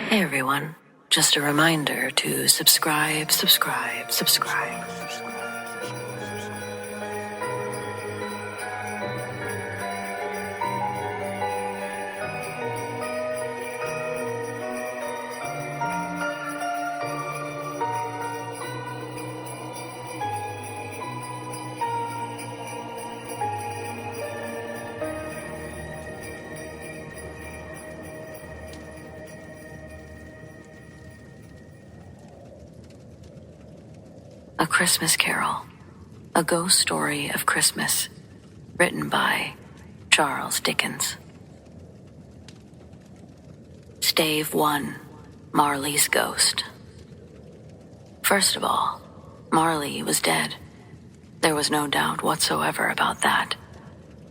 Hey everyone, just a reminder to subscribe. A Christmas Carol, a ghost story of Christmas, written by Charles Dickens. Stave 1, Marley's Ghost. First of all, Marley was dead. There was no doubt whatsoever about that.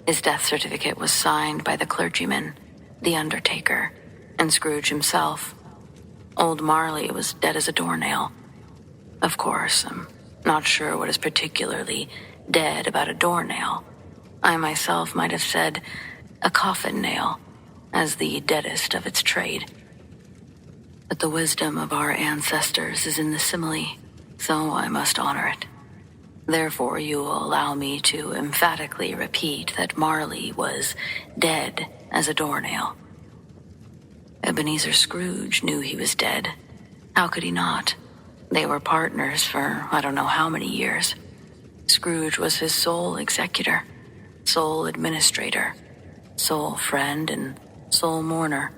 His death certificate was signed by the clergyman, the undertaker, and Scrooge himself. Old Marley was dead as a doornail. Of course, I'm not sure what is particularly dead about a doornail. I myself might have said a coffin nail, as the deadest of its trade. But the wisdom of our ancestors is in the simile, so I must honor it. Therefore, you will allow me to emphatically repeat that Marley was dead as a doornail. Ebenezer Scrooge knew he was dead. How could he not? They were partners for I don't know how many years. Scrooge was his sole executor, sole administrator, sole friend, and sole mourner.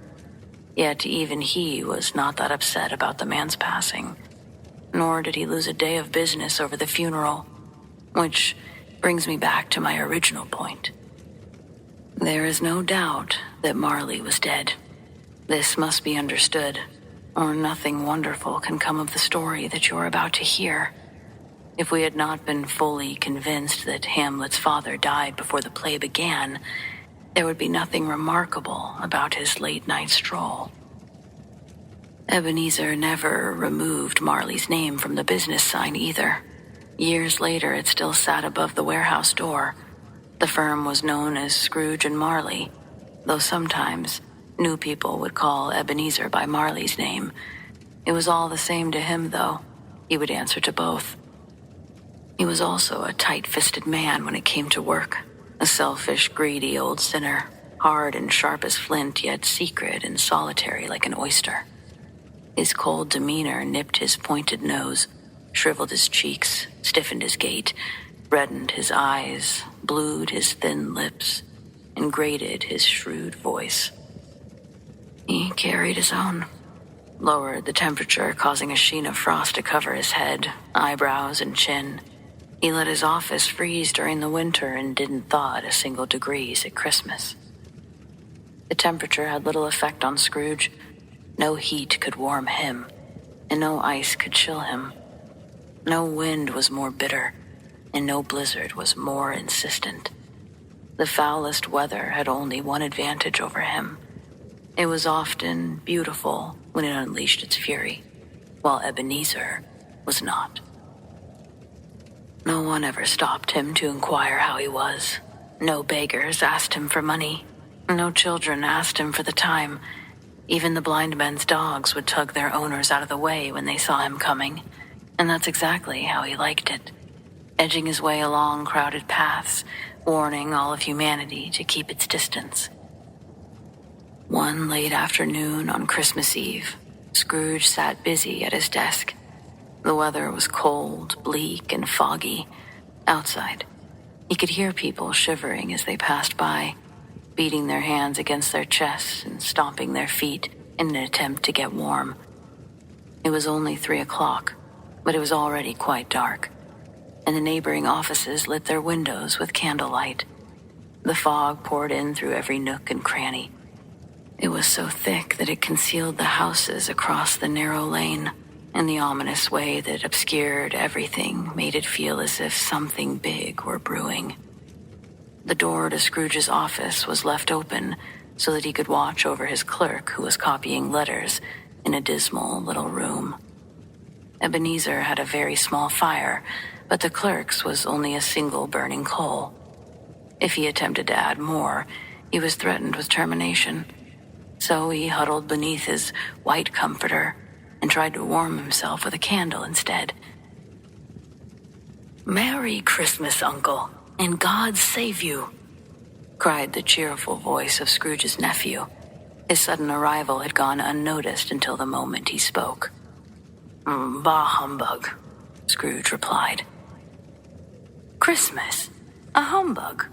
Yet even he was not that upset about the man's passing, nor did he lose a day of business over the funeral, which brings me back to my original point. There is no doubt that Marley was dead. This must be understood, or nothing wonderful can come of the story that you're about to hear. If we had not been fully convinced that Hamlet's father died before the play began, there would be nothing remarkable about his late-night stroll. Ebenezer never removed Marley's name from the business sign either. Years later, it still sat above the warehouse door. The firm was known as Scrooge and Marley, though sometimes new people would call Ebenezer by Marley's name. It was all the same to him, though. He would answer to both. He was also a tight-fisted man when it came to work, a selfish, greedy old sinner, hard and sharp as flint, yet secret and solitary like an oyster. His cold demeanor nipped his pointed nose, shriveled his cheeks, stiffened his gait, reddened his eyes, blued his thin lips, and grated his shrewd voice. He carried his own, lowered the temperature, causing a sheen of frost to cover his head, eyebrows, and chin. He let his office freeze during the winter and didn't thaw at a single degrees at Christmas. The temperature had little effect on Scrooge. No heat could warm him, and no ice could chill him. No wind was more bitter, and no blizzard was more insistent. The foulest weather had only one advantage over him. It was often beautiful when it unleashed its fury, while Ebenezer was not. No one ever stopped him to inquire how he was. No beggars asked him for money. No children asked him for the time. Even the blind men's dogs would tug their owners out of the way when they saw him coming, and that's exactly how he liked it, edging his way along crowded paths, warning all of humanity to keep its distance. One late afternoon on Christmas Eve, Scrooge sat busy at his desk. The weather was cold, bleak, and foggy. Outside, he could hear people shivering as they passed by, beating their hands against their chests and stomping their feet in an attempt to get warm. It was only 3 o'clock, but it was already quite dark, and the neighboring offices lit their windows with candlelight. The fog poured in through every nook and cranny. It was so thick that it concealed the houses across the narrow lane, and the ominous way that obscured everything made it feel as if something big were brewing. The door to Scrooge's office was left open so that he could watch over his clerk who was copying letters in a dismal little room. Ebenezer had a very small fire, but the clerk's was only a single burning coal. If he attempted to add more, he was threatened with termination. So he huddled beneath his white comforter and tried to warm himself with a candle instead. "Merry Christmas, Uncle, and God save you," cried the cheerful voice of Scrooge's nephew. His sudden arrival had gone unnoticed until the moment he spoke. "Bah humbug," Scrooge replied. "Christmas? A humbug?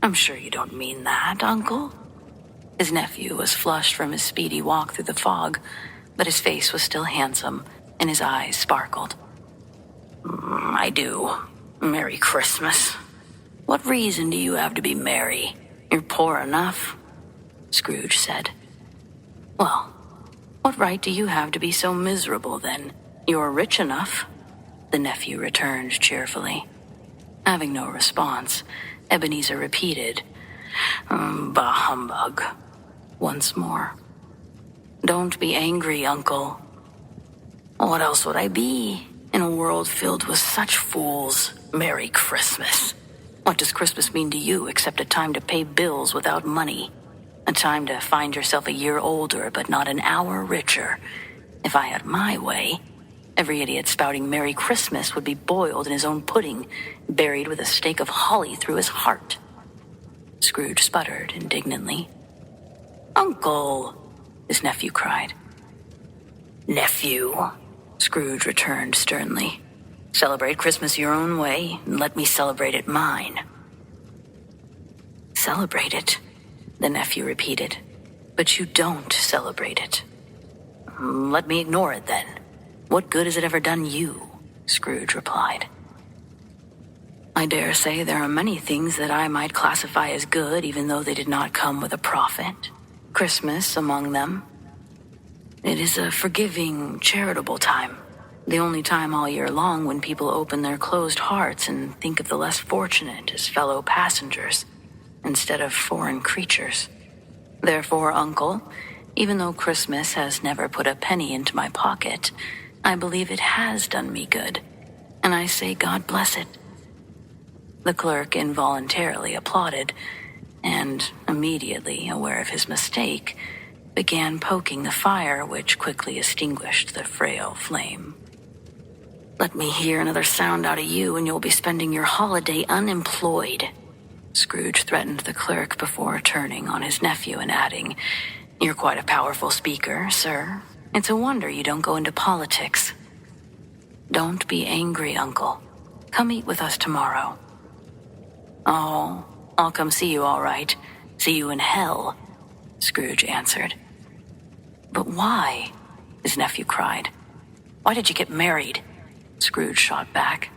I'm sure you don't mean that, Uncle." His nephew was flushed from his speedy walk through the fog, but his face was still handsome, and his eyes sparkled. "I do. Merry Christmas. What reason do you have to be merry? You're poor enough," Scrooge said. "Well, what right do you have to be so miserable, then? You're rich enough," the nephew returned cheerfully. Having no response, Ebenezer repeated, "Bah humbug," once more. "Don't be angry, Uncle." "What else would I be in a world filled with such fools? Merry Christmas. What does Christmas mean to you except a time to pay bills without money? A time to find yourself a year older but not an hour richer? If I had my way, every idiot spouting Merry Christmas would be boiled in his own pudding, buried with a stake of holly through his heart." Scrooge sputtered indignantly. "Uncle!" his nephew cried. "Nephew," Scrooge returned sternly. "Celebrate Christmas your own way, and let me celebrate it mine." "Celebrate it," the nephew repeated. "But you don't celebrate it." "Let me ignore it, then. What good has it ever done you?" Scrooge replied. "I dare say there are many things that I might classify as good, even though they did not come with a profit. Christmas among them. It is a forgiving, charitable time. The only time all year long when people open their closed hearts and think of the less fortunate as fellow passengers, instead of foreign creatures. Therefore, Uncle, even though Christmas has never put a penny into my pocket, I believe it has done me good, and I say God bless it." The clerk involuntarily applauded, and, immediately aware of his mistake, began poking the fire, which quickly extinguished the frail flame. "Let me hear another sound out of you, and you'll be spending your holiday unemployed," Scrooge threatened the clerk before turning on his nephew and adding, "You're quite a powerful speaker, sir. It's a wonder you don't go into politics." "Don't be angry, Uncle. Come eat with us tomorrow." "Oh, I'll come see you all right. See you in hell," Scrooge answered. "But why?" his nephew cried. "Why did you get married?" Scrooge shot back.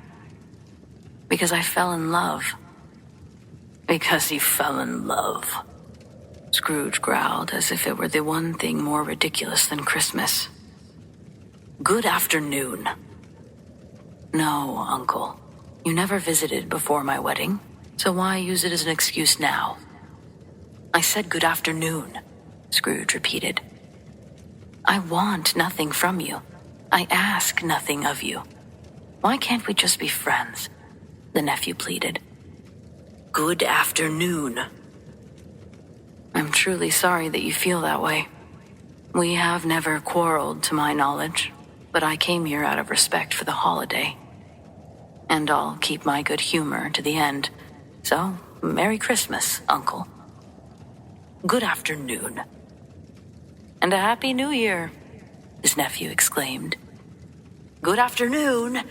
"Because I fell in love." "Because you fell in love," Scrooge growled as if it were the one thing more ridiculous than Christmas. "Good afternoon." "No, Uncle. You never visited before my wedding, so why use it as an excuse now?" "I said good afternoon," Scrooge repeated. "I want nothing from you. I ask nothing of you. Why can't we just be friends?" the nephew pleaded. "Good afternoon." "I'm truly sorry that you feel that way. We have never quarreled, to my knowledge, but I came here out of respect for the holiday. And I'll keep my good humor to the end. So, Merry Christmas, Uncle." "Good afternoon." "And a Happy New Year," his nephew exclaimed. "Good afternoon,"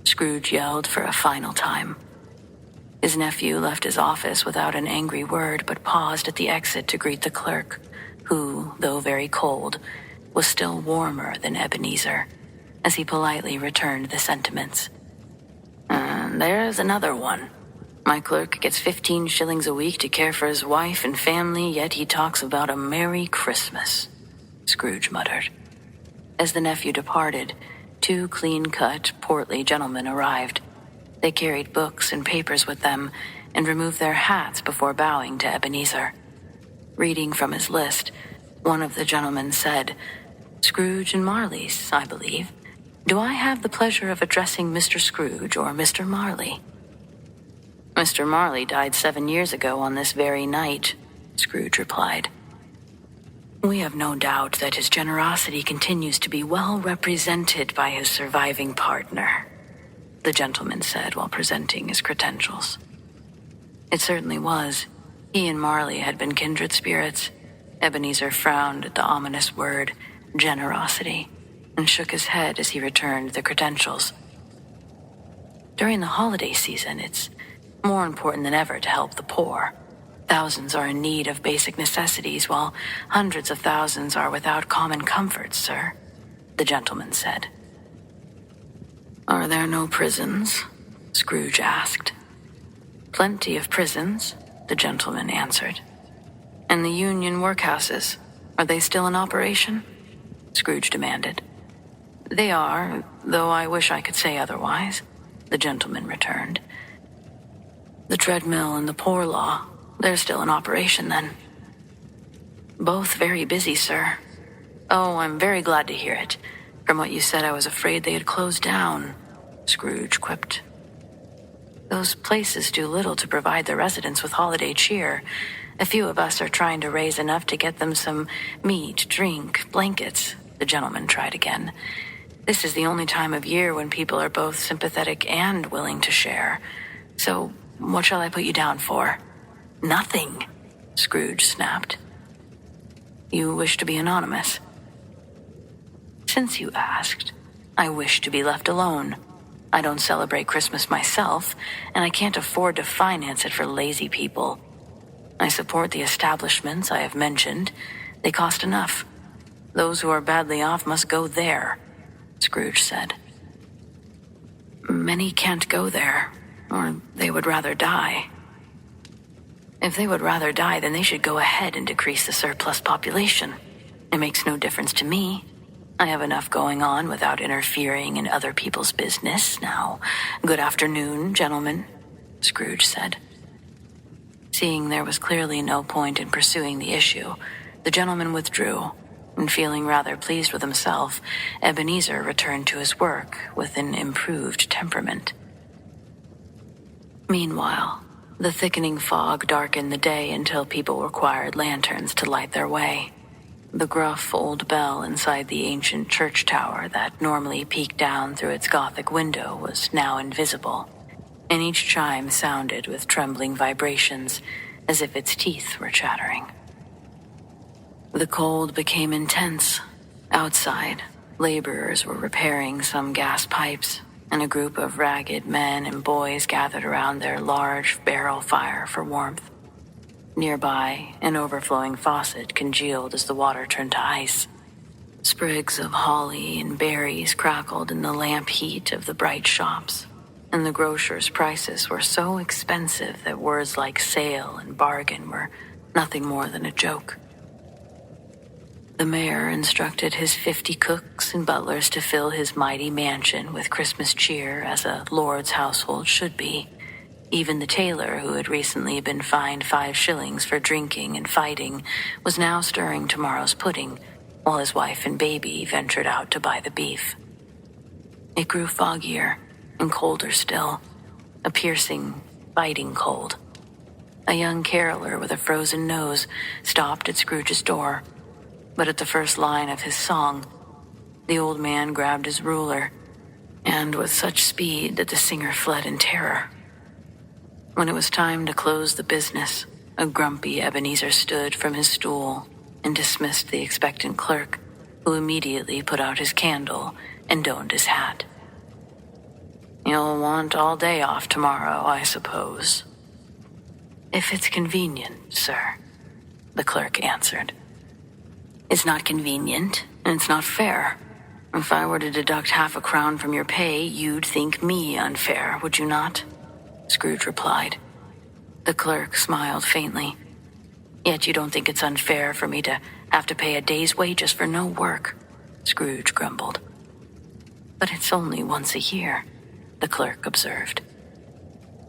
Scrooge yelled for a final time. His nephew left his office without an angry word, but paused at the exit to greet the clerk, who, though very cold, was still warmer than Ebenezer, as he politely returned the sentiments. "There's another one. My clerk gets 15 shillings a week to care for his wife and family, yet he talks about a Merry Christmas," Scrooge muttered. As the nephew departed, 2 clean-cut, portly gentlemen arrived. They carried books and papers with them and removed their hats before bowing to Ebenezer. Reading from his list, one of the gentlemen said, "Scrooge and Marley's, I believe. Do I have the pleasure of addressing Mr. Scrooge or Mr. Marley?" "Mr. Marley died 7 years ago on this very night," Scrooge replied. We have no doubt that his generosity continues to be well represented by his surviving partner, the gentleman said while presenting his credentials. It certainly was. He and Marley had been kindred spirits. Ebenezer frowned at the ominous word, generosity, and shook his head as he returned the credentials. During the holiday season, it's more important than ever to help the poor. Thousands are in need of basic necessities, while hundreds of thousands are without common comforts, sir, the gentleman said. Are there no prisons? Scrooge asked. Plenty of prisons, the gentleman answered. And the union workhouses, are they still in operation? Scrooge demanded. They are, though I wish I could say otherwise, the gentleman returned. The treadmill and the poor law, they're still in operation then. Both very busy, sir. Oh, I'm very glad to hear it. From what you said, I was afraid they had closed down, Scrooge quipped. Those places do little to provide the residents with holiday cheer. A few of us are trying to raise enough to get them some meat, drink, blankets, the gentleman tried again. This is the only time of year when people are both sympathetic and willing to share. So, what shall I put you down for? Nothing, Scrooge snapped. You wish to be anonymous? Since you asked, I wish to be left alone. I don't celebrate Christmas myself, and I can't afford to finance it for lazy people. I support the establishments I have mentioned. They cost enough. Those who are badly off must go there, Scrooge said. Many can't go there, or they would rather die. If they would rather die, then they should go ahead and decrease the surplus population. It makes no difference to me. I have enough going on without interfering in other people's business now. Good afternoon, gentlemen, Scrooge said. Seeing there was clearly no point in pursuing the issue, the gentleman withdrew, and feeling rather pleased with himself, Ebenezer returned to his work with an improved temperament. Meanwhile, the thickening fog darkened the day until people required lanterns to light their way. The gruff old bell inside the ancient church tower that normally peeked down through its Gothic window was now invisible, and each chime sounded with trembling vibrations as if its teeth were chattering. The cold became intense. Outside, laborers were repairing some gas pipes, and a group of ragged men and boys gathered around their large barrel fire for warmth. Nearby, an overflowing faucet congealed as the water turned to ice. Sprigs of holly and berries crackled in the lamp heat of the bright shops, and the grocers' prices were so expensive that words like sale and bargain were nothing more than a joke. The mayor instructed his 50 cooks and butlers to fill his mighty mansion with Christmas cheer as a lord's household should be. Even the tailor, who had recently been fined 5 shillings for drinking and fighting, was now stirring tomorrow's pudding, while his wife and baby ventured out to buy the beef. It grew foggier and colder still, a piercing, biting cold. A young caroler with a frozen nose stopped at Scrooge's door, but at the first line of his song, the old man grabbed his ruler, and with such speed that the singer fled in terror. When it was time to close the business, a grumpy Ebenezer stood from his stool and dismissed the expectant clerk, who immediately put out his candle and donned his hat. You'll want all day off tomorrow, I suppose. If it's convenient, sir, the clerk answered. It's not convenient, and it's not fair. If I were to deduct half a crown from your pay, you'd think me unfair, would you not? Scrooge replied. The clerk smiled faintly. Yet you don't think it's unfair for me to have to pay a day's wages for no work, Scrooge grumbled. But it's only once a year, the clerk observed.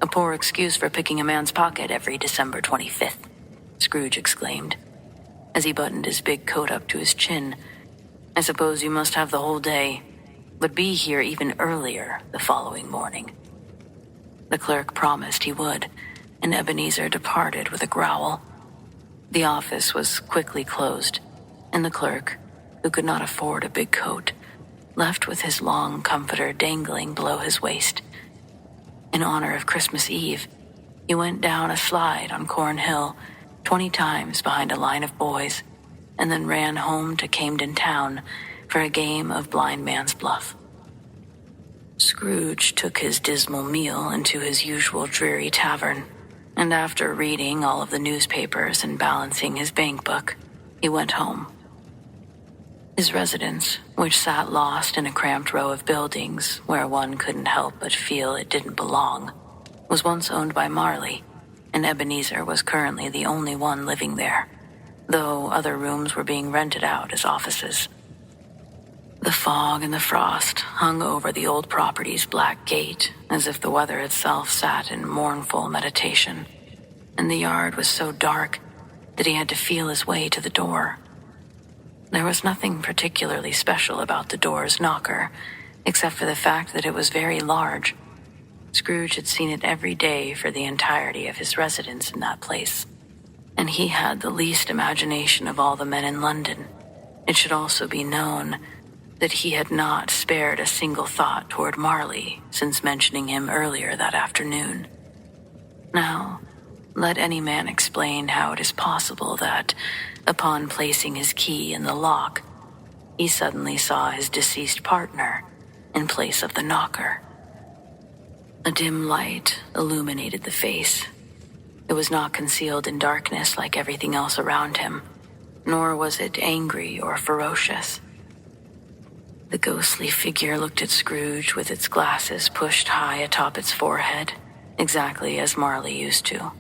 A poor excuse for picking a man's pocket every December 25th, Scrooge exclaimed, as he buttoned his big coat up to his chin. I suppose you must have the whole day, but be here even earlier the following morning. The clerk promised he would, and Ebenezer departed with a growl. The office was quickly closed, and the clerk, who could not afford a big coat, left with his long comforter dangling below his waist. In honor of Christmas Eve, he went down a slide on Cornhill 20 times behind a line of boys, and then ran home to Camden Town for a game of blind man's bluff. Scrooge took his dismal meal into his usual dreary tavern, and after reading all of the newspapers and balancing his bank book, he went home. His residence, which sat lost in a cramped row of buildings where one couldn't help but feel it didn't belong, was once owned by Marley, and Ebenezer was currently the only one living there, though other rooms were being rented out as offices. The fog and the frost hung over the old property's black gate as if the weather itself sat in mournful meditation, and the yard was so dark that he had to feel his way to the door. There was nothing particularly special about the door's knocker, except for the fact that it was very large. Scrooge had seen it every day for the entirety of his residence in that place, and he had the least imagination of all the men in London. It should also be known that he had not spared a single thought toward Marley since mentioning him earlier that afternoon. Now, let any man explain how it is possible that, upon placing his key in the lock, he suddenly saw his deceased partner in place of the knocker. A dim light illuminated the face. It was not concealed in darkness like everything else around him, nor was it angry or ferocious. The ghostly figure looked at Scrooge with its glasses pushed high atop its forehead, exactly as Marley used to.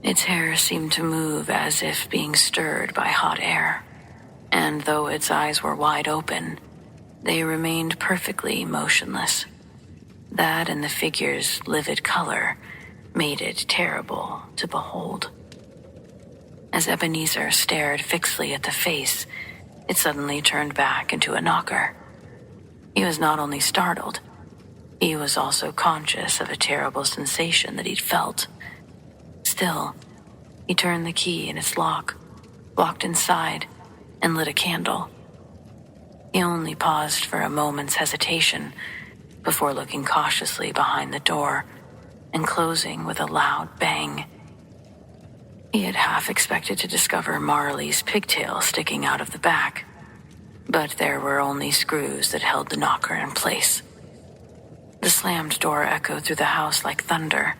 Its hair seemed to move as if being stirred by hot air, and though its eyes were wide open, they remained perfectly motionless. That and the figure's livid color made it terrible to behold. As Ebenezer stared fixedly at the face, it suddenly turned back into a knocker. He was not only startled, he was also conscious of a terrible sensation that he'd felt. Still, he turned the key in its lock, walked inside, and lit a candle. He only paused for a moment's hesitation before looking cautiously behind the door and closing with a loud bang. He had half expected to discover Marley's pigtail sticking out of the back, but there were only screws that held the knocker in place. The slammed door echoed through the house like thunder.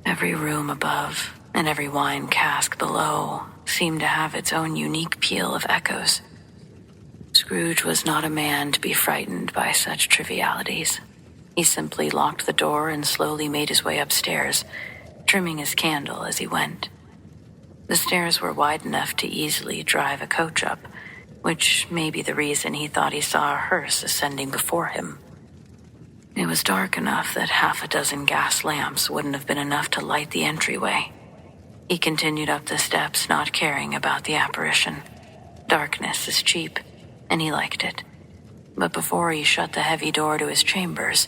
Every room above and every wine cask below seemed to have its own unique peal of echoes. Scrooge was not a man to be frightened by such trivialities. He simply locked the door and slowly made his way upstairs, trimming his candle as he went. The stairs were wide enough to easily drive a coach up, which may be the reason he thought he saw a hearse ascending before him. It was dark enough that half a dozen gas lamps wouldn't have been enough to light the entryway. He continued up the steps, not caring about the apparition. Darkness is cheap, and he liked it. But before he shut the heavy door to his chambers,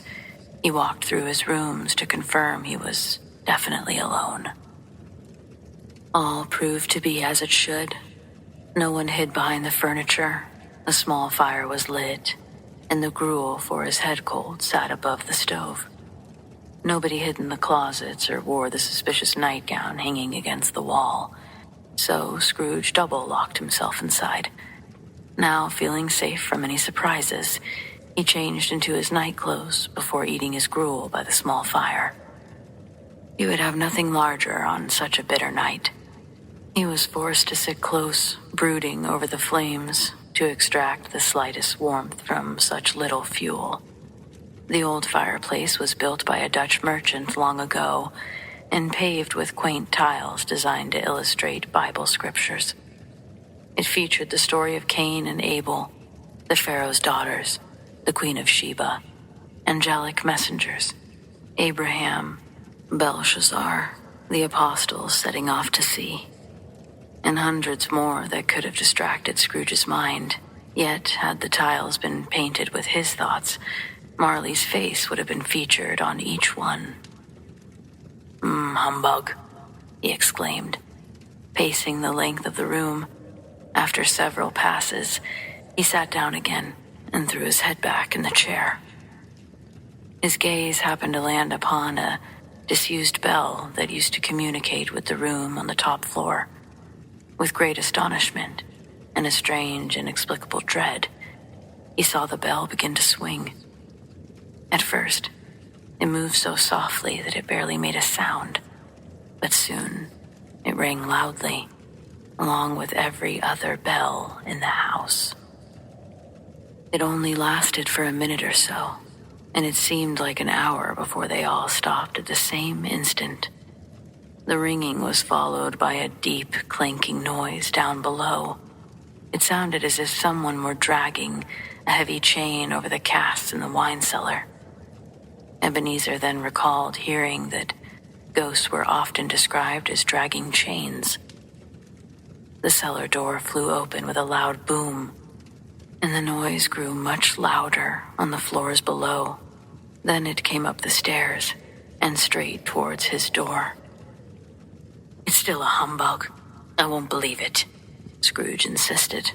he walked through his rooms to confirm he was definitely alone. All proved to be as it should. No one hid behind the furniture. A small fire was lit, and the gruel for his head cold sat above the stove. Nobody hid in the closets or wore the suspicious nightgown hanging against the wall, so Scrooge double-locked himself inside. Now, feeling safe from any surprises, he changed into his nightclothes before eating his gruel by the small fire. He would have nothing larger on such a bitter night. He was forced to sit close, brooding over the flames, to extract the slightest warmth from such little fuel. The old fireplace was built by a Dutch merchant long ago and paved with quaint tiles designed to illustrate Bible scriptures. It featured the story of Cain and Abel, the Pharaoh's daughters, the Queen of Sheba, angelic messengers, Abraham, Belshazzar, the apostles setting off to sea, and hundreds more that could have distracted Scrooge's mind. Yet, had the tiles been painted with his thoughts, Marley's face would have been featured on each one. Humbug," he exclaimed, pacing the length of the room. After several passes, he sat down again and threw his head back in the chair. His gaze happened to land upon a disused bell that used to communicate with the room on the top floor. With great astonishment and a strange, inexplicable dread, he saw the bell begin to swing. At first, it moved so softly that it barely made a sound, but soon it rang loudly, along with every other bell in the house. It only lasted for a minute or so, and it seemed like an hour before they all stopped at the same instant. The ringing was followed by a deep, clanking noise down below. It sounded as if someone were dragging a heavy chain over the casks in the wine cellar. Ebenezer then recalled hearing that ghosts were often described as dragging chains. The cellar door flew open with a loud boom, and the noise grew much louder on the floors below. Then it came up the stairs and straight towards his door. "It's still a humbug. I won't believe it," Scrooge insisted,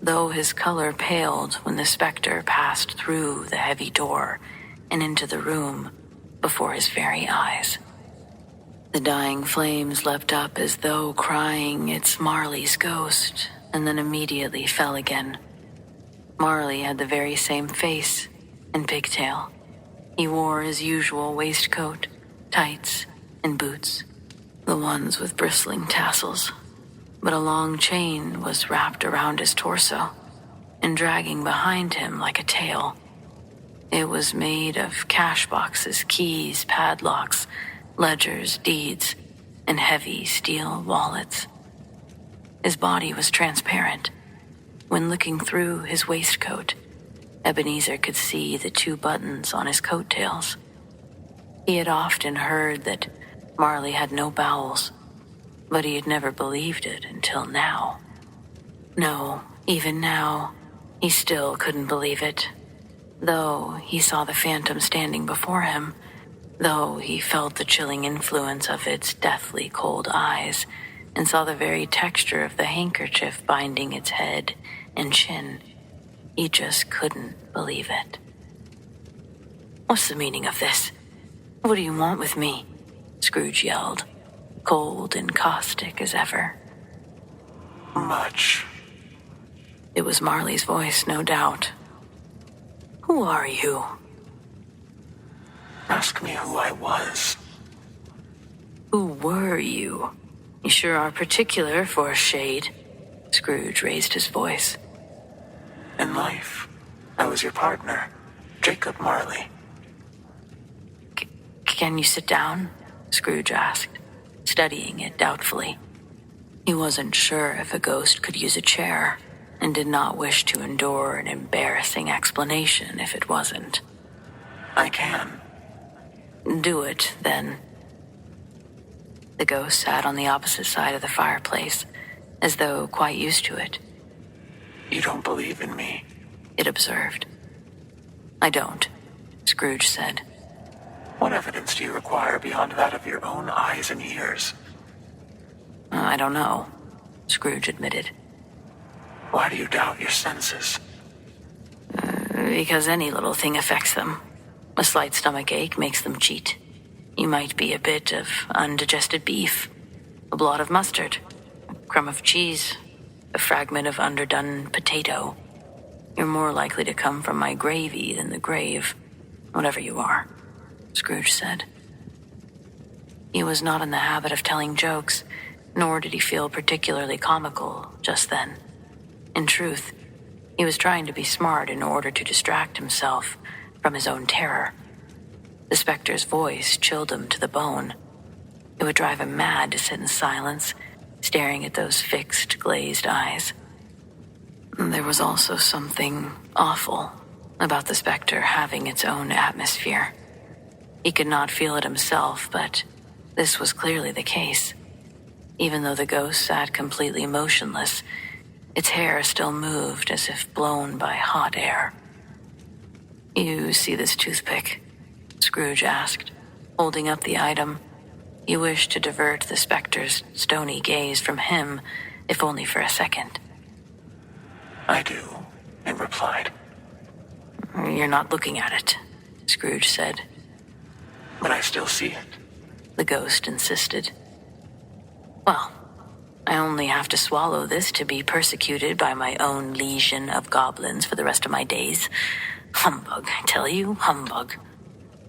though his color paled when the specter passed through the heavy door and into the room before his very eyes. The dying flames leapt up as though crying, "It's Marley's ghost," and then immediately fell again. Marley had the very same face and pigtail. He wore his usual waistcoat, tights, and boots, the ones with bristling tassels, but a long chain was wrapped around his torso and dragging behind him like a tail. It was made of cash boxes, keys, padlocks, ledgers, deeds, and heavy steel wallets. His body was transparent. When looking through his waistcoat, Ebenezer could see the 2 buttons on his coattails. He had often heard that Marley had no bowels, but he had never believed it until now. No, even now, he still couldn't believe it. Though he saw the phantom standing before him, though he felt the chilling influence of its deathly cold eyes, and saw the very texture of the handkerchief binding its head and chin, he just couldn't believe it. "What's the meaning of this? What do you want with me?" Scrooge yelled, cold and caustic as ever. "Much." It was Marley's voice, no doubt. "Who are you?" "Ask me who I was." "Who were you? You sure are particular for a shade." Scrooge raised his voice. "In life, I was your partner, Jacob Marley." Can you sit down?" Scrooge asked, studying it doubtfully. He wasn't sure if a ghost could use a chair, and did not wish to endure an embarrassing explanation if it wasn't. "I can." "Do it, then." The ghost sat on the opposite side of the fireplace, as though quite used to it. "You don't believe in me," it observed. "I don't," Scrooge said. "What evidence do you require beyond that of your own eyes and ears?" "I don't know," Scrooge admitted. "Why do you doubt your senses?" Because any little thing affects them. A slight stomach ache makes them cheat. You might be a bit of undigested beef, a blot of mustard, a crumb of cheese, a fragment of underdone potato. You're more likely to come from my gravy than the grave, whatever you are," Scrooge said. He was not in the habit of telling jokes, nor did he feel particularly comical just then. In truth, he was trying to be smart in order to distract himself from his own terror. The specter's voice chilled him to the bone. It would drive him mad to sit in silence, staring at those fixed, glazed eyes. There was also something awful about the specter having its own atmosphere. He could not feel it himself, but this was clearly the case. Even though the ghost sat completely motionless, its hair still moved as if blown by hot air. "You see this toothpick?" Scrooge asked, holding up the item. He He wished to divert the specter's stony gaze from him, if only for a second. I do, it replied. You're not looking at it, Scrooge said. But I still see it. The ghost insisted. Well, I only have to swallow this to be persecuted by my own legion of goblins for the rest of my days. Humbug, I tell you, humbug,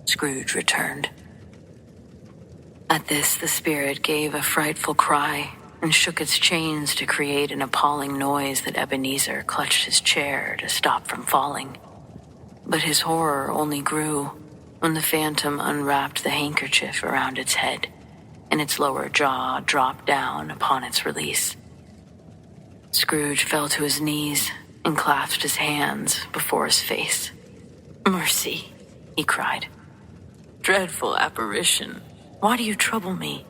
Scrooge returned. At this, the spirit gave a frightful cry and shook its chains to create an appalling noise that Ebenezer clutched his chair to stop from falling. But his horror only grew when the phantom unwrapped the handkerchief around its head and its lower jaw dropped down upon its release. Scrooge fell to his knees and clasped his hands before his face. "Mercy," he cried. "Dreadful apparition, why do you trouble me?"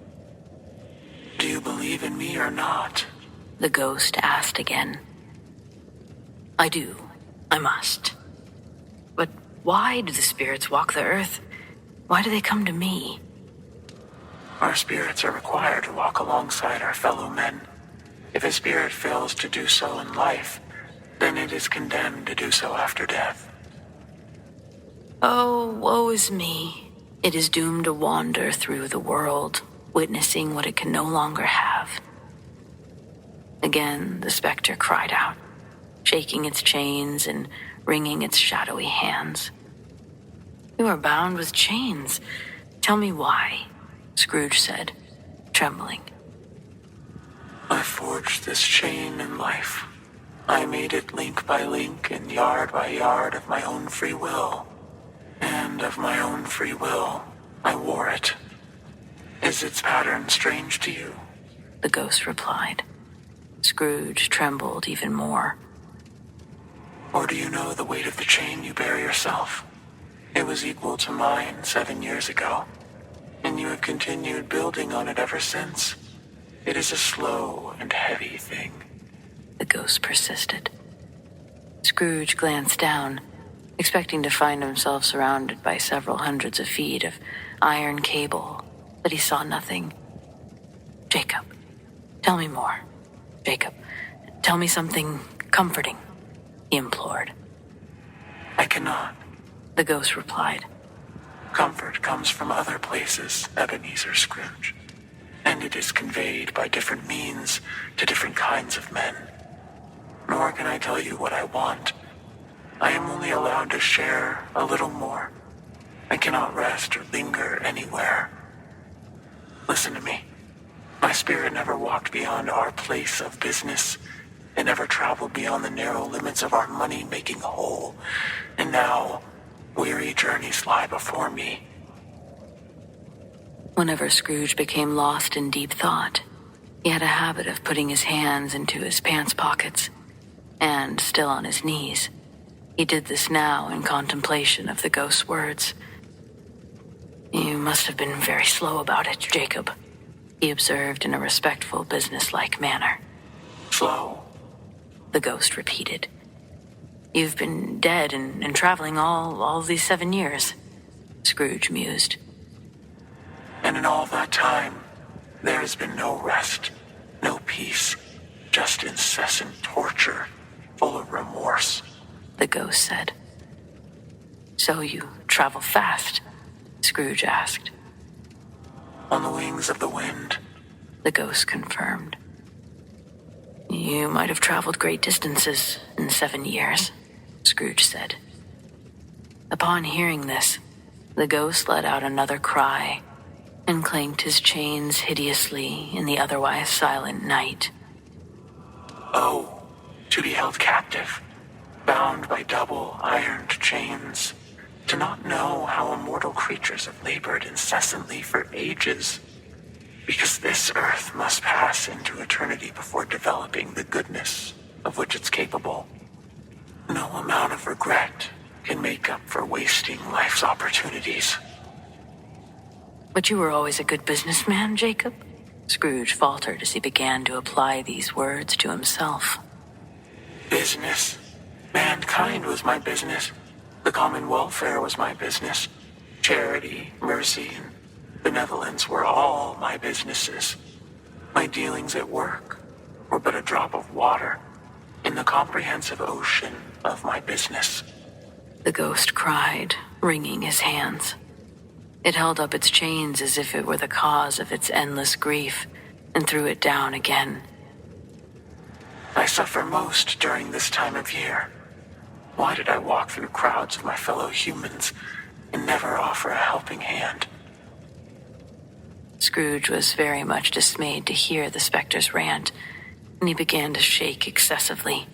Do you believe in me or not? The ghost asked again. I do. I must. But why do the spirits walk the earth? Why do they come to me? Our spirits are required to walk alongside our fellow men. If a spirit fails to do so in life, then it is condemned to do so after death. Oh, woe is me. It is doomed to wander through the world, witnessing what it can no longer have. Again, the specter cried out, shaking its chains and wringing its shadowy hands. You are bound with chains. Tell me why, Scrooge said, trembling. I forged this chain in life. I made it link by link and yard by yard of my own free will. And of my own free will, I wore it. Is its pattern strange to you? The ghost replied. Scrooge trembled even more. Or do you know the weight of the chain you bear yourself? It was equal to mine 7 years ago, and you have continued building on it ever since. It is a slow and heavy thing. The ghost persisted. Scrooge glanced down, expecting to find himself surrounded by several hundreds of feet of iron cable, but he saw nothing. Jacob, tell me more. Jacob, tell me something comforting, he implored. I cannot, the ghost replied. Comfort comes from other places, Ebenezer Scrooge, and it is conveyed by different means to different kinds of men. Nor can I tell you what I want. I am only allowed to share a little more. I cannot rest or linger anywhere. Listen to me. My spirit never walked beyond our place of business. It never traveled beyond the narrow limits of our money-making hole. And now, weary journeys lie before me. Whenever Scrooge became lost in deep thought, he had a habit of putting his hands into his pants pockets, and, still on his knees, he did this now in contemplation of the ghost's words. You must have been very slow about it, Jacob, he observed in a respectful, businesslike manner. Slow? The ghost repeated. You've been dead and traveling all these 7 years, Scrooge mused. And in all that time, there has been no rest, no peace, just incessant torture, full of remorse, the ghost said. So you travel fast? Scrooge asked. On the wings of the wind, the ghost confirmed. You might have traveled great distances in 7 years, Scrooge said. Upon hearing this, the ghost let out another cry and clanked his chains hideously in the otherwise silent night. Oh, to be held captive, bound by double ironed chains, to not know how immortal creatures have labored incessantly for ages, because this earth must pass into eternity before developing the goodness of which it's capable. No amount of regret can make up for wasting life's opportunities. But you were always a good businessman, Jacob? Scrooge faltered as he began to apply these words to himself. Business? Mankind was my business. The common welfare was my business. Charity, mercy, and benevolence were all my businesses. My dealings at work were but a drop of water in the comprehensive ocean of my business. The ghost cried, wringing his hands. It held up its chains as if it were the cause of its endless grief, and threw it down again. I suffer most during this time of year. Why did I walk through crowds of my fellow humans and never offer a helping hand? Scrooge was very much dismayed to hear the specter's rant, and he began to shake excessively.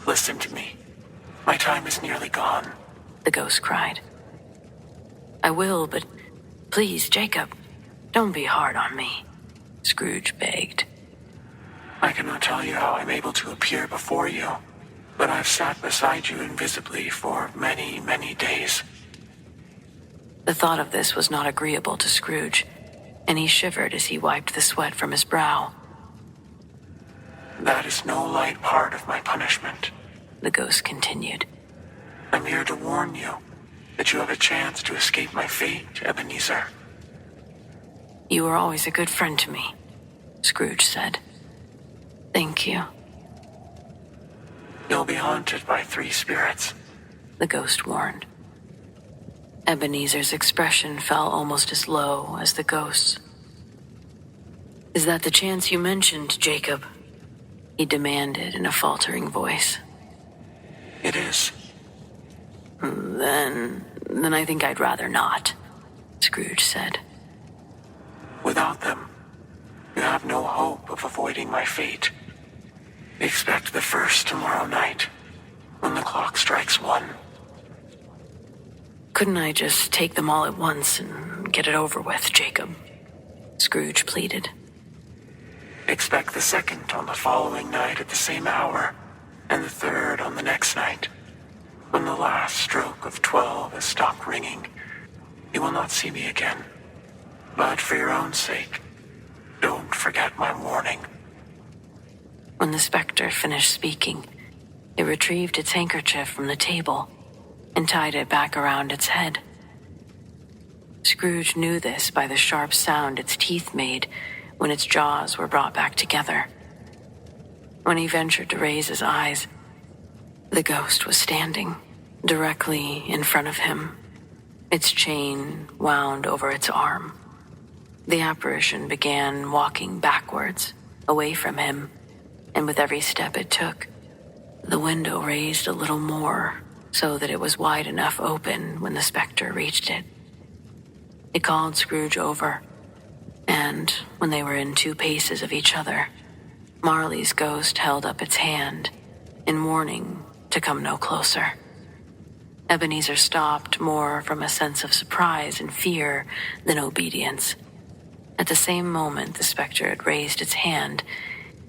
Listen to me. My time is nearly gone, the ghost cried. I will, but please, Jacob, don't be hard on me, Scrooge begged. I cannot tell you how I'm able to appear before you, but I've sat beside you invisibly for many, many days. The thought of this was not agreeable to Scrooge, and he shivered as he wiped the sweat from his brow. That is no light part of my punishment, the ghost continued. I'm here to warn you that you have a chance to escape my fate, Ebenezer. You were always a good friend to me, Scrooge said. Thank you. You'll be haunted by 3 spirits, the ghost warned. Ebenezer's expression fell almost as low as the ghost's. Is that the chance you mentioned, Jacob? He demanded in a faltering voice. It is. Then I think I'd rather not, Scrooge said. Without them, you have no hope of avoiding my fate. Expect the first tomorrow night, when the clock strikes 1. Couldn't I just take them all at once and get it over with, Jacob? Scrooge pleaded. Expect the second on the following night at the same hour, and the third on the next night. When the last stroke of 12 has stopped ringing, you will not see me again. But for your own sake, don't forget my warning. When the specter finished speaking, it retrieved its handkerchief from the table and tied it back around its head. Scrooge knew this by the sharp sound its teeth made when its jaws were brought back together. When he ventured to raise his eyes, the ghost was standing directly in front of him, its chain wound over its arm. The apparition began walking backwards, away from him, and with every step it took, the window raised a little more so that it was wide enough open when the specter reached it. It called Scrooge over, and when they were in 2 paces of each other, Marley's ghost held up its hand in warning to come no closer. Ebenezer stopped more from a sense of surprise and fear than obedience. At the same moment the specter had raised its hand,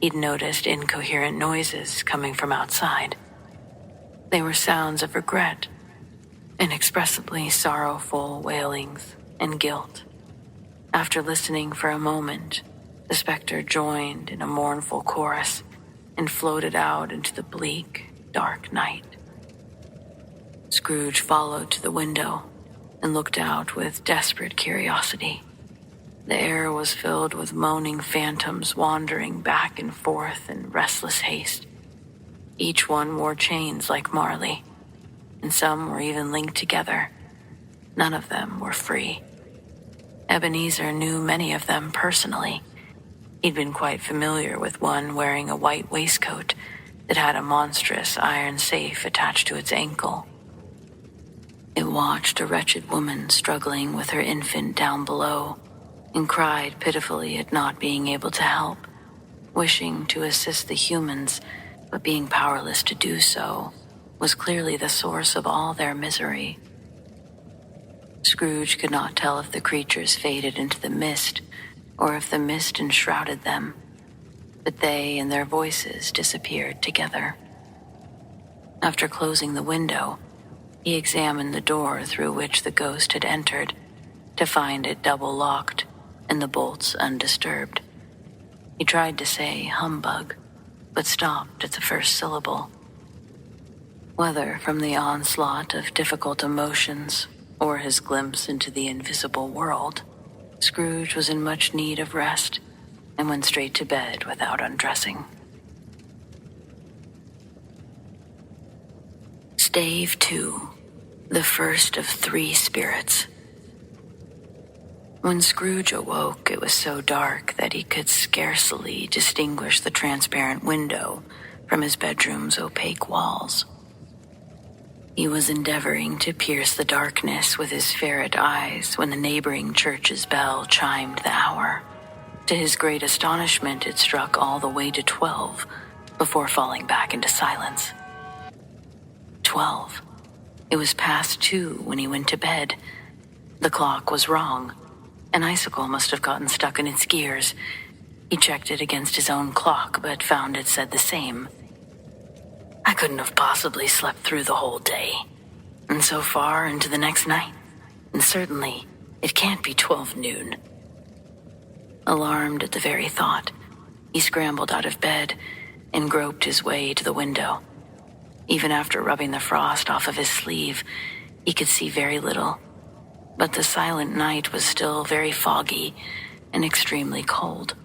he'd noticed incoherent noises coming from outside. They were sounds of regret, inexpressibly sorrowful wailings and guilt. After listening for a moment, the specter joined in a mournful chorus and floated out into the bleak, dark night. Scrooge followed to the window and looked out with desperate curiosity. The air was filled with moaning phantoms wandering back and forth in restless haste. Each one wore chains like Marley, and some were even linked together. None of them were free. Ebenezer knew many of them personally. He'd been quite familiar with one wearing a white waistcoat that had a monstrous iron safe attached to its ankle. It watched a wretched woman struggling with her infant down below and cried pitifully at not being able to help, wishing to assist the humans, but being powerless to do so was clearly the source of all their misery. Scrooge could not tell if the creatures faded into the mist or if the mist enshrouded them, but they and their voices disappeared together. After closing the window, he examined the door through which the ghost had entered to find it double-locked and the bolts undisturbed. He tried to say humbug, but stopped at the first syllable. Whether from the onslaught of difficult emotions or his glimpse into the invisible world, Scrooge was in much need of rest and went straight to bed without undressing. Stave 2, the first of 3 spirits. When Scrooge awoke, it was so dark that he could scarcely distinguish the transparent window from his bedroom's opaque walls. He was endeavoring to pierce the darkness with his ferret eyes when the neighboring church's bell chimed the hour. To his great astonishment, it struck all the way to 12 before falling back into silence. 12. It was past 2 when he went to bed. The clock was wrong. An icicle must have gotten stuck in its gears. He checked it against his own clock, but found it said the same. I couldn't have possibly slept through the whole day, and so far into the next night, and certainly it can't be 12 noon. Alarmed at the very thought, he scrambled out of bed and groped his way to the window. Even after rubbing the frost off of his sleeve, he could see very little, but the silent night was still very foggy and extremely cold.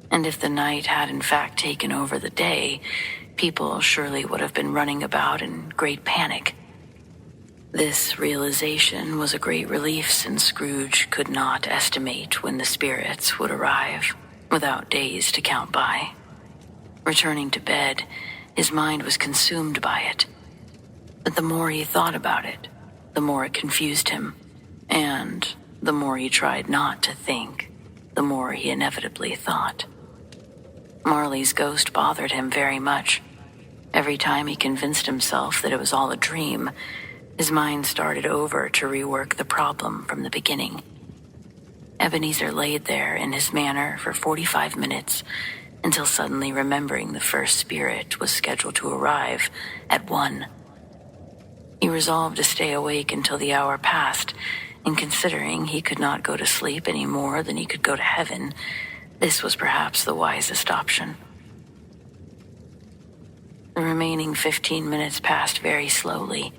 And if the night had in fact taken over the day, people surely would have been running about in great panic. This realization was a great relief, since Scrooge could not estimate when the spirits would arrive, without days to count by. Returning to bed, his mind was consumed by it. But the more he thought about it, the more it confused him, and the more he tried not to think, the more he inevitably thought. Marley's ghost bothered him very much. Every time he convinced himself that it was all a dream, his mind started over to rework the problem from the beginning. Ebenezer laid there in his manner for 45 minutes, until suddenly remembering the first spirit was scheduled to arrive at 1. He resolved to stay awake until the hour passed, and considering he could not go to sleep any more than he could go to heaven, this was perhaps the wisest option. The remaining 15 minutes passed very slowly.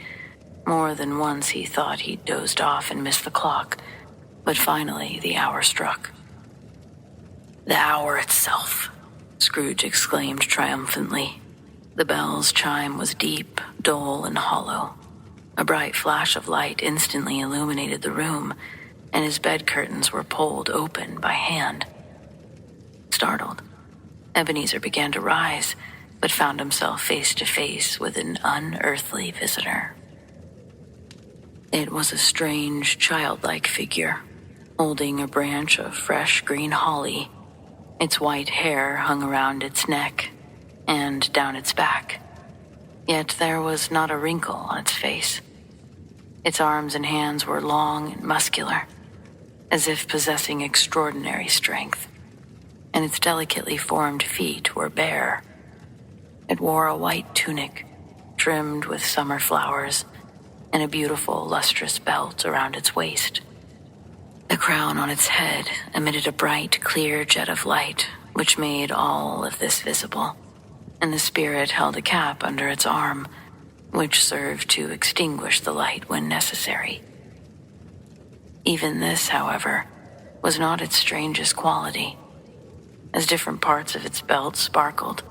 More than once he thought he'd dozed off and missed the clock, but finally the hour struck. The hour itself, Scrooge exclaimed triumphantly. The bell's chime was deep, dull, and hollow. A bright flash of light instantly illuminated the room, and his bed curtains were pulled open by hand. Startled, Ebenezer began to rise, but found himself face to face with an unearthly visitor. It was a strange, childlike figure, holding a branch of fresh green holly. Its white hair hung around its neck and down its back, yet there was not a wrinkle on its face. Its arms and hands were long and muscular, as if possessing extraordinary strength, and its delicately formed feet were bare. It wore a white tunic, trimmed with summer flowers, and a beautiful, lustrous belt around its waist. The crown on its head emitted a bright, clear jet of light, which made all of this visible, and the spirit held a cap under its arm, which served to extinguish the light when necessary. Even this, however, was not its strangest quality. As different parts of its belt sparkled,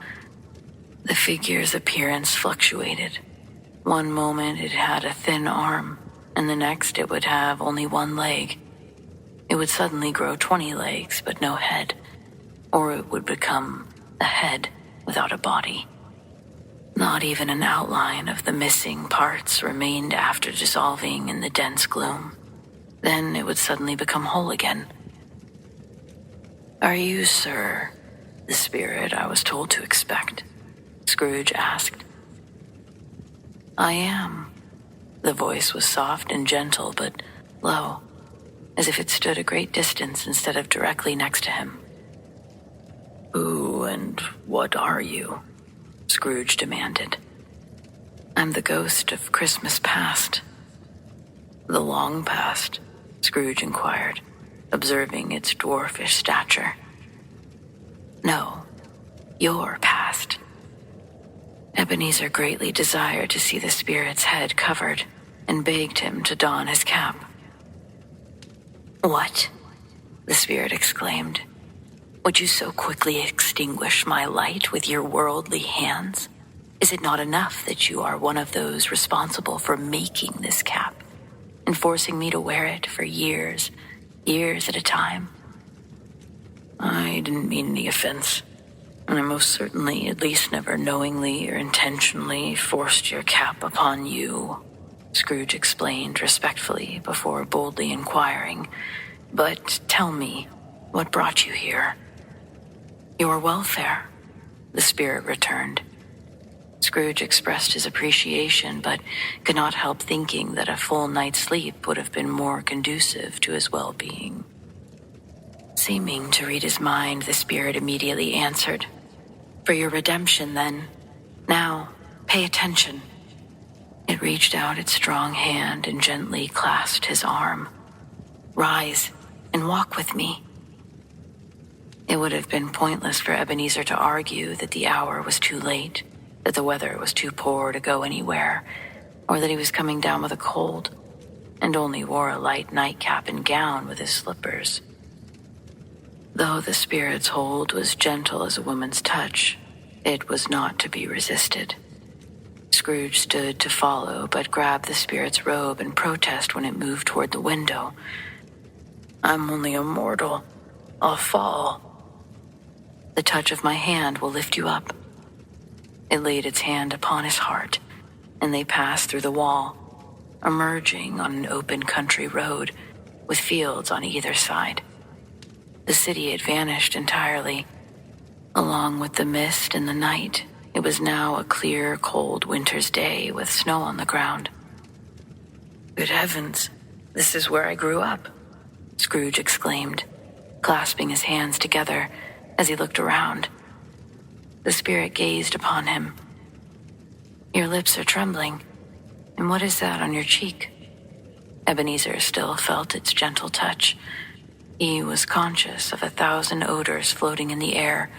the figure's appearance fluctuated. One moment it had a thin arm, and the next it would have only 1 leg. It would suddenly grow 20 legs but no head, or it would become a head without a body. Not even an outline of the missing parts remained after dissolving in the dense gloom. Then it would suddenly become whole again. "Are you, sir, the spirit I was told to expect?" Scrooge asked. "I am." The voice was soft and gentle, but low, as if it stood a great distance instead of directly next to him. "Who and what are you?" Scrooge demanded. "I'm the ghost of Christmas past." "The long past?" Scrooge inquired, observing its dwarfish stature. "No, your past." Ebenezer greatly desired to see the spirit's head covered, and begged him to don his cap. "What?" the spirit exclaimed. "Would you so quickly extinguish my light with your worldly hands? Is it not enough that you are one of those responsible for making this cap and forcing me to wear it for years at a time? I didn't mean any offense, and I most certainly at least never knowingly or intentionally forced your cap upon you, Scrooge explained respectfully before boldly inquiring. But tell me, what brought you here? Your welfare, the spirit returned. Scrooge expressed his appreciation, but could not help thinking that a full night's sleep would have been more conducive to his well-being. Seeming to read his mind, the spirit immediately answered, For your redemption, then. Now, pay attention. It reached out its strong hand and gently clasped his arm. Rise and walk with me. It would have been pointless for Ebenezer to argue that the hour was too late, that the weather was too poor to go anywhere, or that he was coming down with a cold, and only wore a light nightcap and gown with his slippers. Though the spirit's hold was gentle as a woman's touch, it was not to be resisted. Scrooge stood to follow, but grabbed the spirit's robe and protest when it moved toward the window. I'm only a mortal. I'll fall. The touch of my hand will lift you up. It laid its hand upon his heart, and they passed through the wall, emerging on an open country road with fields on either side. The city had vanished entirely. Along with the mist and the night, it was now a clear, cold winter's day with snow on the ground. Good heavens, this is where I grew up, Scrooge exclaimed, clasping his hands together as he looked around. The spirit gazed upon him. Your lips are trembling, and what is that on your cheek? Ebenezer still felt its gentle touch. He was conscious of 1,000 odors floating in the air,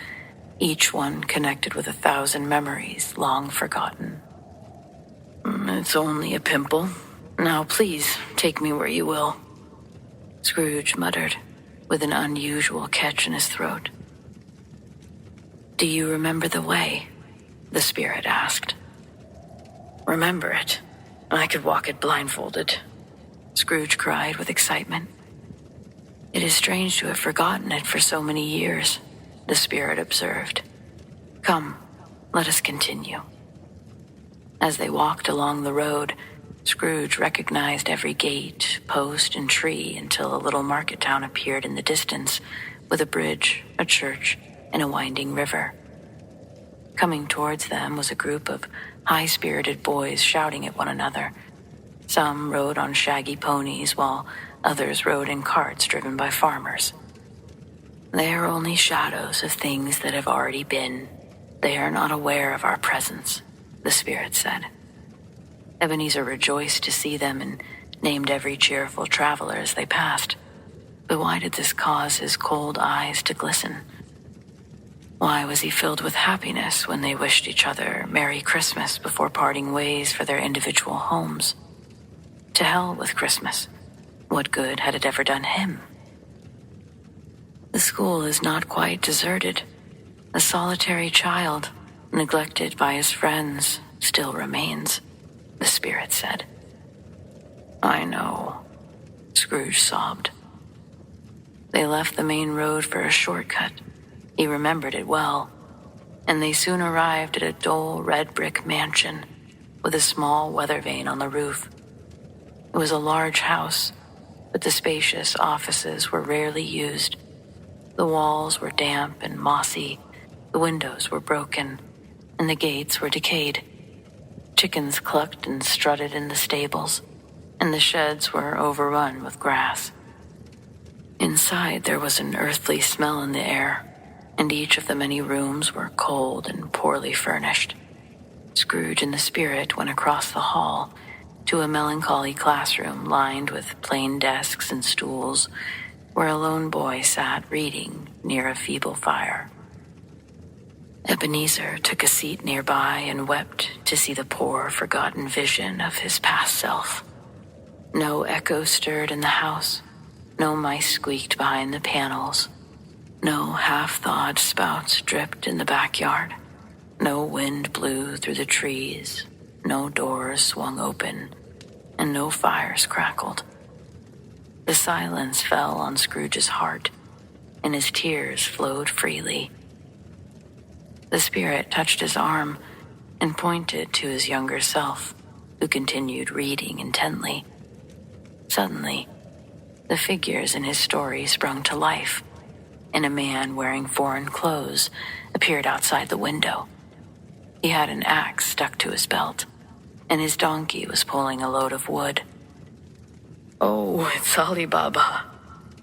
each one connected with 1,000 memories long forgotten. It's only a pimple. Now please, take me where you will, Scrooge muttered, with an unusual catch in his throat. Do you remember the way? The spirit asked. Remember it? I could walk it blindfolded, Scrooge cried with excitement. It is strange to have forgotten it for so many years, the spirit observed. Come, let us continue. As they walked along the road, Scrooge recognized every gate, post, and tree until a little market town appeared in the distance with a bridge, a church, and a winding river. Coming towards them was a group of high-spirited boys shouting at one another. Some rode on shaggy ponies, while others rode in carts driven by farmers. They are only shadows of things that have already been. They are not aware of our presence, the spirit said. Ebenezer rejoiced to see them and named every cheerful traveler as they passed. But why did this cause his cold eyes to glisten? Why was he filled with happiness when they wished each other Merry Christmas before parting ways for their individual homes? To hell with Christmas. What good had it ever done him? The school is not quite deserted. A solitary child, neglected by his friends, still remains, the spirit said. I know, Scrooge sobbed. They left the main road for a shortcut. He remembered it well, and they soon arrived at a dull red brick mansion with a small weather vane on the roof. It was a large house, but the spacious offices were rarely used. The walls were damp and mossy, the windows were broken, and the gates were decayed. Chickens clucked and strutted in the stables, and the sheds were overrun with grass. Inside there was an earthly smell in the air, and each of the many rooms were cold and poorly furnished. Scrooge and the spirit went across the hall to a melancholy classroom lined with plain desks and stools, where a lone boy sat reading near a feeble fire. Ebenezer took a seat nearby and wept to see the poor, forgotten vision of his past self. No echo stirred in the house, no mice squeaked behind the panels, no half-thawed spouts dripped in the backyard. No wind blew through the trees, no doors swung open, and no fires crackled. The silence fell on Scrooge's heart, and his tears flowed freely. The spirit touched his arm and pointed to his younger self, who continued reading intently. Suddenly, the figures in his story sprung to life, and a man wearing foreign clothes appeared outside the window. He had an axe stuck to his belt, and his donkey was pulling a load of wood. "Oh, it's Ali Baba,"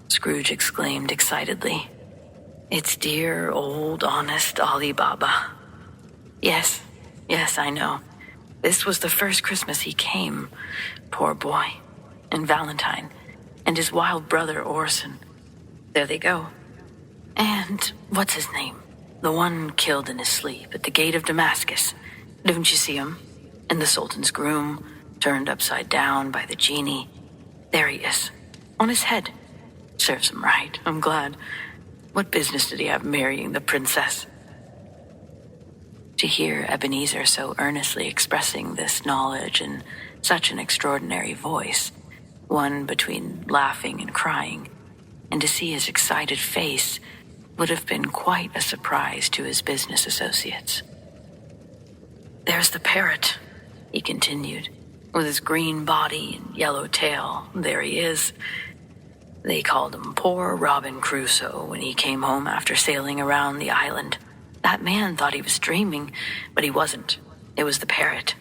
Scrooge exclaimed excitedly. "It's dear, old, honest Ali Baba. Yes, I know. This was the first Christmas he came. Poor boy. And Valentine. And his wild brother Orson. There they go. And what's his name? The one killed in his sleep at the gate of Damascus. Don't you see him? And the Sultan's groom, turned upside down by the genie. There he is, on his head. Serves him right, I'm glad. What business did he have marrying the princess?" To hear Ebenezer so earnestly expressing this knowledge in such an extraordinary voice, one between laughing and crying, and to see his excited face would have been quite a surprise to his business associates. "There's the parrot," he continued, "with his green body and yellow tail. There he is. They called him poor Robin Crusoe when he came home after sailing around the island. That man thought he was dreaming, but he wasn't. It was the parrot.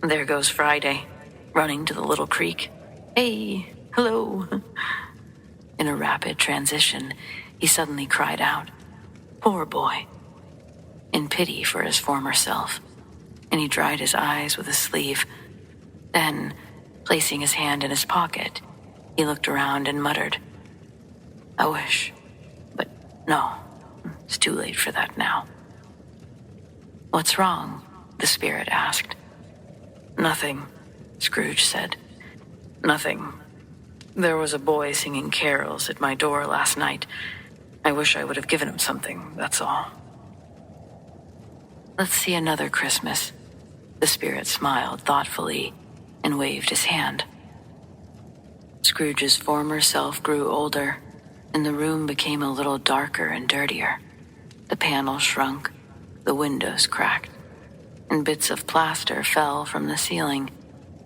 There goes Friday, running to the little creek. Hey, hello." In a rapid transition, he suddenly cried out, "Poor boy," in pity for his former self, and he dried his eyes with his sleeve. Then, placing his hand in his pocket, he looked around and muttered, "I wish, but no, it's too late for that now." "What's wrong?" the spirit asked. "Nothing," Scrooge said. "Nothing. There was a boy singing carols at my door last night. I wish I would have given him something, that's all." "Let's see another Christmas." The spirit smiled thoughtfully and waved his hand. Scrooge's former self grew older, and the room became a little darker and dirtier. The panels shrunk, the windows cracked, and bits of plaster fell from the ceiling,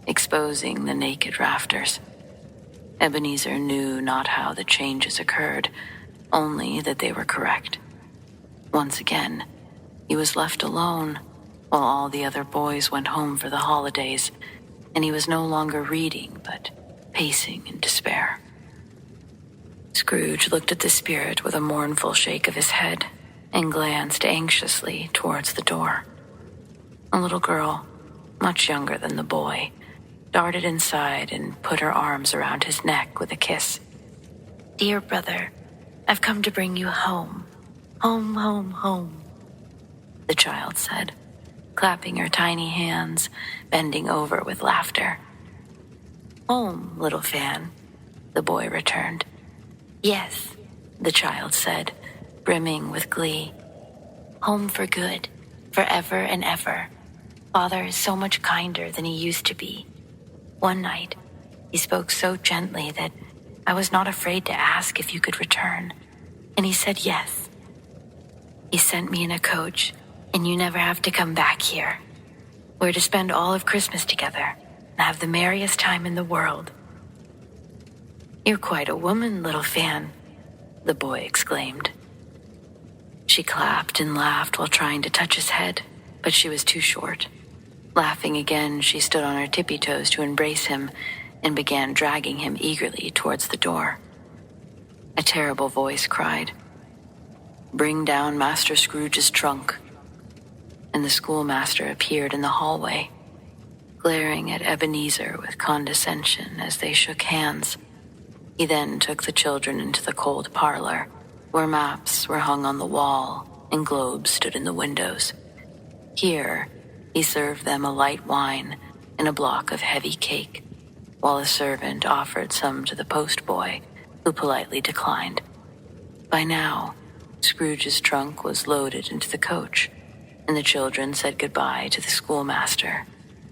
exposing the naked rafters. Ebenezer knew not how the changes occurred, only that they were correct. Once again, he was left alone while all the other boys went home for the holidays, and he was no longer reading, but pacing in despair. Scrooge looked at the spirit with a mournful shake of his head and glanced anxiously towards the door. A little girl, much younger than the boy, darted inside and put her arms around his neck with a kiss. "Dear brother, I've come to bring you home. Home, home, home," the child said, clapping her tiny hands, bending over with laughter. "Home, little fan," the boy returned. "Yes," the child said, brimming with glee. "Home for good, forever and ever. Father is so much kinder than he used to be. One night, he spoke so gently that I was not afraid to ask if you could return, and he said yes. He sent me in a coach, and you never have to come back here. We're to spend all of Christmas together and have the merriest time in the world." "You're quite a woman, little fan," the boy exclaimed. She clapped and laughed while trying to touch his head, but she was too short. Laughing again, she stood on her tippy toes to embrace him and began dragging him eagerly towards the door. A terrible voice cried, "Bring down Master Scrooge's trunk," and the schoolmaster appeared in the hallway, glaring at Ebenezer with condescension as they shook hands. He then took the children into the cold parlor, where maps were hung on the wall and globes stood in the windows. Here, he served them a light wine and a block of heavy cake, while a servant offered some to the postboy, who politely declined. By now, Scrooge's trunk was loaded into the coach, and the children said goodbye to the schoolmaster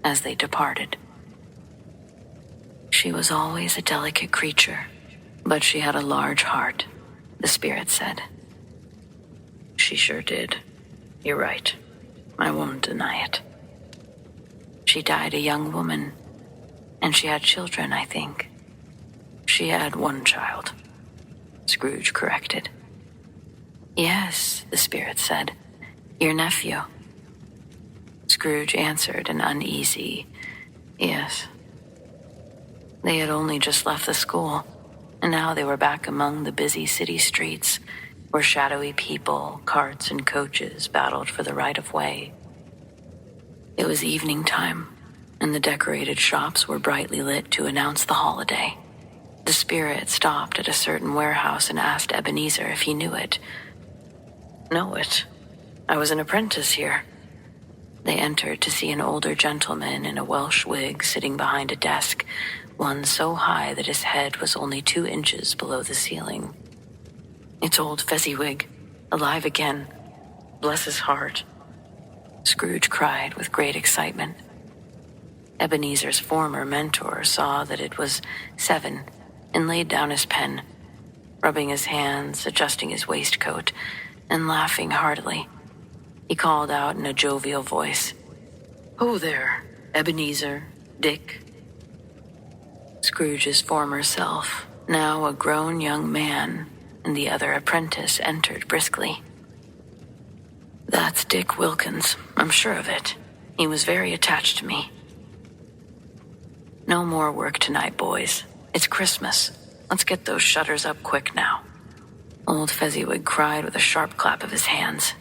as they departed. She was always a delicate creature, but she had a large heart, the spirit said. She sure did. You're right. I won't deny it. She died a young woman, and she had children, I think. She had one child, Scrooge corrected. Yes, the spirit said. Your nephew. Scrooge answered an uneasy yes. They had only just left the school, and now they were back among the busy city streets, where shadowy people, carts, and coaches battled for the right-of-way. It was evening time, and the decorated shops were brightly lit to announce the holiday. The spirit stopped at a certain warehouse and asked Ebenezer if he knew it. Know it? I was an apprentice here. They entered to see an older gentleman in a Welsh wig sitting behind a desk, one so high that his head was only 2 inches below the ceiling. It's old Fezziwig, alive again. Bless his heart. Scrooge cried with great excitement. Ebenezer's former mentor saw that it was 7 and laid down his pen, rubbing his hands, adjusting his waistcoat, and laughing heartily. He called out in a jovial voice, "Ho there, Ebenezer, Dick." Scrooge's former self, now a grown young man, and the other apprentice entered briskly. That's Dick Wilkins, I'm sure of it. He was very attached to me. No more work tonight, boys. It's Christmas. Let's get those shutters up quick now. Old Fezziwig cried with a sharp clap of his hands.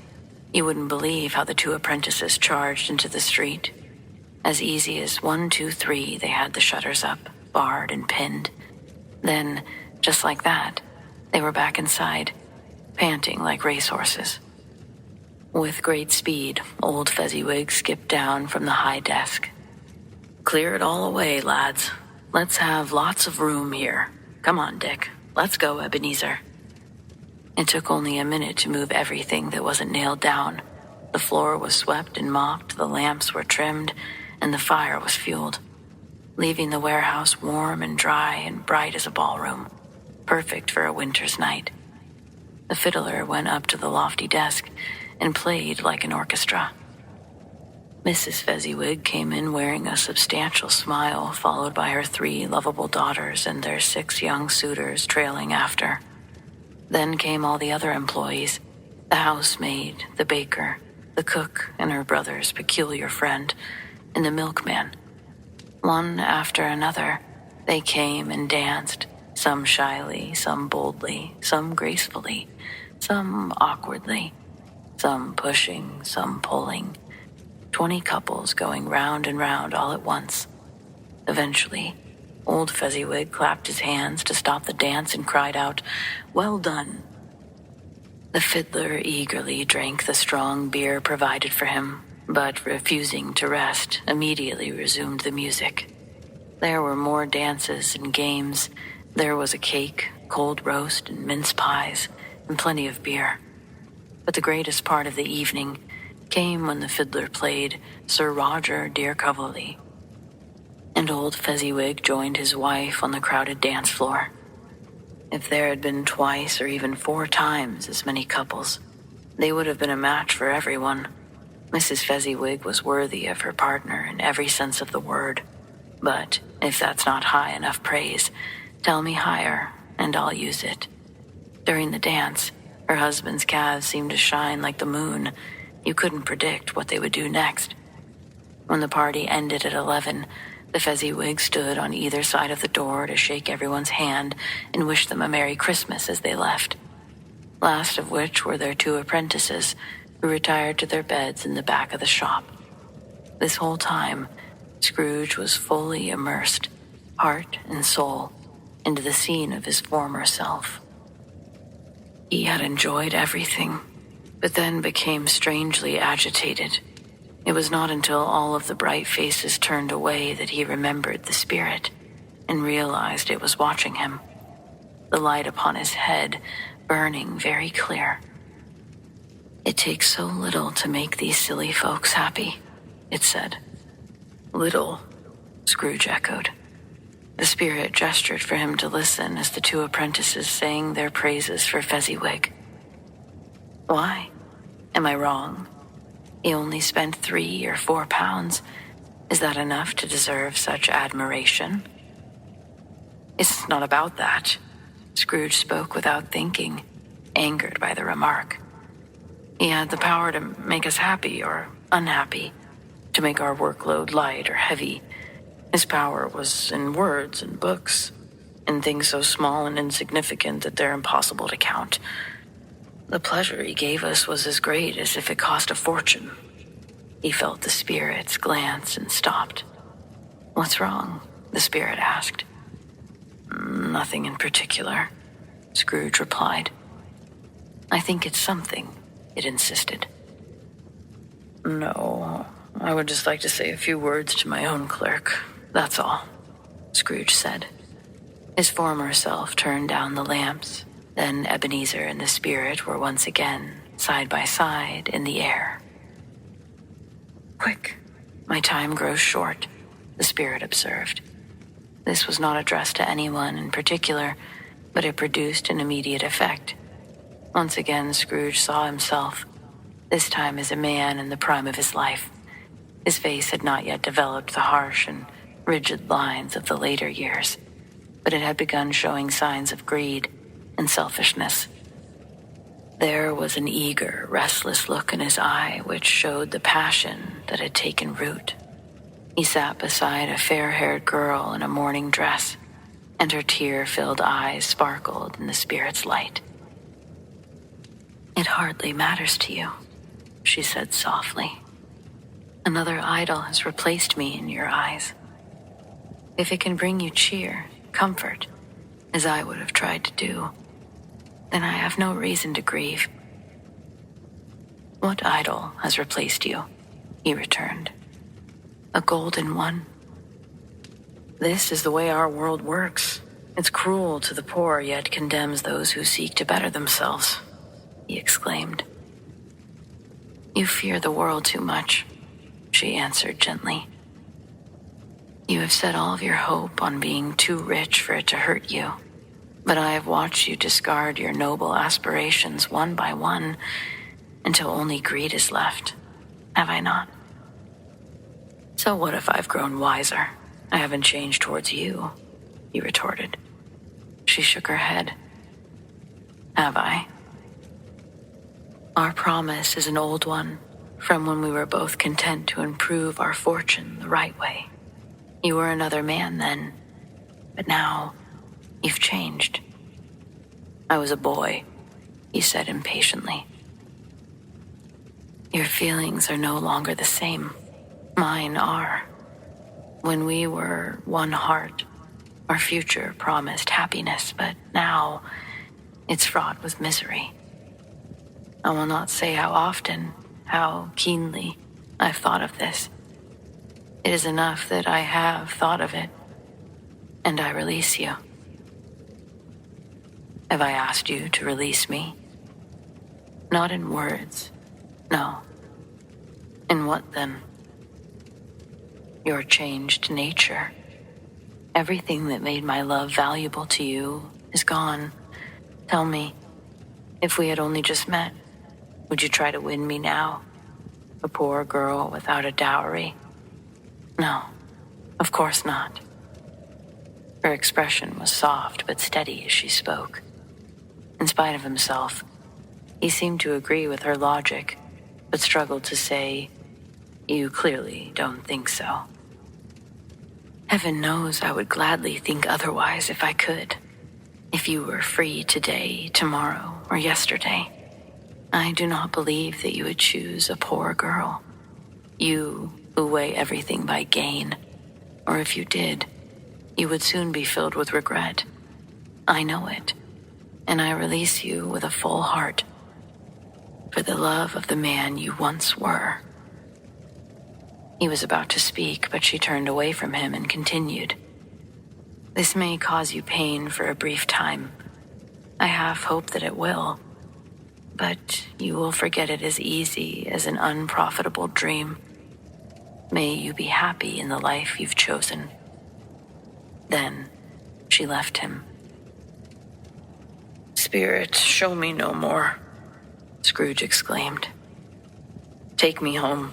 You wouldn't believe how the 2 apprentices charged into the street. As easy as 1, 2, 3, they had the shutters up, barred and pinned. Then, just like that, they were back inside, panting like racehorses. With great speed, old Fezziwig skipped down from the high desk. Clear it all away, lads. Let's have lots of room here. Come on, Dick. Let's go, Ebenezer. It took only a minute to move everything that wasn't nailed down. The floor was swept and mopped, the lamps were trimmed, and the fire was fueled, leaving the warehouse warm and dry and bright as a ballroom, perfect for a winter's night. The fiddler went up to the lofty desk and played like an orchestra. Mrs. Fezziwig came in wearing a substantial smile, followed by her 3 lovable daughters and their 6 young suitors trailing after. Then came all the other employees, the housemaid, the baker, the cook and her brother's peculiar friend, and the milkman. One after another, they came and danced, some shyly, some boldly, some gracefully, some awkwardly, some pushing, some pulling. 20 couples going round and round all at once. Eventually, old Fezziwig clapped his hands to stop the dance and cried out, "Well done." The fiddler eagerly drank the strong beer provided for him, but refusing to rest, immediately resumed the music. There were more dances and games. There was a cake, cold roast, and mince pies, and plenty of beer. But the greatest part of the evening came when the fiddler played Sir Roger Dearcoverley, and old Fezziwig joined his wife on the crowded dance floor. If there had been 2 or even 4 times as many couples, they would have been a match for everyone. Mrs. Fezziwig was worthy of her partner in every sense of the word. But if that's not high enough praise, tell me higher, and I'll use it. During the dance, her husband's calves seemed to shine like the moon. You couldn't predict what they would do next. When the party ended at 11, the Fezziwig stood on either side of the door to shake everyone's hand and wish them a Merry Christmas as they left. Last of which were their 2 apprentices, who retired to their beds in the back of the shop. This whole time, Scrooge was fully immersed, heart and soul, into the scene of his former self. He had enjoyed everything, but then became strangely agitated. It was not until all of the bright faces turned away that he remembered the spirit and realized it was watching him, the light upon his head burning very clear. "It takes so little to make these silly folks happy," it said. "Little," Scrooge echoed. The spirit gestured for him to listen as the two apprentices sang their praises for Fezziwig. "Why? Am I wrong? He only spent 3 or 4 pounds. Is that enough to deserve such admiration?" "It's not about that." Scrooge spoke without thinking, angered by the remark. "He had the power to make us happy or unhappy, to make our workload light or heavy. His power was in words and books, in things so small and insignificant that they're impossible to count. The pleasure he gave us was as great as if it cost a fortune." He felt the spirit's glance and stopped. "What's wrong?" the spirit asked. "Nothing in particular," Scrooge replied. "I think it's something," it insisted. "No, I would just like to say a few words to my own clerk, that's all," Scrooge said. His former self turned down the lamps. Then Ebenezer and the spirit were once again, side by side, in the air. "Quick, my time grows short," the spirit observed. This was not addressed to anyone in particular, but it produced an immediate effect. Once again, Scrooge saw himself, this time as a man in the prime of his life. His face had not yet developed the harsh and rigid lines of the later years, but it had begun showing signs of greed and selfishness. There was an eager, restless look in his eye which showed the passion that had taken root. He sat beside a fair-haired girl in a morning dress, and her tear-filled eyes sparkled in the spirit's light. "It hardly matters to you," she said softly. "Another idol has replaced me in your eyes. If it can bring you cheer, comfort, as I would have tried to do, then I have no reason to grieve." "What idol has replaced you?" he returned. "A golden one." "This is the way our world works. It's cruel to the poor, yet condemns those who seek to better themselves," he exclaimed. "You fear the world too much," she answered gently. "You have set all of your hope on being too rich for it to hurt you, but I have watched you discard your noble aspirations one by one until only greed is left, have I not?" "So what if I've grown wiser? I haven't changed towards you," he retorted. She shook her head. "Have I? Our promise is an old one, from when we were both content to improve our fortune the right way. You were another man then, but now you've changed." "I was a boy," he said impatiently. "Your feelings are no longer the same. Mine are. When we were one heart, our future promised happiness, but now it's fraught with misery. I will not say how often, how keenly I've thought of this. It is enough that I have thought of it, and I release you." "Have I asked you to release me?" "Not in words, no." "In what then?" "Your changed nature. Everything that made my love valuable to you is gone. Tell me, if we had only just met, would you try to win me now? A poor girl without a dowry? No, of course not." Her expression was soft but steady as she spoke. In spite of himself, he seemed to agree with her logic, but struggled to say, "You clearly don't think so." "Heaven knows I would gladly think otherwise if I could. If you were free today, tomorrow, or yesterday, I do not believe that you would choose a poor girl. You who weigh everything by gain, or if you did, you would soon be filled with regret. I know it, and I release you with a full heart, for the love of the man you once were." He was about to speak, but she turned away from him and continued. "This may cause you pain for a brief time. I have hope that it will. but you will forget it as easy as an unprofitable dream. May you be happy in the life you've chosen." Then she left him. "Spirit, show me no more," Scrooge exclaimed. "Take me home.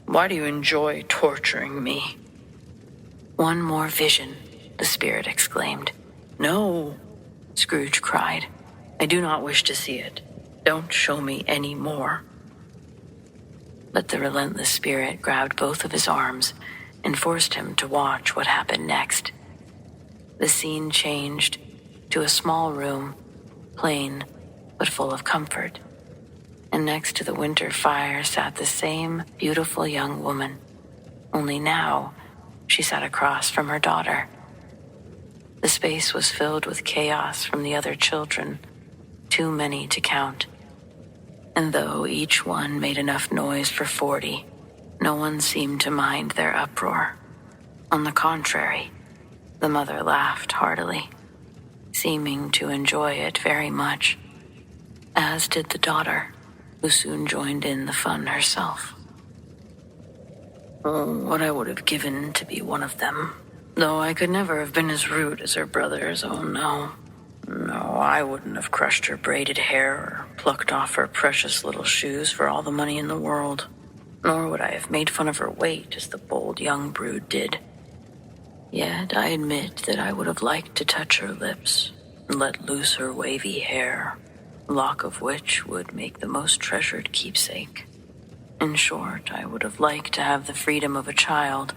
Why do you enjoy torturing me?" "One more vision," the spirit exclaimed. "No," Scrooge cried. "I do not wish to see it. Don't show me any more." But the relentless spirit grabbed both of his arms and forced him to watch what happened next. The scene changed to a small room, plain but full of comfort. And next to the winter fire sat the same beautiful young woman, only now she sat across from her daughter. The space was filled with chaos from the other children, too many to count. And though each one made enough noise for 40, no one seemed to mind their uproar. On the contrary, the mother laughed heartily, seeming to enjoy it very much, as did the daughter, who soon joined in the fun herself. "Oh, what I would have given to be one of them, though I could never have been as rude as her brothers, oh no. No, I wouldn't have crushed her braided hair or plucked off her precious little shoes for all the money in the world, nor would I have made fun of her weight as the bold young brood did. Yet I admit that I would have liked to touch her lips and let loose her wavy hair, a lock of which would make the most treasured keepsake. In short, I would have liked to have the freedom of a child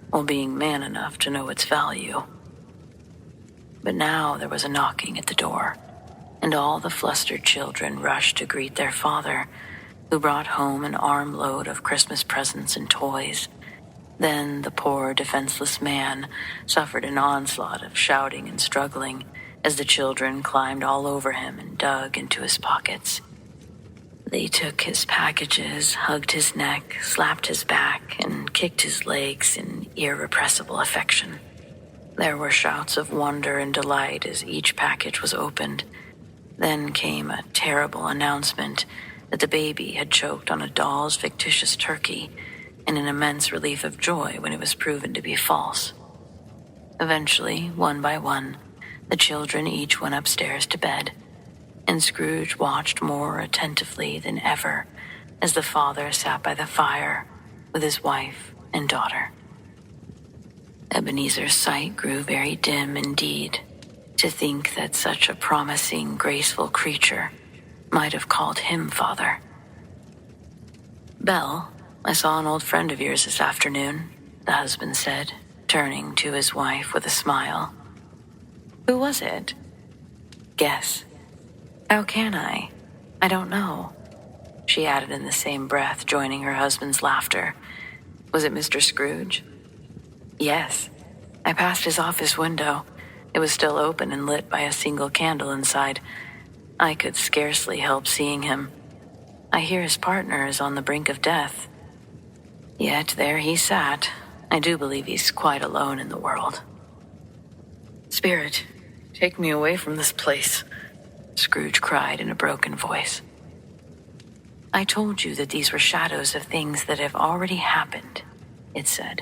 while being man enough to know its value." But now there was a knocking at the door, and all the flustered children rushed to greet their father, who brought home an armload of Christmas presents and toys. Then the poor, defenseless man suffered an onslaught of shouting and struggling as the children climbed all over him and dug into his pockets. They took his packages, hugged his neck, slapped his back, and kicked his legs in irrepressible affection. There were shouts of wonder and delight as each package was opened. Then came a terrible announcement that the baby had choked on a doll's fictitious turkey, and an immense relief of joy when it was proven to be false. Eventually, one by one, the children each went upstairs to bed, and Scrooge watched more attentively than ever as the father sat by the fire with his wife and daughter. Ebenezer's sight grew very dim indeed, to think that such a promising, graceful creature might have called him father. "Belle, I saw an old friend of yours this afternoon," the husband said, turning to his wife with a smile. "Who was it?" "Guess." "How can I? I don't know," she added in the same breath, joining her husband's laughter. "Was it Mr. Scrooge?" "Yes. I passed his office window. It was still open and lit by a single candle inside. I could scarcely help seeing him. I hear his partner is on the brink of death. Yet there he sat. I do believe he's quite alone in the world." "Spirit, take me away from this place," Scrooge cried in a broken voice. "I told you that these were shadows of things that have already happened," it said.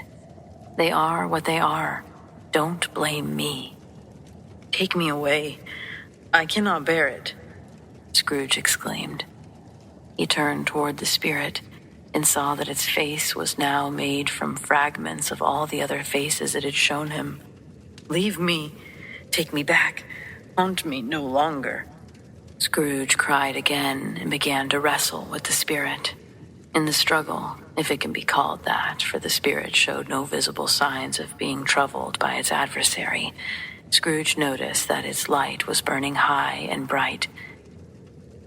"They are what they are. Don't blame me." "Take me away. I cannot bear it," Scrooge exclaimed. He turned toward the spirit and saw that its face was now made from fragments of all the other faces it had shown him. "Leave me. Take me back. Haunt me no longer." Scrooge cried again and began to wrestle with the spirit. In the struggle, if it can be called that, for the spirit showed no visible signs of being troubled by its adversary, Scrooge noticed that its light was burning high and bright.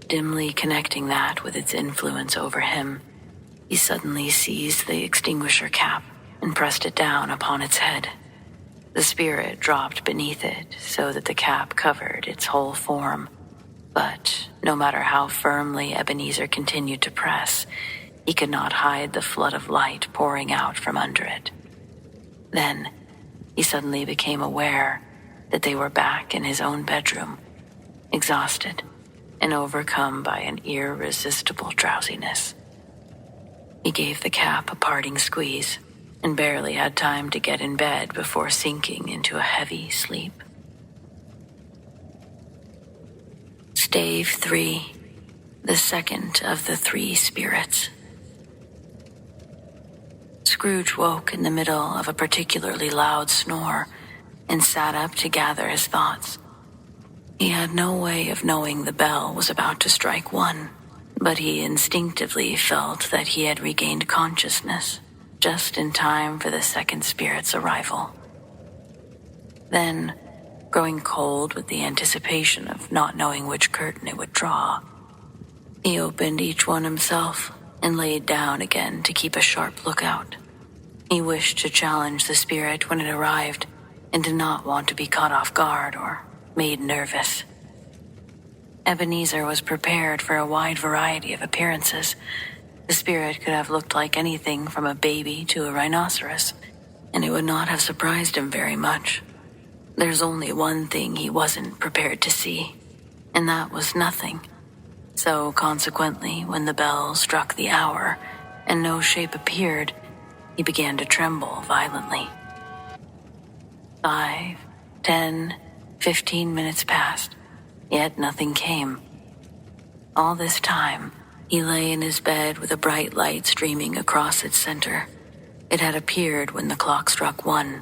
Dimly connecting that with its influence over him, he suddenly seized the extinguisher cap and pressed it down upon its head. The spirit dropped beneath it so that the cap covered its whole form. But no matter how firmly Ebenezer continued to press, he could not hide the flood of light pouring out from under it. Then he suddenly became aware that they were back in his own bedroom, exhausted, and overcome by an irresistible drowsiness. He gave the cap a parting squeeze and barely had time to get in bed before sinking into a heavy sleep. Stave 3, the second of the 3 spirits. Scrooge woke in the middle of a particularly loud snore and sat up to gather his thoughts. He had no way of knowing the bell was about to strike 1, but he instinctively felt that he had regained consciousness just in time for the second spirit's arrival. Then, growing cold with the anticipation of not knowing which curtain it would draw, he opened each one himself and laid down again to keep a sharp lookout. He wished to challenge the spirit when it arrived and did not want to be caught off guard or made nervous. Ebenezer was prepared for a wide variety of appearances. The spirit could have looked like anything from a baby to a rhinoceros, and it would not have surprised him very much. There's only one thing he wasn't prepared to see, and that was nothing. So consequently, when the bell struck the hour and no shape appeared, he began to tremble violently. 5, 10, 15 minutes passed, yet nothing came. All this time, he lay in his bed with a bright light streaming across its center. It had appeared when the clock struck 1,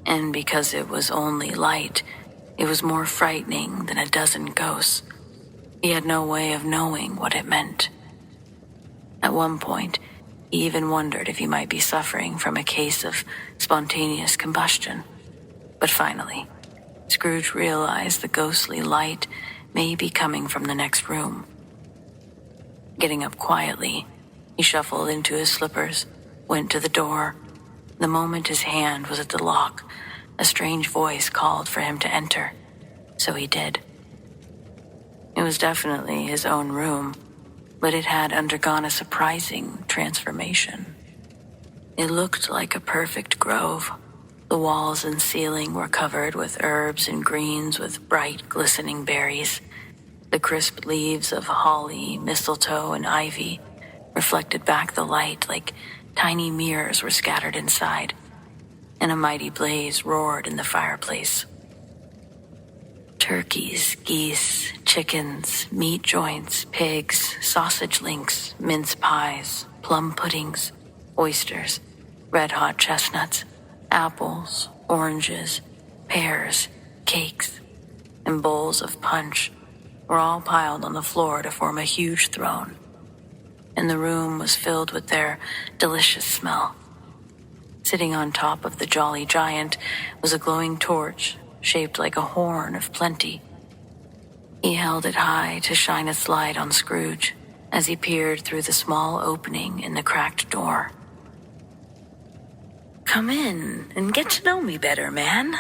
and because it was only light, it was more frightening than a dozen ghosts. He had no way of knowing what it meant. At one point, he even wondered if he might be suffering from a case of spontaneous combustion. But finally, Scrooge realized the ghostly light may be coming from the next room. Getting up quietly, he shuffled into his slippers, went to the door. The moment his hand was at the lock, a strange voice called for him to enter, so he did. It was definitely his own room, but it had undergone a surprising transformation. It looked like a perfect grove. The walls and ceiling were covered with herbs and greens with bright, glistening berries. The crisp leaves of holly, mistletoe, and ivy reflected back the light like tiny mirrors were scattered inside, and a mighty blaze roared in the fireplace. Turkeys, geese, chickens, meat joints, pigs, sausage links, mince pies, plum puddings, oysters, red-hot chestnuts, apples, oranges, pears, cakes, and bowls of punch were all piled on the floor to form a huge throne, and the room was filled with their delicious smell. Sitting on top of the jolly giant was a glowing torch shaped like a horn of plenty. He held it high to shine its light on Scrooge as he peered through the small opening in the cracked door. "Come in and get to know me better, man,"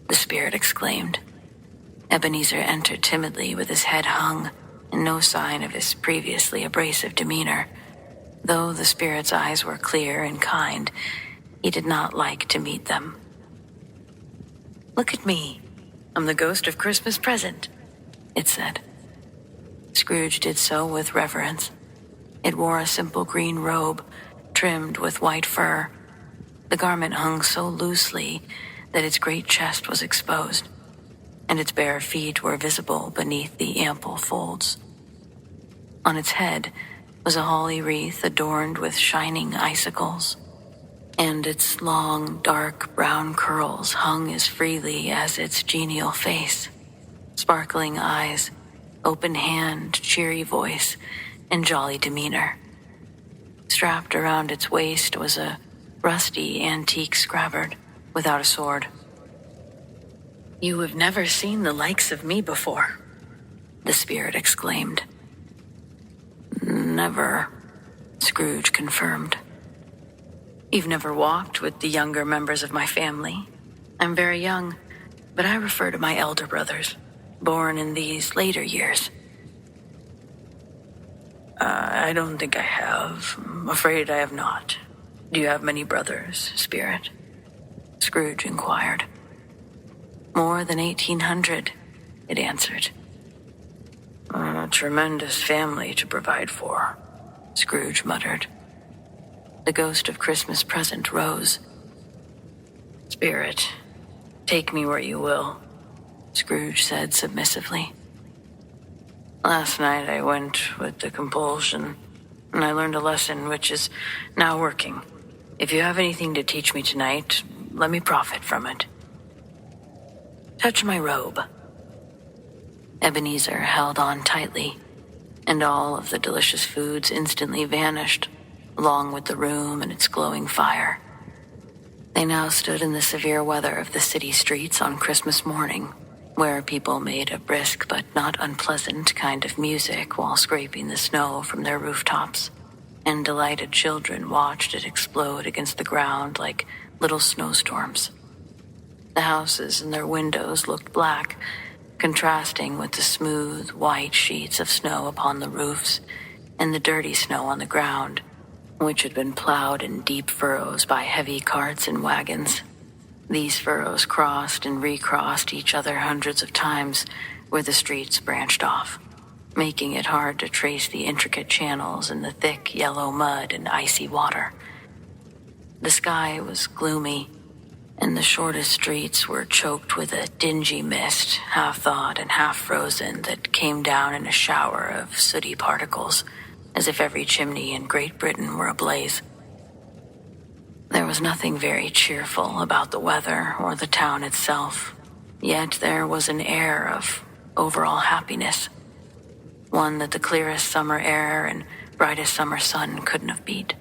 the spirit exclaimed. Ebenezer entered timidly with his head hung and no sign of his previously abrasive demeanor. Though the spirit's eyes were clear and kind, he did not like to meet them. "Look at me. I'm the ghost of Christmas present," it said. Scrooge did so with reverence. It wore a simple green robe, trimmed with white fur. The garment hung so loosely that its great chest was exposed, and its bare feet were visible beneath the ample folds. On its head was a holly wreath adorned with shining icicles, and its long, dark brown curls hung as freely as its genial face. Sparkling eyes, open hand, cheery voice, and jolly demeanor. Strapped around its waist was a rusty antique scabbard without a sword. "You have never seen the likes of me before," the spirit exclaimed. "Never," Scrooge confirmed. "You've never walked with the younger members of my family. I'm very young, but I refer to my elder brothers, born in these later years." I don't think I have. I'm afraid I have not. Do you have many brothers, spirit?" Scrooge inquired. "More than 1,800, it answered. A tremendous family to provide for, Scrooge muttered. The ghost of Christmas present rose. Spirit, take me where you will, Scrooge said submissively. Last night I went with the compulsion, and I learned a lesson which is now working. If you have anything to teach me tonight, let me profit from it. Touch my robe. Ebenezer held on tightly, and all of the delicious foods instantly vanished, along with the room and its glowing fire. They now stood in the severe weather of the city streets on Christmas morning, where people made a brisk but not unpleasant kind of music while scraping the snow from their rooftops, and delighted children watched it explode against the ground like little snowstorms. The houses and their windows looked black, contrasting with the smooth, white sheets of snow upon the roofs and the dirty snow on the ground, which had been plowed in deep furrows by heavy carts and wagons. These furrows crossed and recrossed each other hundreds of times where the streets branched off, making it hard to trace the intricate channels in the thick yellow mud and icy water. The sky was gloomy, and the shortest streets were choked with a dingy mist, half-thawed and half-frozen, that came down in a shower of sooty particles, as if every chimney in Great Britain were ablaze. There was nothing very cheerful about the weather or the town itself, yet there was an air of overall happiness, one that the clearest summer air and brightest summer sun couldn't have beat.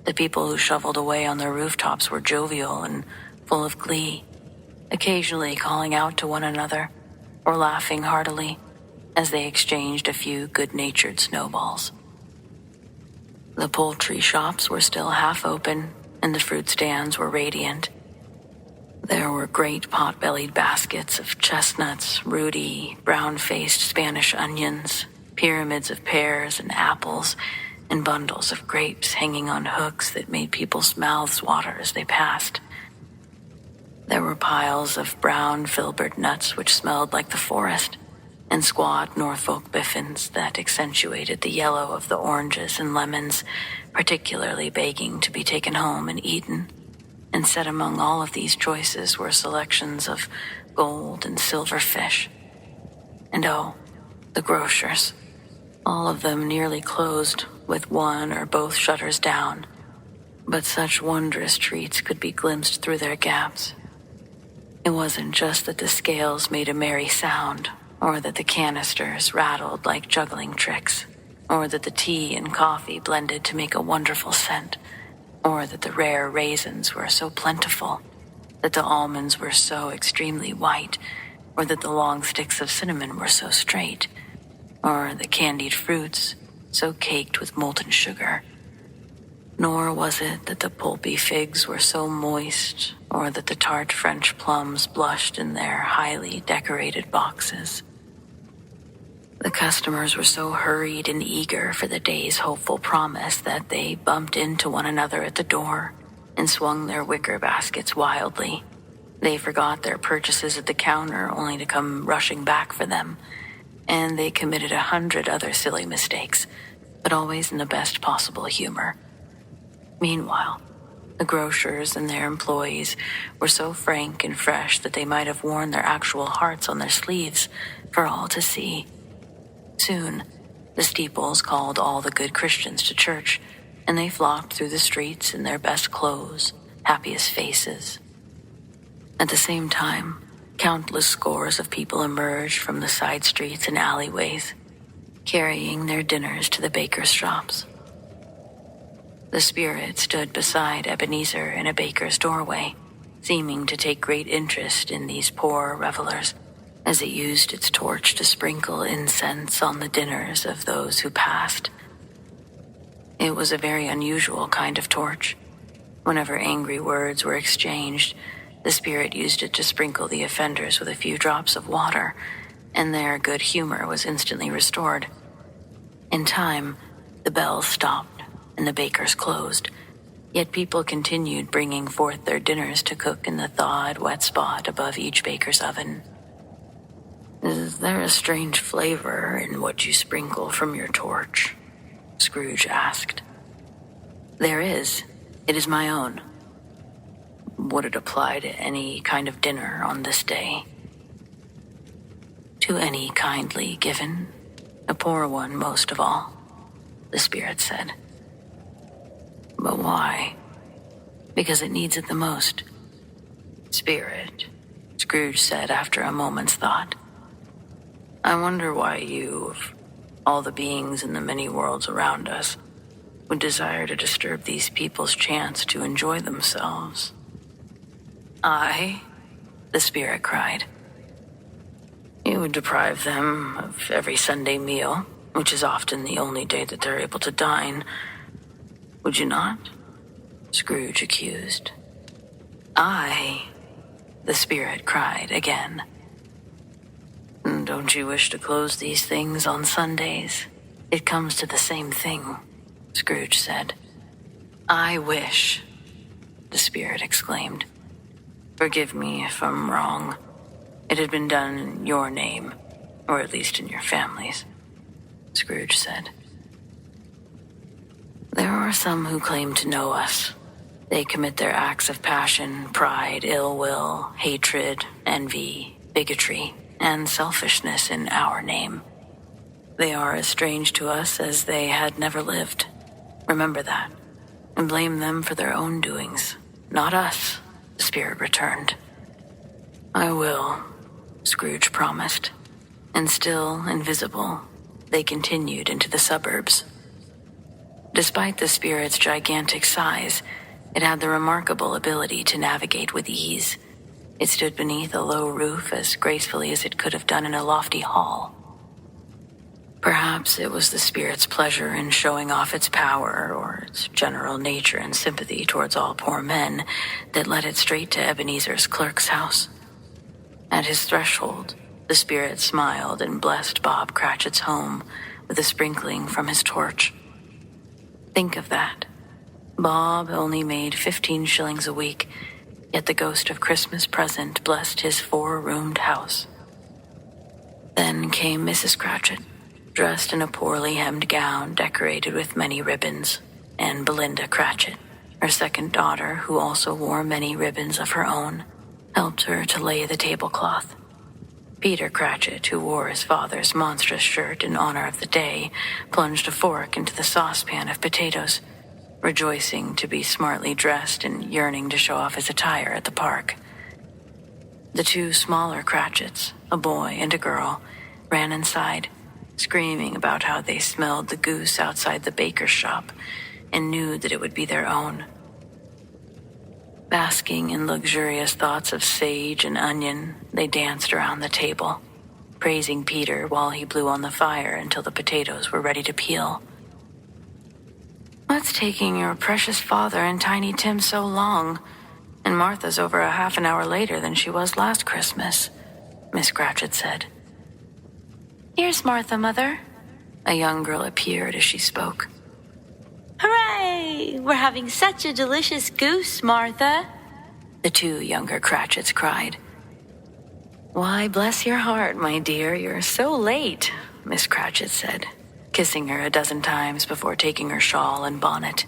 The people who shoveled away on their rooftops were jovial and full of glee, occasionally calling out to one another or laughing heartily as they exchanged a few good-natured snowballs. The poultry shops were still half open, and the fruit stands were radiant. There were great pot-bellied baskets of chestnuts, ruddy, brown-faced Spanish onions, pyramids of pears and apples, and bundles of grapes hanging on hooks that made people's mouths water as they passed. There were piles of brown filbert nuts which smelled like the forest, and squat Norfolk biffins that accentuated the yellow of the oranges and lemons, particularly begging to be taken home and eaten. And set among all of these choices were selections of gold and silver fish. And oh, the grocers, all of them nearly closed, with one or both shutters down. But such wondrous treats could be glimpsed through their gaps. It wasn't just that the scales made a merry sound, or that the canisters rattled like juggling tricks, or that the tea and coffee blended to make a wonderful scent, or that the rare raisins were so plentiful, that the almonds were so extremely white, or that the long sticks of cinnamon were so straight, or the candied fruits so caked with molten sugar. Nor was it that the pulpy figs were so moist, or that the tart French plums blushed in their highly decorated boxes. The customers were so hurried and eager for the day's hopeful promise that they bumped into one another at the door and swung their wicker baskets wildly. They forgot their purchases at the counter only to come rushing back for them, and they committed 100 other silly mistakes, but always in the best possible humor. Meanwhile, the grocers and their employees were so frank and fresh that they might have worn their actual hearts on their sleeves for all to see. Soon, the steeples called all the good Christians to church, and they flocked through the streets in their best clothes, happiest faces. At the same time, countless scores of people emerged from the side streets and alleyways, carrying their dinners to the bakers' shops. The spirit stood beside Ebenezer in a baker's doorway, seeming to take great interest in these poor revelers, as it used its torch to sprinkle incense on the dinners of those who passed. It was a very unusual kind of torch. Whenever angry words were exchanged, the spirit used it to sprinkle the offenders with a few drops of water, and their good humor was instantly restored. In time, the bells stopped and the bakers closed, yet people continued bringing forth their dinners to cook in the thawed, wet spot above each baker's oven. Is there a strange flavor in what you sprinkle from your torch? Scrooge asked. There is. It is my own. Would it apply to any kind of dinner on this day? To any kindly given, a poor one most of all, the spirit said. But why? Because it needs it the most. Spirit, Scrooge said after a moment's thought. I wonder why you, of all the beings in the many worlds around us, would desire to disturb these people's chance to enjoy themselves. I, the spirit cried. You would deprive them of every Sunday meal, which is often the only day that they're able to dine. Would you not? Scrooge accused. I, the spirit cried again. Don't you wish to close these things on Sundays? It comes to the same thing, Scrooge said. I wish, the spirit exclaimed. Forgive me if I'm wrong. It had been done in your name, or at least in your family's, Scrooge said. There are some who claim to know us. They commit their acts of passion, pride, ill will, hatred, envy, bigotry, and selfishness in our name. They are as strange to us as they had never lived. Remember that, and blame them for their own doings, not us, the spirit returned. I will, Scrooge promised, and still invisible, they continued into the suburbs. Despite the spirit's gigantic size, it had the remarkable ability to navigate with ease. It stood beneath a low roof as gracefully as it could have done in a lofty hall. Perhaps it was the spirit's pleasure in showing off its power, or its general nature and sympathy towards all poor men, that led it straight to Ebenezer's clerk's house. At his threshold, the spirit smiled and blessed Bob Cratchit's home with a sprinkling from his torch. Think of that. Bob only made 15 shillings a week, yet the ghost of Christmas present blessed his 4-roomed house. Then came Mrs. Cratchit, dressed in a poorly hemmed gown decorated with many ribbons, and Belinda Cratchit, her second daughter, who also wore many ribbons of her own, helped her to lay the tablecloth. Peter Cratchit, who wore his father's monstrous shirt in honor of the day, plunged a fork into the saucepan of potatoes, rejoicing to be smartly dressed and yearning to show off his attire at the park. The 2 smaller Cratchits, a boy and a girl, ran inside, screaming about how they smelled the goose outside the baker's shop and knew that it would be their own. Basking in luxurious thoughts of sage and onion, they danced around the table, praising Peter while he blew on the fire until the potatoes were ready to peel. What's taking your precious father and Tiny Tim so long? And Martha's over a half an hour later than she was last Christmas, Miss Cratchit said. Here's Martha, Mother. A young girl appeared as she spoke. Hooray! We're having such a delicious goose, Martha, the 2 younger Cratchits cried. Why, bless your heart, my dear, you're so late, Miss Cratchit said, kissing her a dozen times before taking her shawl and bonnet.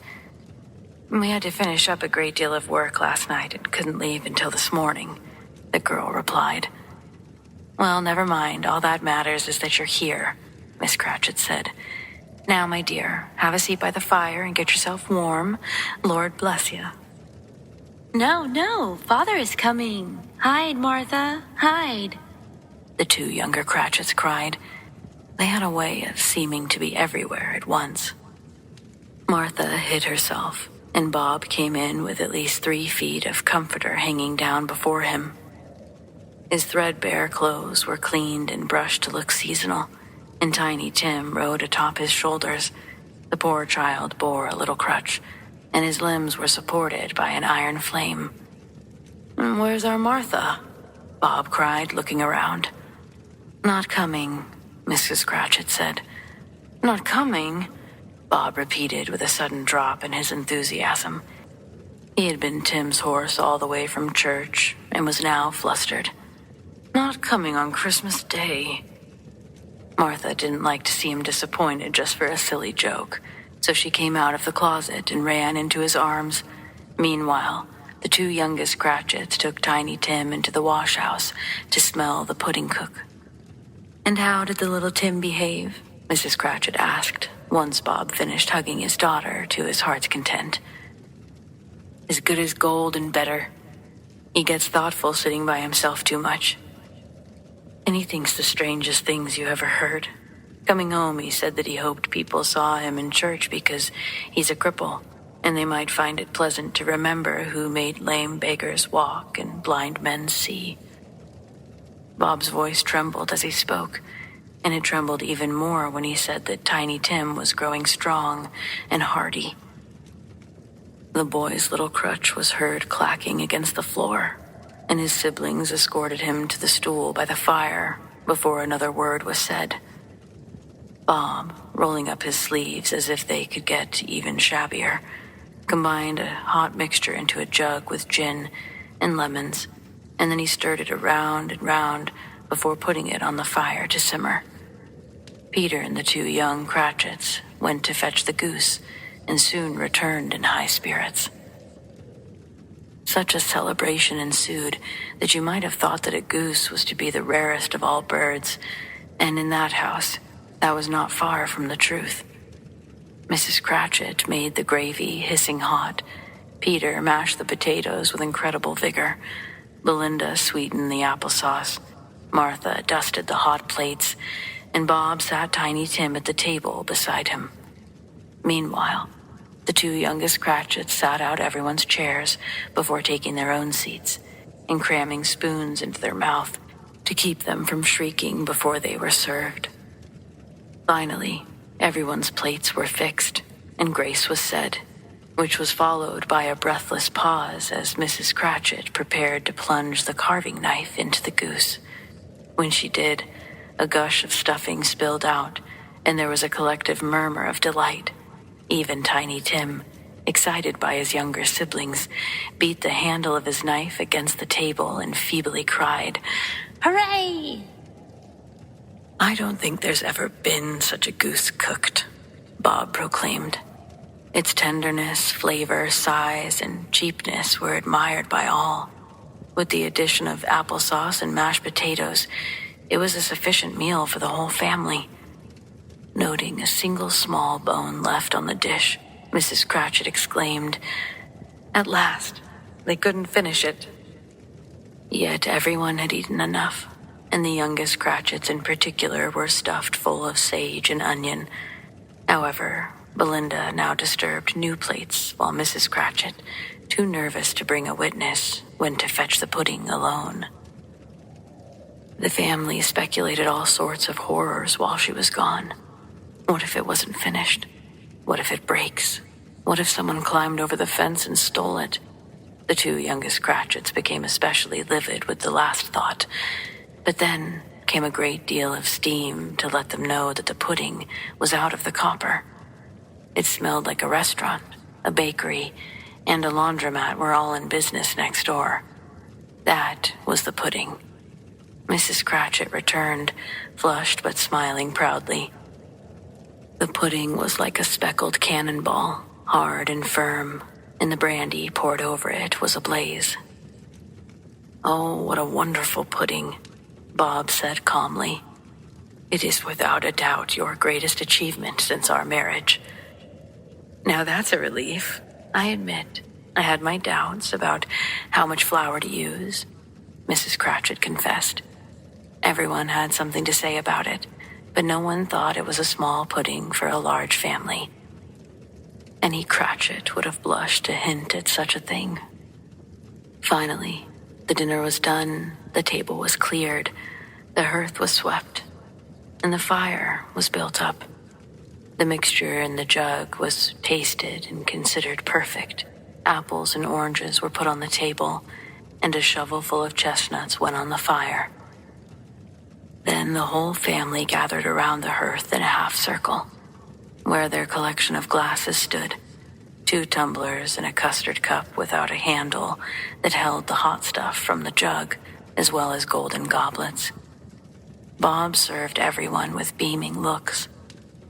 We had to finish up a great deal of work last night and couldn't leave until this morning, the girl replied. Well, never mind. All that matters is that you're here, Miss Cratchit said. Now, my dear, have a seat by the fire and get yourself warm. Lord bless you. No, Father is coming. Hide, Martha, hide, the 2 younger Cratchits cried. They had a way of seeming to be everywhere at once. Martha hid herself, and Bob came in with at least 3 feet of comforter hanging down before him. His threadbare clothes were cleaned and brushed to look seasonal, and Tiny Tim rode atop his shoulders. The poor child bore a little crutch, and his limbs were supported by an iron flame. Where's our Martha? Bob cried, looking around. Not coming, Mrs. Cratchit said. Not coming? Bob repeated with a sudden drop in his enthusiasm. He had been Tim's horse all the way from church and was now flustered. Not coming on Christmas Day. Martha didn't like to see him disappointed just for a silly joke, so she came out of the closet and ran into his arms. Meanwhile, the two youngest Cratchits took Tiny Tim into the wash house to smell the pudding cook. "And how did the little Tim behave?" Mrs. Cratchit asked, once Bob finished hugging his daughter to his heart's content. "As good as gold and better. He gets thoughtful sitting by himself too much. And he thinks the strangest things you ever heard. Coming home, he said that he hoped people saw him in church because he's a cripple, and they might find it pleasant to remember who made lame beggars walk and blind men see." Bob's voice trembled as he spoke, and it trembled even more when he said that Tiny Tim was growing strong and hardy. The boy's little crutch was heard clacking against the floor, and his siblings escorted him to the stool by the fire before another word was said. Bob, rolling up his sleeves as if they could get even shabbier, combined a hot mixture into a jug with gin and lemons, and then he stirred it around and round before putting it on the fire to simmer. Peter and the two young Cratchits went to fetch the goose and soon returned in high spirits. Such a celebration ensued that you might have thought that a goose was to be the rarest of all birds, and in that house, that was not far from the truth. Mrs. Cratchit made the gravy hissing hot. Peter mashed the potatoes with incredible vigor. Belinda sweetened the applesauce. Martha dusted the hot plates, and Bob sat Tiny Tim at the table beside him. Meanwhile, the two youngest Cratchits sat out everyone's chairs before taking their own seats and cramming spoons into their mouth to keep them from shrieking before they were served. Finally, everyone's plates were fixed, and grace was said, which was followed by a breathless pause as Mrs. Cratchit prepared to plunge the carving knife into the goose. When she did, a gush of stuffing spilled out, and there was a collective murmur of delight. Even Tiny Tim, excited by his younger siblings, beat the handle of his knife against the table and feebly cried, "Hooray!" "I don't think there's ever been such a goose cooked," Bob proclaimed. Its tenderness, flavor, size, and cheapness were admired by all. With the addition of applesauce and mashed potatoes, it was a sufficient meal for the whole family. Noting a single small bone left on the dish, Mrs. Cratchit exclaimed, "At last, they couldn't finish it." Yet everyone had eaten enough, and the youngest Cratchits in particular were stuffed full of sage and onion. However, Belinda now disturbed new plates while Mrs. Cratchit, too nervous to bring a witness, went to fetch the pudding alone. The family speculated all sorts of horrors while she was gone. What if it wasn't finished? What if it breaks? What if someone climbed over the fence and stole it? The two youngest Cratchits became especially livid with the last thought. But then came a great deal of steam to let them know that the pudding was out of the copper. It smelled like a restaurant, a bakery, and a laundromat were all in business next door. That was the pudding. Mrs. Cratchit returned, flushed but smiling proudly. The pudding was like a speckled cannonball, hard and firm, and the brandy poured over it was ablaze. "Oh, what a wonderful pudding," Bob said calmly. "It is without a doubt your greatest achievement since our marriage." "Now that's a relief. I admit, I had my doubts about how much flour to use," Mrs. Cratchit confessed. Everyone had something to say about it, but no one thought it was a small pudding for a large family. Any Cratchit would have blushed to hint at such a thing. Finally, the dinner was done, the table was cleared, the hearth was swept, and the fire was built up. The mixture in the jug was tasted and considered perfect. Apples and oranges were put on the table, and a shovelful of chestnuts went on the fire. Then the whole family gathered around the hearth in a half circle, where their collection of glasses stood, 2 tumblers and a custard cup without a handle that held the hot stuff from the jug, as well as golden goblets. Bob served everyone with beaming looks,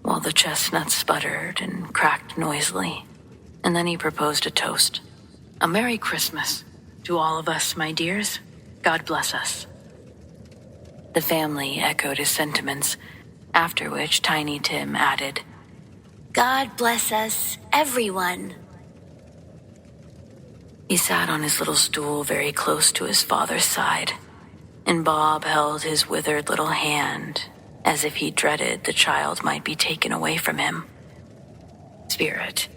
while the chestnuts sputtered and cracked noisily. And then he proposed a toast. "A Merry Christmas to all of us, my dears. God bless us." The family echoed his sentiments, after which Tiny Tim added, God bless us, everyone. He sat on his little stool very close to his father's side, and Bob held his withered little hand as if he dreaded the child might be taken away from him. "Spirit,"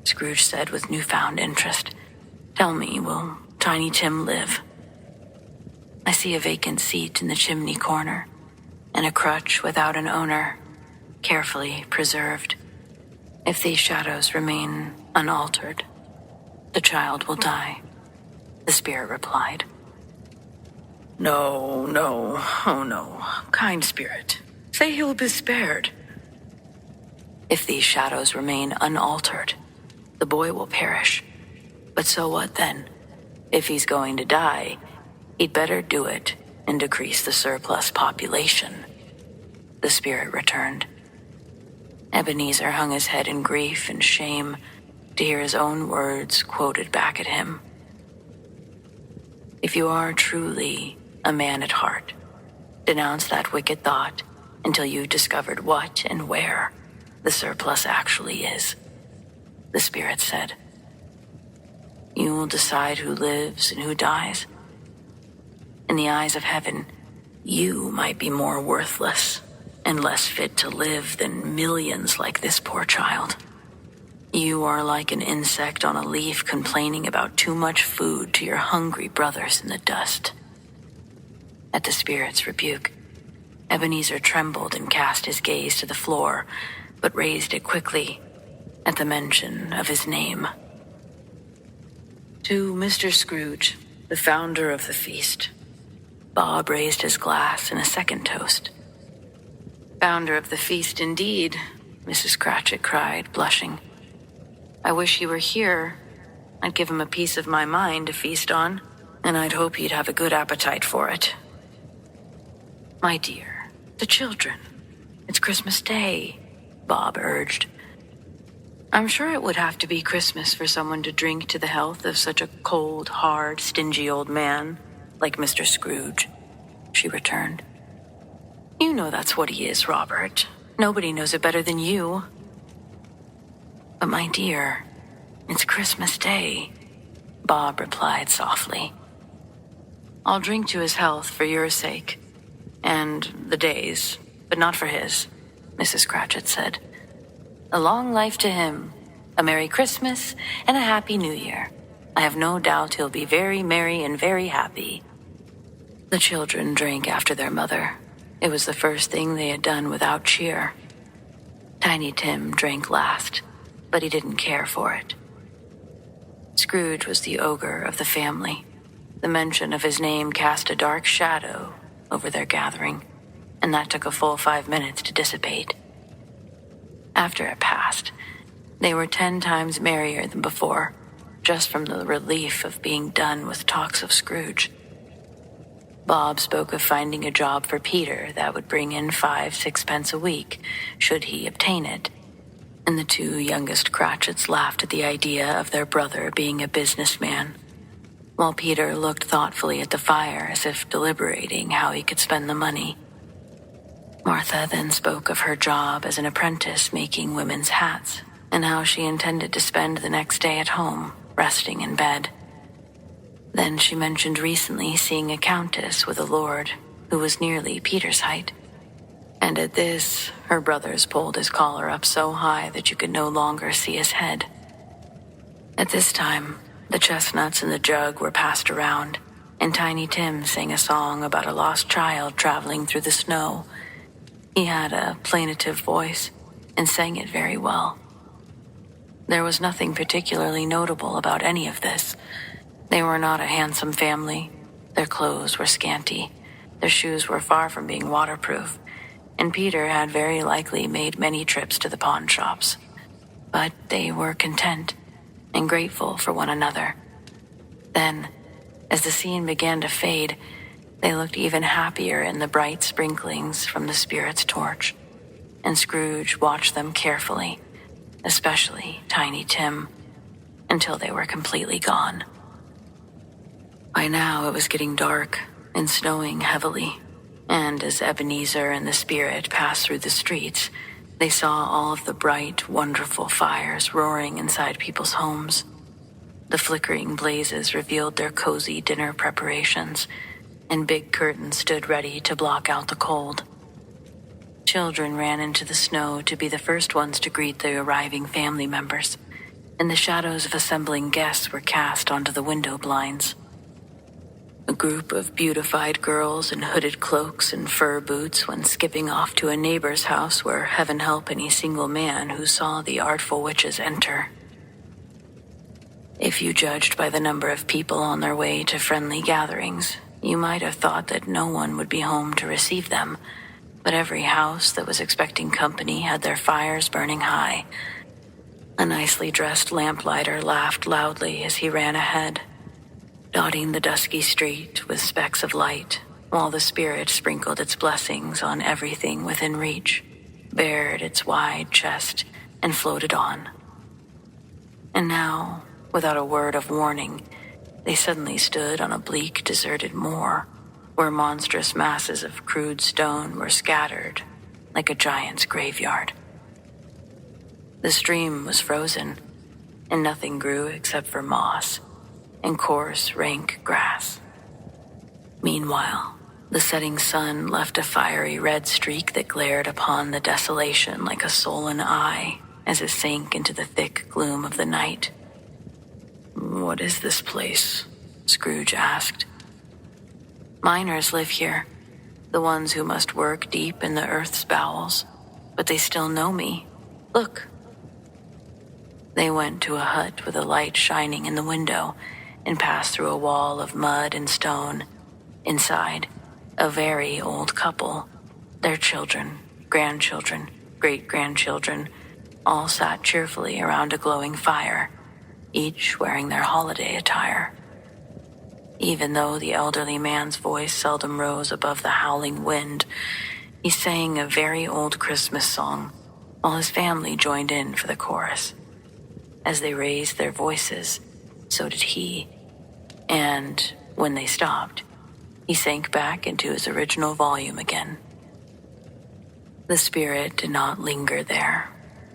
Scrooge said with newfound interest, "tell me, will Tiny Tim live? I see a vacant seat in the chimney corner, and a crutch without an owner, carefully preserved. If these shadows remain unaltered, the child will die," the spirit replied. "No, no, oh no, kind spirit, say he'll be spared." "If these shadows remain unaltered, the boy will perish. But so what then? If he's going to die, he'd better do it and decrease the surplus population," the spirit returned. Ebenezer hung his head in grief and shame to hear his own words quoted back at him. "If you are truly a man at heart, denounce that wicked thought until you've discovered what and where the surplus actually is," the spirit said. "You will decide who lives and who dies. In the eyes of heaven, you might be more worthless and less fit to live than millions like this poor child. You are like an insect on a leaf complaining about too much food to your hungry brothers in the dust." At the spirit's rebuke, Ebenezer trembled and cast his gaze to the floor, but raised it quickly at the mention of his name. "To Mr. Scrooge, the founder of the feast." Bob raised his glass in a second toast. "Founder of the feast indeed," Mrs. Cratchit cried, blushing. "I wish he were here. I'd give him a piece of my mind to feast on, and I'd hope he'd have a good appetite for it." "My dear, the children. It's Christmas Day," Bob urged. "I'm sure it would have to be Christmas for someone to drink to the health of such a cold, hard, stingy old man like Mr. Scrooge," she returned. "You know that's what he is, Robert. Nobody knows it better than you." "But my dear, it's Christmas Day," Bob replied softly. "I'll drink to his health for your sake, and the day's, but not for his," Mrs. Cratchit said. "A long life to him, a Merry Christmas, and a Happy New Year. I have no doubt he'll be very merry and very happy." The children drank after their mother. It was the first thing they had done without cheer. Tiny Tim drank last, but he didn't care for it. Scrooge was the ogre of the family. The mention of his name cast a dark shadow over their gathering, and that took a full 5 minutes to dissipate. After it passed, they were 10 times merrier than before, just from the relief of being done with talks of Scrooge. Bob spoke of finding a job for Peter that would bring in 5-6 pence a week, should he obtain it, and the 2 youngest Cratchits laughed at the idea of their brother being a businessman, while Peter looked thoughtfully at the fire as if deliberating how he could spend the money. Martha then spoke of her job as an apprentice making women's hats, and how she intended to spend the next day at home, resting in bed. Then she mentioned recently seeing a countess with a lord who was nearly Peter's height. And at this, her brothers pulled his collar up so high that you could no longer see his head. At this time, the chestnuts and the jug were passed around, and Tiny Tim sang a song about a lost child traveling through the snow. He had a plaintive voice and sang it very well. There was nothing particularly notable about any of this. They were not a handsome family. Their clothes were scanty. Their shoes were far from being waterproof, and Peter had very likely made many trips to the pawn shops. But they were content and grateful for one another. Then, as the scene began to fade, They looked even happier in the bright sprinklings from the spirit's torch, and Scrooge watched them carefully, especially Tiny Tim, until they were completely gone. By now it was getting dark and snowing heavily, and as Ebenezer and the spirit passed through the streets, they saw all of the bright, wonderful fires roaring inside people's homes. The flickering blazes revealed their cozy dinner preparations, and big curtains stood ready to block out the cold. Children ran into the snow to be the first ones to greet the arriving family members, and the shadows of assembling guests were cast onto the window blinds. A group of beautified girls in hooded cloaks and fur boots went skipping off to a neighbor's house where heaven help any single man who saw the artful witches enter. If you judged by the number of people on their way to friendly gatherings, you might have thought that no one would be home to receive them, but every house that was expecting company had their fires burning high. A nicely dressed lamplighter laughed loudly as he ran ahead, dotting the dusky street with specks of light, while the spirit sprinkled its blessings on everything within reach, bared its wide chest, and floated on. And now, without a word of warning, they suddenly stood on a bleak, deserted moor, where monstrous masses of crude stone were scattered like a giant's graveyard. The stream was frozen, and nothing grew except for moss and coarse, rank grass. Meanwhile, the setting sun left a fiery red streak that glared upon the desolation like a sullen eye as it sank into the thick gloom of the night. "What is this place?" Scrooge asked. "Miners live here, the ones who must work deep in the earth's bowels, but they still know me. Look." They went to a hut with a light shining in the window and passed through a wall of mud and stone. Inside, a very old couple, their children, grandchildren, great-grandchildren, all sat cheerfully around a glowing fire, each wearing their holiday attire. Even though the elderly man's voice seldom rose above the howling wind, he sang a very old Christmas song, while his family joined in for the chorus. As they raised their voices, so did he, and when they stopped, he sank back into his original volume again. The spirit did not linger there.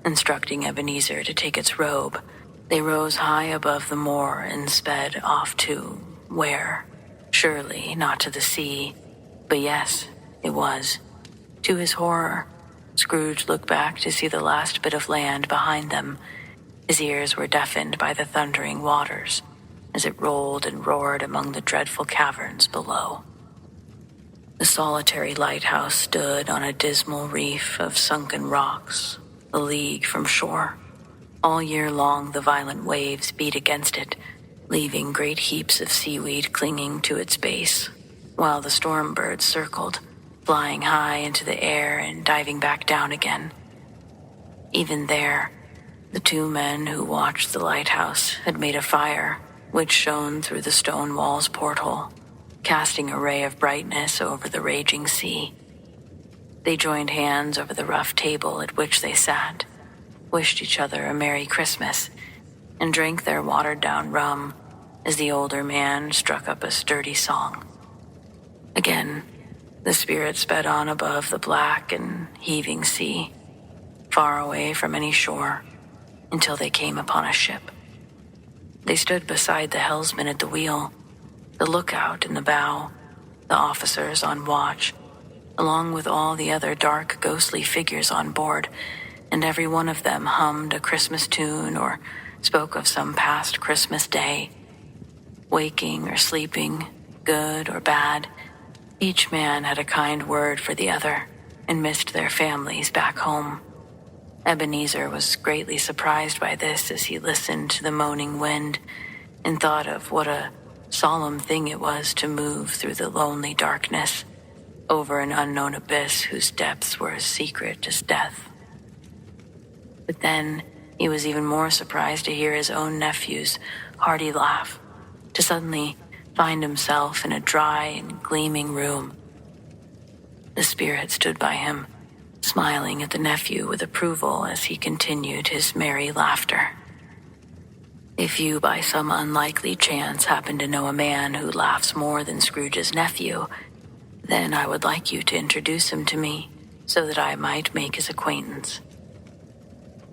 Instructing Ebenezer to take its robe, they rose high above the moor and sped off to where? Surely not to the sea, but yes, it was. To his horror, Scrooge looked back to see the last bit of land behind them. His ears were deafened by the thundering waters as it rolled and roared among the dreadful caverns below. The solitary lighthouse stood on a dismal reef of sunken rocks, a league from shore. All year long the violent waves beat against it, leaving great heaps of seaweed clinging to its base, while the storm birds circled, flying high into the air and diving back down again. Even there, the two men who watched the lighthouse had made a fire, which shone through the stone wall's porthole, casting a ray of brightness over the raging sea. They joined hands over the rough table at which they sat, wished each other a Merry Christmas, and drank their watered-down rum as the older man struck up a sturdy song. Again, the spirit sped on above the black and heaving sea, far away from any shore, until they came upon a ship. They stood beside the helmsman at the wheel, the lookout in the bow, the officers on watch, along with all the other dark, ghostly figures on board, and every one of them hummed a Christmas tune or spoke of some past Christmas day. Waking or sleeping, good or bad, each man had a kind word for the other and missed their families back home. Ebenezer was greatly surprised by this as he listened to the moaning wind and thought of what a solemn thing it was to move through the lonely darkness over an unknown abyss whose depths were as secret as death. But then he was even more surprised to hear his own nephew's hearty laugh, to suddenly find himself in a dry and gleaming room. The spirit stood by him, smiling at the nephew with approval as he continued his merry laughter. If you by some unlikely chance happen to know a man who laughs more than Scrooge's nephew, then I would like you to introduce him to me so that I might make his acquaintance.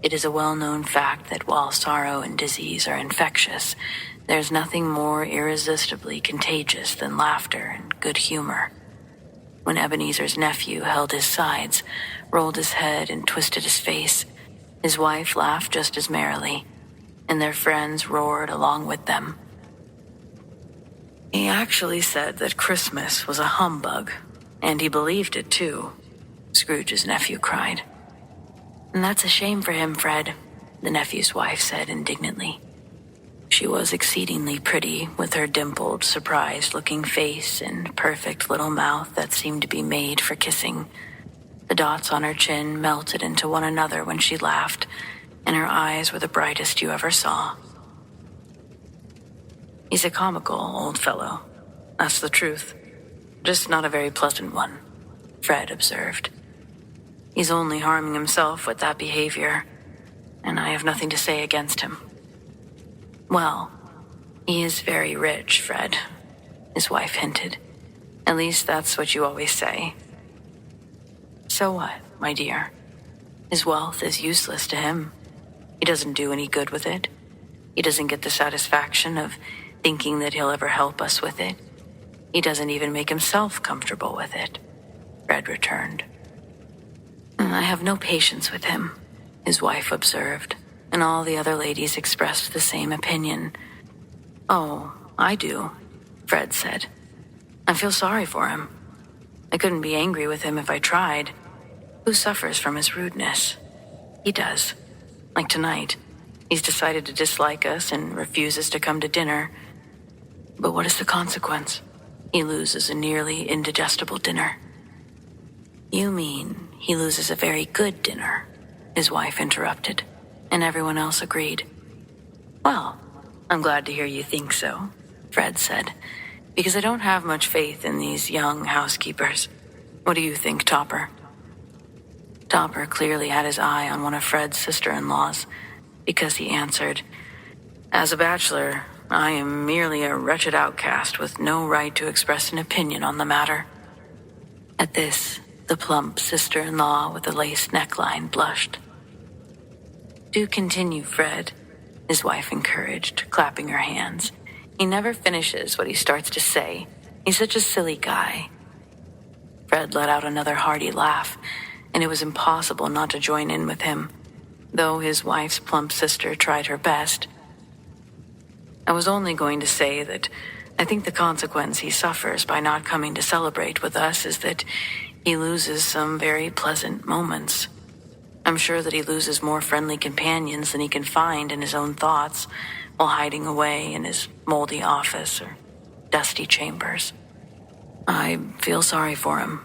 It is a well-known fact that while sorrow and disease are infectious, there's nothing more irresistibly contagious than laughter and good humor. When Ebenezer's nephew held his sides, rolled his head, and twisted his face, his wife laughed just as merrily, and their friends roared along with them. He actually said that Christmas was a humbug, and he believed it too, Scrooge's nephew cried. And that's a shame for him, Fred, the nephew's wife said indignantly. She was exceedingly pretty, with her dimpled, surprised-looking face and perfect little mouth that seemed to be made for kissing. The dots on her chin melted into one another when she laughed, and her eyes were the brightest you ever saw. He's a comical old fellow, that's the truth. Just not a very pleasant one, Fred observed. He's only harming himself with that behavior, and I have nothing to say against him. Well, he is very rich, Fred, his wife hinted. At least that's what you always say. So what, my dear? His wealth is useless to him. He doesn't do any good with it. He doesn't get the satisfaction of thinking that he'll ever help us with it. He doesn't even make himself comfortable with it, Fred returned. I have no patience with him, his wife observed, and all the other ladies expressed the same opinion. Oh, I do, Fred said. I feel sorry for him. I couldn't be angry with him if I tried. Who suffers from his rudeness? He does. Like tonight, he's decided to dislike us and refuses to come to dinner. But what is the consequence? He loses a nearly indigestible dinner. You mean he loses a very good dinner, his wife interrupted, and everyone else agreed. Well, I'm glad to hear you think so, Fred said, because I don't have much faith in these young housekeepers. What do you think, Topper? Topper clearly had his eye on one of Fred's sister-in-laws, because he answered, As a bachelor, I am merely a wretched outcast with no right to express an opinion on the matter. At this, the plump sister-in-law with the lace neckline blushed. Do continue, Fred, his wife encouraged, clapping her hands. He never finishes what he starts to say. He's such a silly guy. Fred let out another hearty laugh, and it was impossible not to join in with him, though his wife's plump sister tried her best. I was only going to say that I think the consequence he suffers by not coming to celebrate with us is that he loses some very pleasant moments. I'm sure that he loses more friendly companions than he can find in his own thoughts while hiding away in his moldy office or dusty chambers. I feel sorry for him,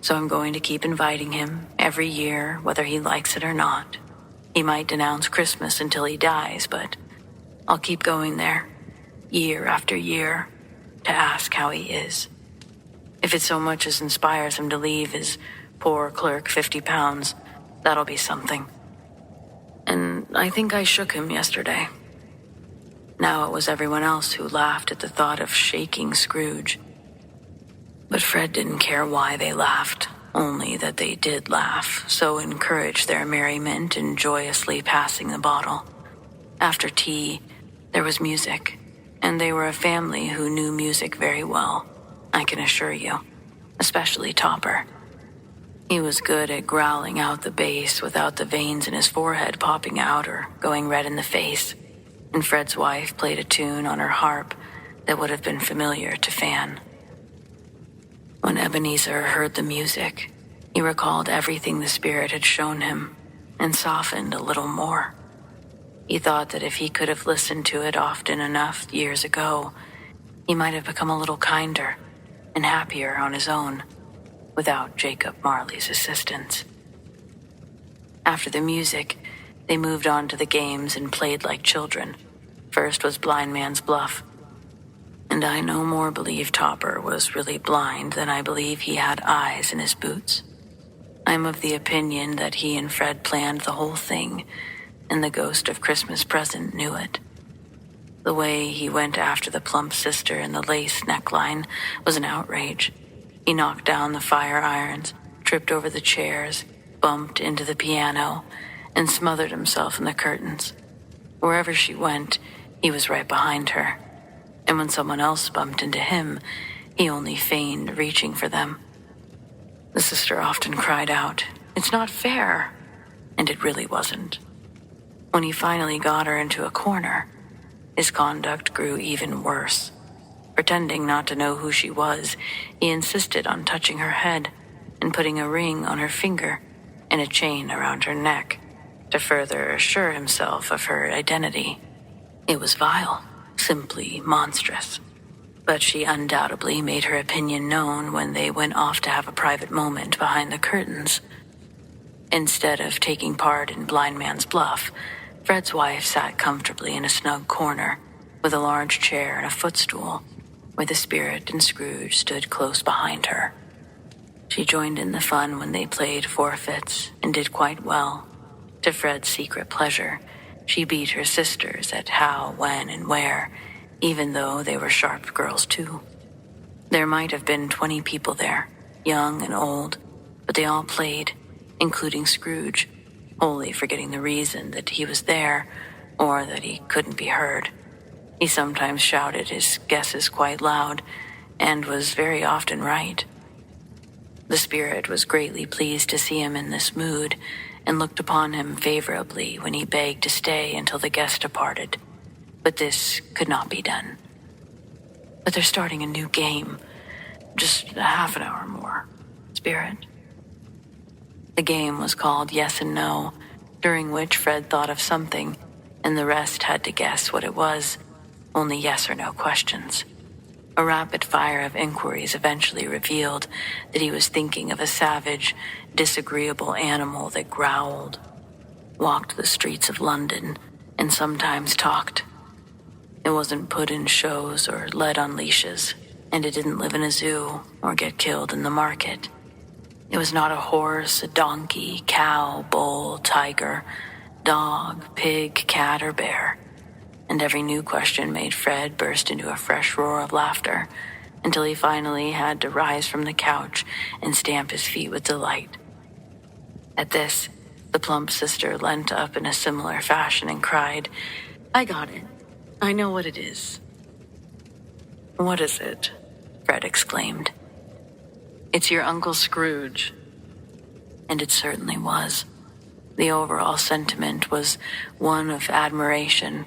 so I'm going to keep inviting him every year, whether he likes it or not. He might denounce Christmas until he dies, but I'll keep going there, year after year, to ask how he is. If it so much as inspires him to leave his poor clerk 50 pounds, that'll be something. And I think I shook him yesterday. Now it was everyone else who laughed at the thought of shaking Scrooge. But Fred didn't care why they laughed, only that they did laugh, so encouraged their merriment in joyously passing the bottle. After tea, there was music, and they were a family who knew music very well, I can assure you, especially Topper. He was good at growling out the bass without the veins in his forehead popping out or going red in the face, and Fred's wife played a tune on her harp that would have been familiar to Fan. When Ebenezer heard the music, he recalled everything the spirit had shown him and softened a little more. He thought that if he could have listened to it often enough years ago, he might have become a little kinder and happier on his own, without Jacob Marley's assistance. After the music, they moved on to the games and played like children. First was Blind Man's Bluff. And I no more believe Topper was really blind than I believe he had eyes in his boots. I'm of the opinion that he and Fred planned the whole thing, and the ghost of Christmas Present knew it. The way he went after the plump sister in the lace neckline was an outrage. He knocked down the fire irons, tripped over the chairs, bumped into the piano, and smothered himself in the curtains. Wherever she went, he was right behind her. And when someone else bumped into him, he only feigned reaching for them. The sister often cried out, "It's not fair," and it really wasn't. When he finally got her into a corner, his conduct grew even worse. Pretending not to know who she was, he insisted on touching her head and putting a ring on her finger and a chain around her neck to further assure himself of her identity. It was vile, simply monstrous. But she undoubtedly made her opinion known when they went off to have a private moment behind the curtains. Instead of taking part in blind man's bluff, Fred's wife sat comfortably in a snug corner with a large chair and a footstool, where the spirit and Scrooge stood close behind her. She joined in the fun when they played forfeits and did quite well. To Fred's secret pleasure, she beat her sisters at how, when, and where, even though they were sharp girls too. There might have been 20 people there, young and old, but they all played, including Scrooge, wholly forgetting the reason that he was there or that he couldn't be heard. He sometimes shouted his guesses quite loud and was very often right. The spirit was greatly pleased to see him in this mood and looked upon him favorably when he begged to stay until the guest departed. But this could not be done. "But they're starting a new game. Just a half an hour more, Spirit." The game was called Yes and No, during which Fred thought of something, and the rest had to guess what it was, only yes or no questions. A rapid fire of inquiries eventually revealed that he was thinking of a savage, disagreeable animal that growled, walked the streets of London, and sometimes talked. It wasn't put in shows or led on leashes, and it didn't live in a zoo or get killed in the market. It was not a horse, a donkey, cow, bull, tiger, dog, pig, cat, or bear. And every new question made Fred burst into a fresh roar of laughter, until he finally had to rise from the couch and stamp his feet with delight. At this, the plump sister leant up in a similar fashion and cried, "I got it. I know what it is." "What is it?" Fred exclaimed. "It's your Uncle Scrooge." And it certainly was. The overall sentiment was one of admiration,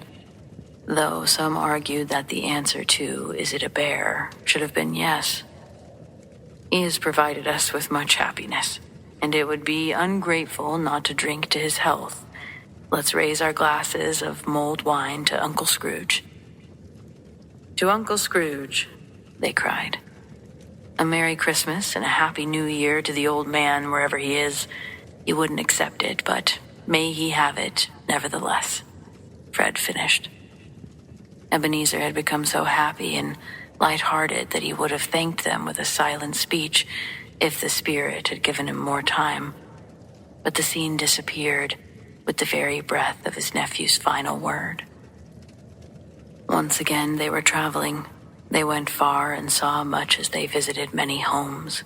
though some argued that the answer to "Is it a bear?" should have been yes. He has provided us with much happiness, and it would be ungrateful not to drink to his health. Let's raise our glasses of mulled wine to Uncle Scrooge. "To Uncle Scrooge," they cried. "A Merry Christmas and a Happy New Year to the old man wherever he is." He wouldn't accept it, but may he have it nevertheless. Fred finished. Ebenezer had become so happy and light-hearted that he would have thanked them with a silent speech if the spirit had given him more time. But the scene disappeared with the very breath of his nephew's final word. Once again they were traveling. They went far and saw much as they visited many homes.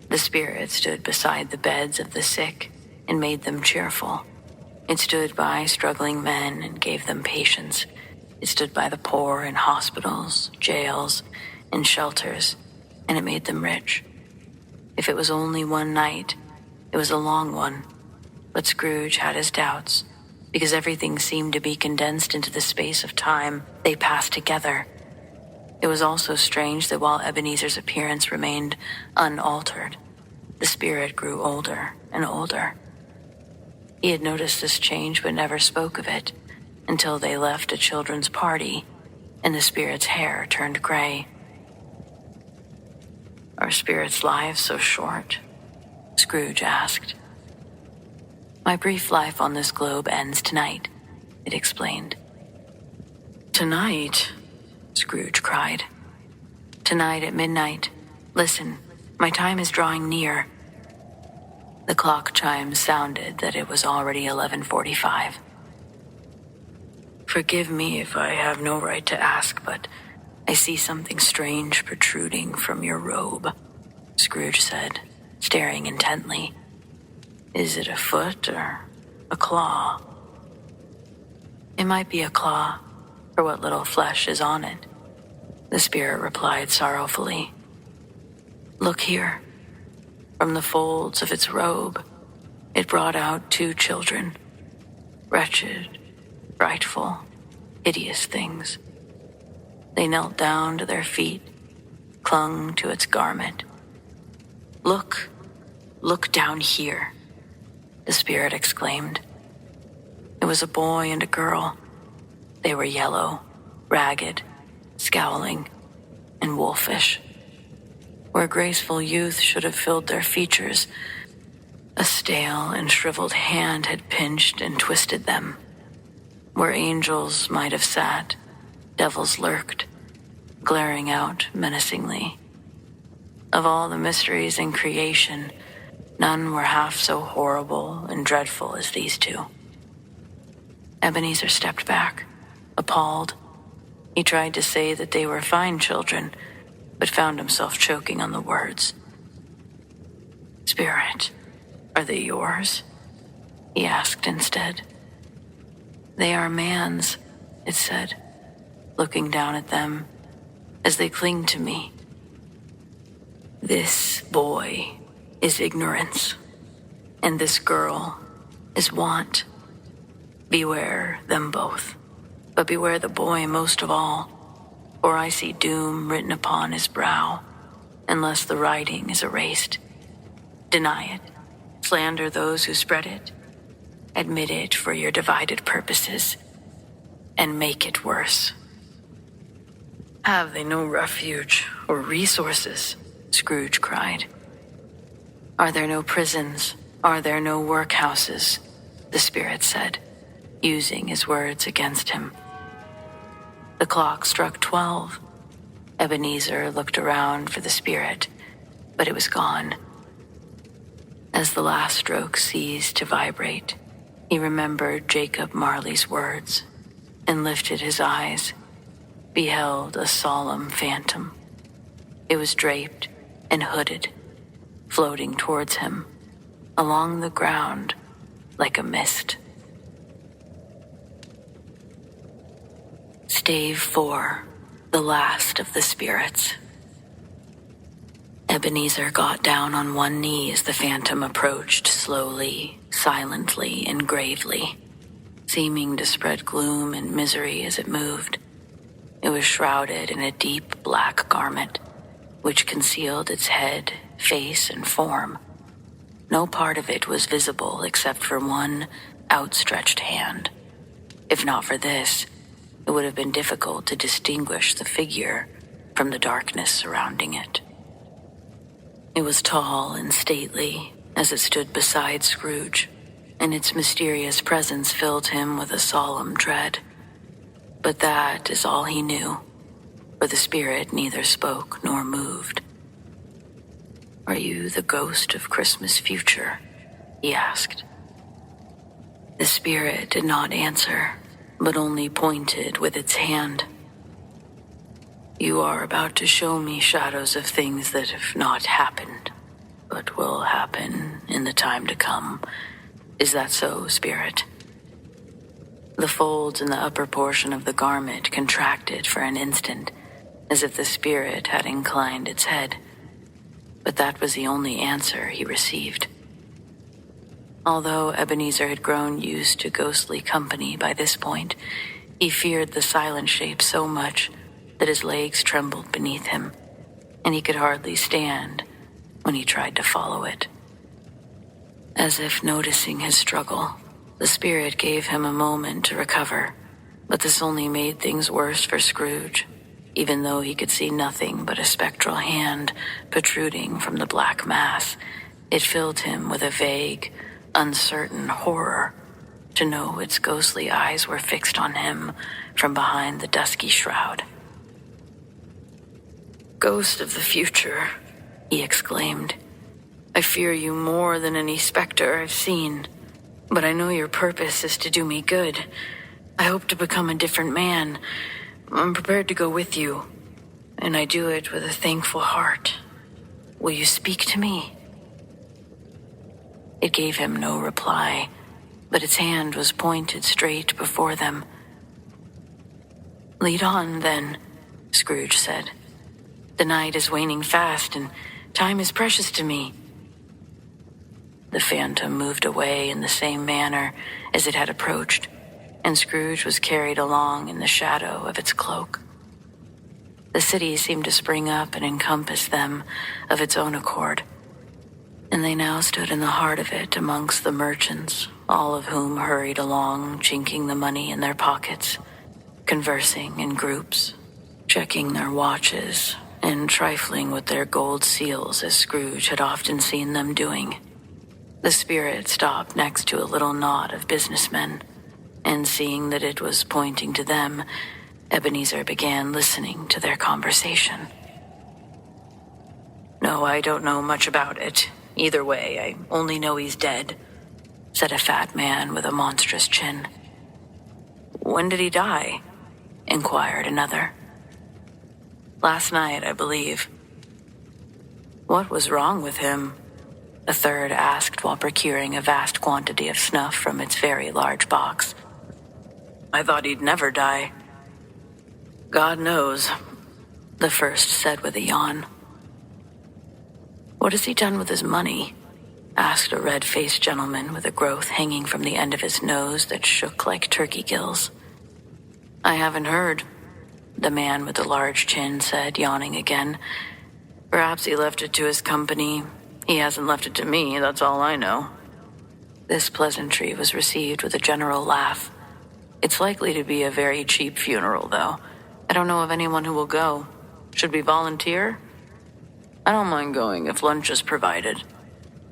The spirit stood beside the beds of the sick and made them cheerful. It stood by struggling men and gave them patience. It stood by the poor in hospitals, jails, and shelters, and it made them rich. If it was only one night, it was a long one. But Scrooge had his doubts, because everything seemed to be condensed into the space of time they passed together. It was also strange that while Ebenezer's appearance remained unaltered, the spirit grew older and older. He had noticed this change but never spoke of it until they left a children's party and the spirit's hair turned gray. "Are spirits' lives so short?" Scrooge asked. "My brief life on this globe ends tonight," it explained. "Tonight?" Scrooge cried. Tonight at midnight. Listen, my time is drawing near. The clock chimes sounded that it was already 11:45. Forgive me if I have no right to ask, but I see something strange protruding from your robe, Scrooge said, staring intently. Is it a foot or a claw? It might be a claw, for what little flesh is on it, the spirit replied sorrowfully. Look here. From the folds of its robe, it brought out 2 children, wretched, frightful, hideous things. They knelt down to their feet, clung to its garment. Look down here, the spirit exclaimed. It was a boy and a girl. They were yellow, ragged, scowling, and wolfish. Where graceful youth should have filled their features, a stale and shriveled hand had pinched and twisted them. Where angels might have sat, devils lurked, glaring out menacingly. Of all the mysteries in creation, none were half so horrible and dreadful as these 2. Ebenezer stepped back, appalled. He tried to say that they were fine children, but found himself choking on the words. Spirit, are they yours? He asked instead. They are man's, it said, looking down at them as they cling to me. This boy is ignorance, and this girl is want. Beware them both, but beware the boy most of all, for I see doom written upon his brow, unless the writing is erased. Deny it, slander those who spread it, admit it for your divided purposes, and make it worse. Have they no refuge or resources? Scrooge cried. Are there no prisons? Are there no workhouses? The spirit said, using his words against him. The clock struck 12. Ebenezer looked around for the spirit, but it was gone. As the last stroke ceased to vibrate, he remembered Jacob Marley's words and lifted his eyes, beheld a solemn phantom. It was draped and hooded, floating towards him, along the ground like a mist. Stave 4, the last of the spirits. Ebenezer got down on one knee as the phantom approached slowly, silently, and gravely, seeming to spread gloom and misery as it moved. It was shrouded in a deep black garment, which concealed its head, face, and form. No part of it was visible except for one outstretched hand. If not for this, it would have been difficult to distinguish the figure from the darkness surrounding it. It was tall and stately as it stood beside Scrooge, and its mysterious presence filled him with a solemn dread. But that is all he knew, for the spirit neither spoke nor moved. Are you the ghost of Christmas future? He asked. The spirit did not answer, but only pointed with its hand. You are about to show me shadows of things that have not happened, but will happen in the time to come. Is that so, spirit? The folds in the upper portion of the garment contracted for an instant, as if the spirit had inclined its head, but that was the only answer he received. Although Ebenezer had grown used to ghostly company by this point, he feared the silent shape so much that his legs trembled beneath him, and he could hardly stand when he tried to follow it. As if noticing his struggle, the spirit gave him a moment to recover, but this only made things worse for Scrooge, even though he could see nothing but a spectral hand protruding from the black mass. It filled him with a vague, uncertain horror to know its ghostly eyes were fixed on him from behind the dusky shroud. Ghost of the future, he exclaimed. I fear you more than any specter I've seen, but I know your purpose is to do me good. I hope to become a different man. I'm prepared to go with you, and I do it with a thankful heart. Will you speak to me? It gave him no reply, but its hand was pointed straight before them. Lead on, then, Scrooge said. The night is waning fast, and time is precious to me. The phantom moved away in the same manner as it had approached, and Scrooge was carried along in the shadow of its cloak. The city seemed to spring up and encompass them of its own accord, and they now stood in the heart of it amongst the merchants, all of whom hurried along, chinking the money in their pockets, conversing in groups, checking their watches, and trifling with their gold seals as Scrooge had often seen them doing. The spirit stopped next to a little knot of businessmen, and seeing that it was pointing to them, Ebenezer began listening to their conversation. No, I don't know much about it. Either way, I only know he's dead, said a fat man with a monstrous chin. When did he die? Inquired another. Last night, I believe. What was wrong with him? A third asked while procuring a vast quantity of snuff from its very large box. I thought he'd never die. God knows, the first said with a yawn. What has he done with his money? Asked a red-faced gentleman with a growth hanging from the end of his nose that shook like turkey gills. I haven't heard, the man with the large chin said, yawning again. Perhaps he left it to his company. He hasn't left it to me, that's all I know. This pleasantry was received with a general laugh. It's likely to be a very cheap funeral, though. I don't know of anyone who will go. Should we volunteer? I don't mind going if lunch is provided,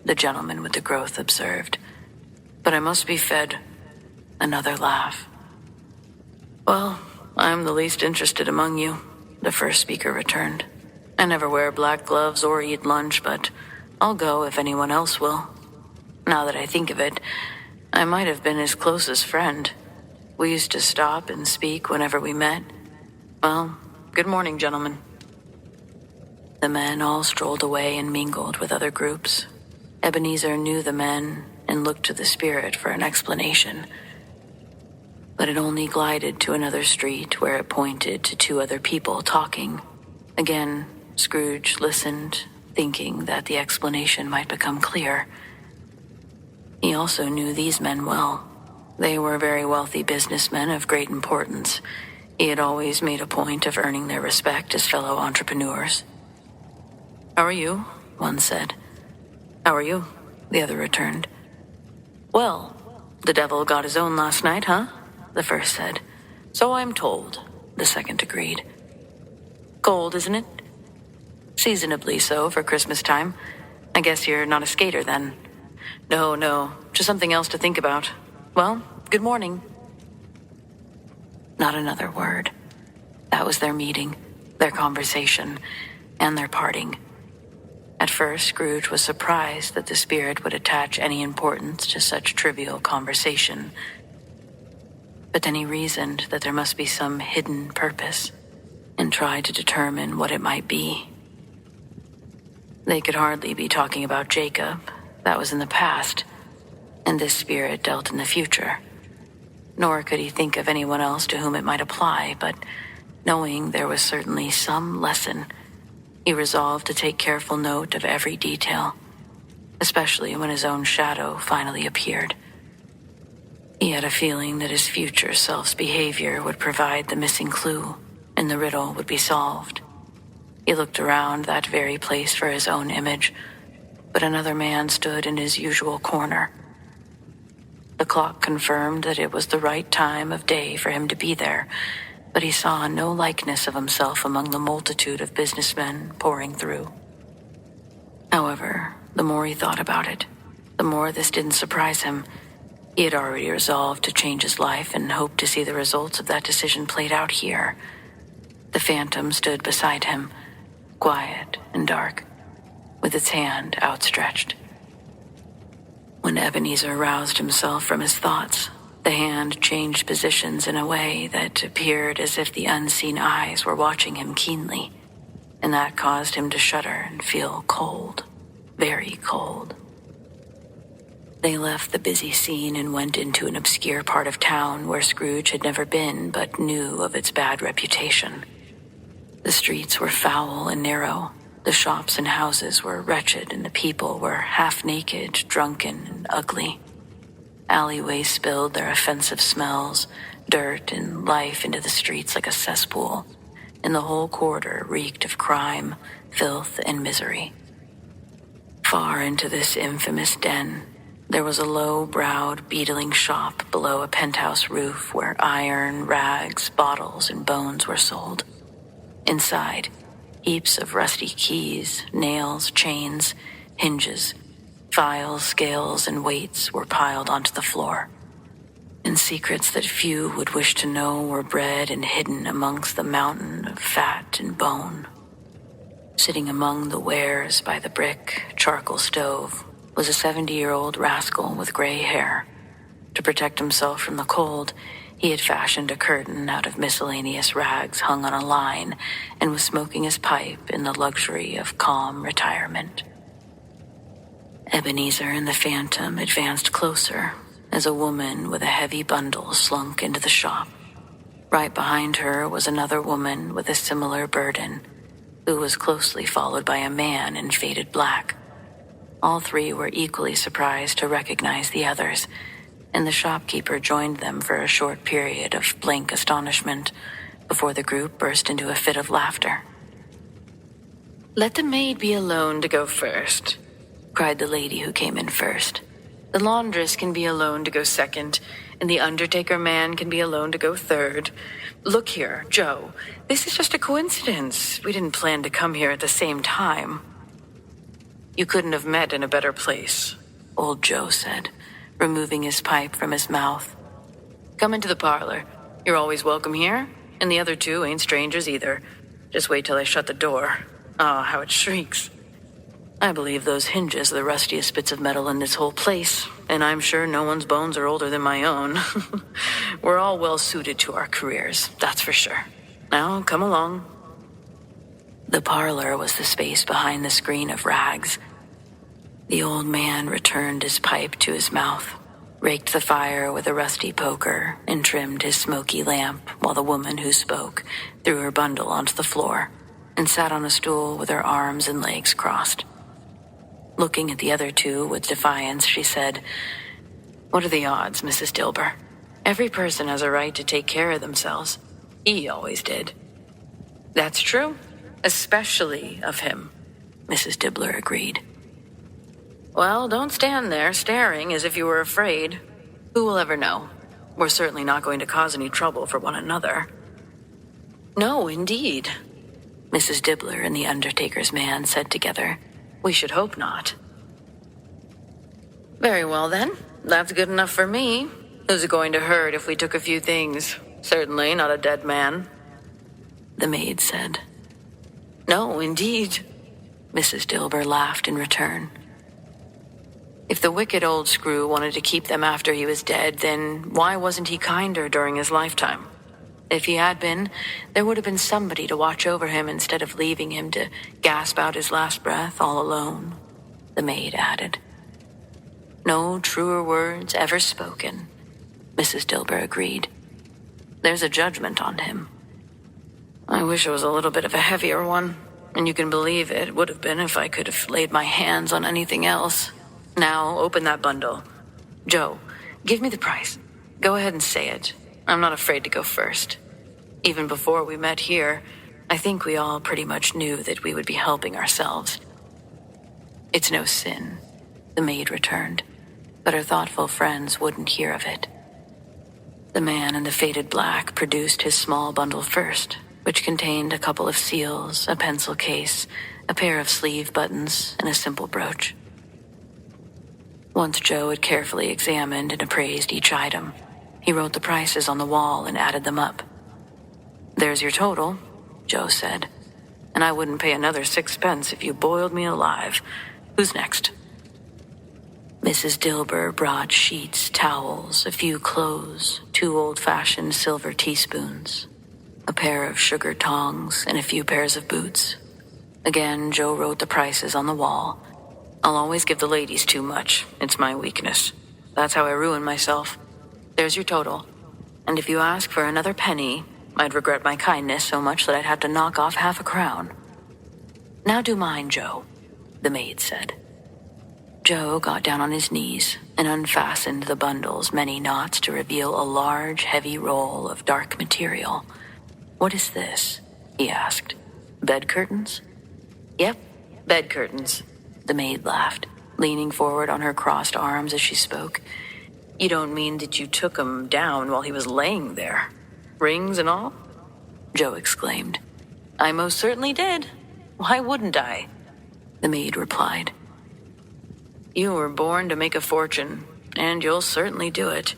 the gentleman with the growth observed. But I must be fed. Another laugh. Well, I'm the least interested among you, the first speaker returned. I never wear black gloves or eat lunch, but I'll go if anyone else will. Now that I think of it, I might have been his closest friend. We used to stop and speak whenever we met. Well, good morning, gentlemen. The men all strolled away and mingled with other groups. Ebenezer knew the men and looked to the spirit for an explanation. But it only glided to another street where it pointed to two other people talking. Again, Scrooge listened, thinking that the explanation might become clear. He also knew these men well. They were very wealthy businessmen of great importance. He had always made a point of earning their respect as fellow entrepreneurs. How are you? One said. How are you? The other returned. Well, the devil got his own last night, huh? The first said. So I'm told, the second agreed. Cold, isn't it? Seasonably so for Christmas time. I guess you're not a skater then. No, just something else to think about. Well, good morning. Not another word. That was their meeting, their conversation, and their parting. At first, Scrooge was surprised that the spirit would attach any importance to such trivial conversation. But then he reasoned that there must be some hidden purpose, and tried to determine what it might be. They could hardly be talking about Jacob. That was in the past, and this spirit dealt in the future. Nor could he think of anyone else to whom it might apply, but knowing there was certainly some lesson, he resolved to take careful note of every detail, especially when his own shadow finally appeared. He had a feeling that his future self's behavior would provide the missing clue, and the riddle would be solved. He looked around that very place for his own image, but another man stood in his usual corner. The clock confirmed that it was the right time of day for him to be there, but he saw no likeness of himself among the multitude of businessmen pouring through. However, the more he thought about it, the more this didn't surprise him. He had already resolved to change his life and hoped to see the results of that decision played out here. The phantom stood beside him, quiet and dark, with its hand outstretched. When Ebenezer roused himself from his thoughts, the hand changed positions in a way that appeared as if the unseen eyes were watching him keenly, and that caused him to shudder and feel cold, very cold. They left the busy scene and went into an obscure part of town where Scrooge had never been but knew of its bad reputation. The streets were foul and narrow, the shops and houses were wretched, and the people were half-naked, drunken, and ugly. Alleyways spilled their offensive smells, dirt and life into the streets like a cesspool, and the whole quarter reeked of crime, filth, and misery. Far into this infamous den, there was a low-browed, beetling shop below a penthouse roof where iron, rags, bottles, and bones were sold. Inside, heaps of rusty keys, nails, chains, hinges, files, scales, and weights were piled onto the floor. And secrets that few would wish to know were bred and hidden amongst the mountain of fat and bone. Sitting among the wares by the brick, charcoal stove was a 70-year-old rascal with gray hair. To protect himself from the cold, he had fashioned a curtain out of miscellaneous rags hung on a line and was smoking his pipe in the luxury of calm retirement. Ebenezer and the Phantom advanced closer as a woman with a heavy bundle slunk into the shop. Right behind her was another woman with a similar burden, who was closely followed by a man in faded black. All three were equally surprised to recognize the others, and the shopkeeper joined them for a short period of blank astonishment before the group burst into a fit of laughter. "Let the maid be alone to go first," cried the lady who came in first. "The laundress can be alone to go second, and the undertaker man can be alone to go third. Look here, Joe, this is just a coincidence. We didn't plan to come here at the same time." "You couldn't have met in a better place," old Joe said, removing his pipe from his mouth. "Come into the parlor. You're always welcome here, and the other two ain't strangers either. Just wait till I shut the door. Oh, how it shrieks. I believe those hinges are the rustiest bits of metal in this whole place, and I'm sure no one's bones are older than my own. We're all well suited to our careers, that's for sure. Now, come along." The parlor was the space behind the screen of rags. The old man returned his pipe to his mouth, raked the fire with a rusty poker, and trimmed his smoky lamp while the woman who spoke threw her bundle onto the floor and sat on a stool with her arms and legs crossed. Looking at the other two with defiance, she said, "What are the odds, Mrs. Dilber? Every person has a right to take care of themselves. He always did." "That's true, especially of him," Mrs. Dibbler agreed. "Well, don't stand there staring as if you were afraid. Who will ever know? We're certainly not going to cause any trouble for one another." "No, indeed," Mrs. Dibbler and the undertaker's man said together. "We should hope not." "Very well, then. That's good enough for me. Who's it going to hurt if we took a few things? Certainly not a dead man," the maid said. "No, indeed," Mrs. Dilber laughed in return. "If the wicked old screw wanted to keep them after he was dead, then why wasn't he kinder during his lifetime? If he had been, there would have been somebody to watch over him instead of leaving him to gasp out his last breath all alone," the maid added. "No truer words ever spoken," Mrs. Dilber agreed. "There's a judgment on him." "I wish it was a little bit of a heavier one, and you can believe it would have been if I could have laid my hands on anything else. Now, open that bundle. Joe, give me the price. Go ahead and say it. I'm not afraid to go first. Even before we met here, I think we all pretty much knew that we would be helping ourselves." "It's no sin," the maid returned, but her thoughtful friends wouldn't hear of it. The man in the faded black produced his small bundle first, which contained a couple of seals, a pencil case, a pair of sleeve buttons, and a simple brooch. Once Joe had carefully examined and appraised each item, he wrote the prices on the wall and added them up. "There's your total," Joe said. and I wouldn't pay another 6 pence if you boiled me alive. Who's next? Mrs. Dilber brought sheets, towels, a few clothes, 2 old-fashioned silver teaspoons, a pair of sugar tongs, and a few pairs of boots. Again, Joe wrote the prices on the wall. I'll always give the ladies too much. It's my weakness. That's how I ruin myself. There's your total. And if you ask for another penny, I'd regret my kindness so much that I'd have to knock off half a crown. Now do mine, Joe, the maid said. Joe got down on his knees and unfastened the bundle's many knots to reveal a large, heavy roll of dark material. What is this? He asked. Bed curtains? Yep, bed curtains, the maid laughed, leaning forward on her crossed arms as she spoke. You don't mean that you took him down while he was laying there? Rings and all? Joe exclaimed. I most certainly did. Why wouldn't I? The maid replied. You were born to make a fortune, and you'll certainly do it,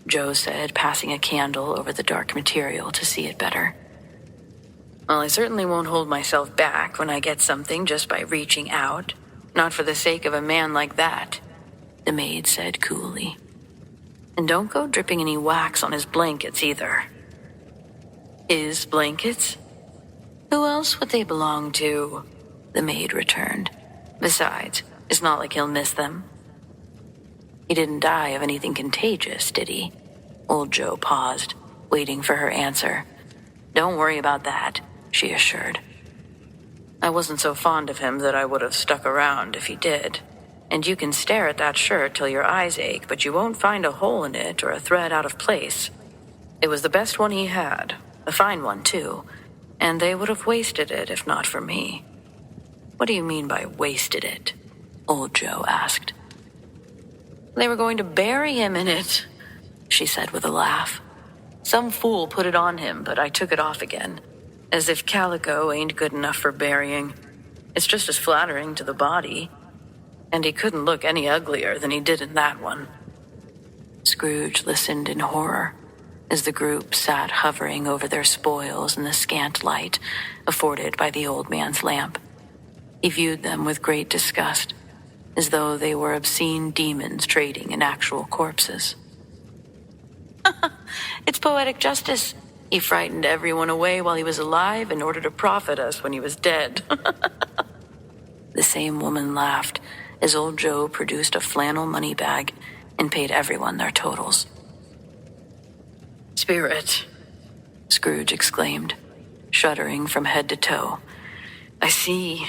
Joe said, passing a candle over the dark material to see it better. Well, I certainly won't hold myself back when I get something just by reaching out. Not for the sake of a man like that, the maid said coolly. And don't go dripping any wax on his blankets either. His blankets? Who else would they belong to? The maid returned. Besides, it's not like he'll miss them. He didn't die of anything contagious, did he? Old Joe paused, waiting for her answer. Don't worry about that, she assured. I wasn't so fond of him that I would have stuck around if he did. And you can stare at that shirt till your eyes ache, but you won't find a hole in it or a thread out of place. It was the best one he had, a fine one too, and they would have wasted it if not for me. What do you mean by wasted it? Old Joe asked. They were going to bury him in it, she said with a laugh. Some fool put it on him, but I took it off again. As if calico ain't good enough for burying. It's just as flattering to the body. And he couldn't look any uglier than he did in that one. Scrooge listened in horror as the group sat hovering over their spoils in the scant light afforded by the old man's lamp. He viewed them with great disgust, as though they were obscene demons trading in actual corpses. It's poetic justice. He frightened everyone away while he was alive in order to profit us when he was dead. The same woman laughed as old Joe produced a flannel money bag and paid everyone their totals. Spirit, Scrooge exclaimed, shuddering from head to toe. I see.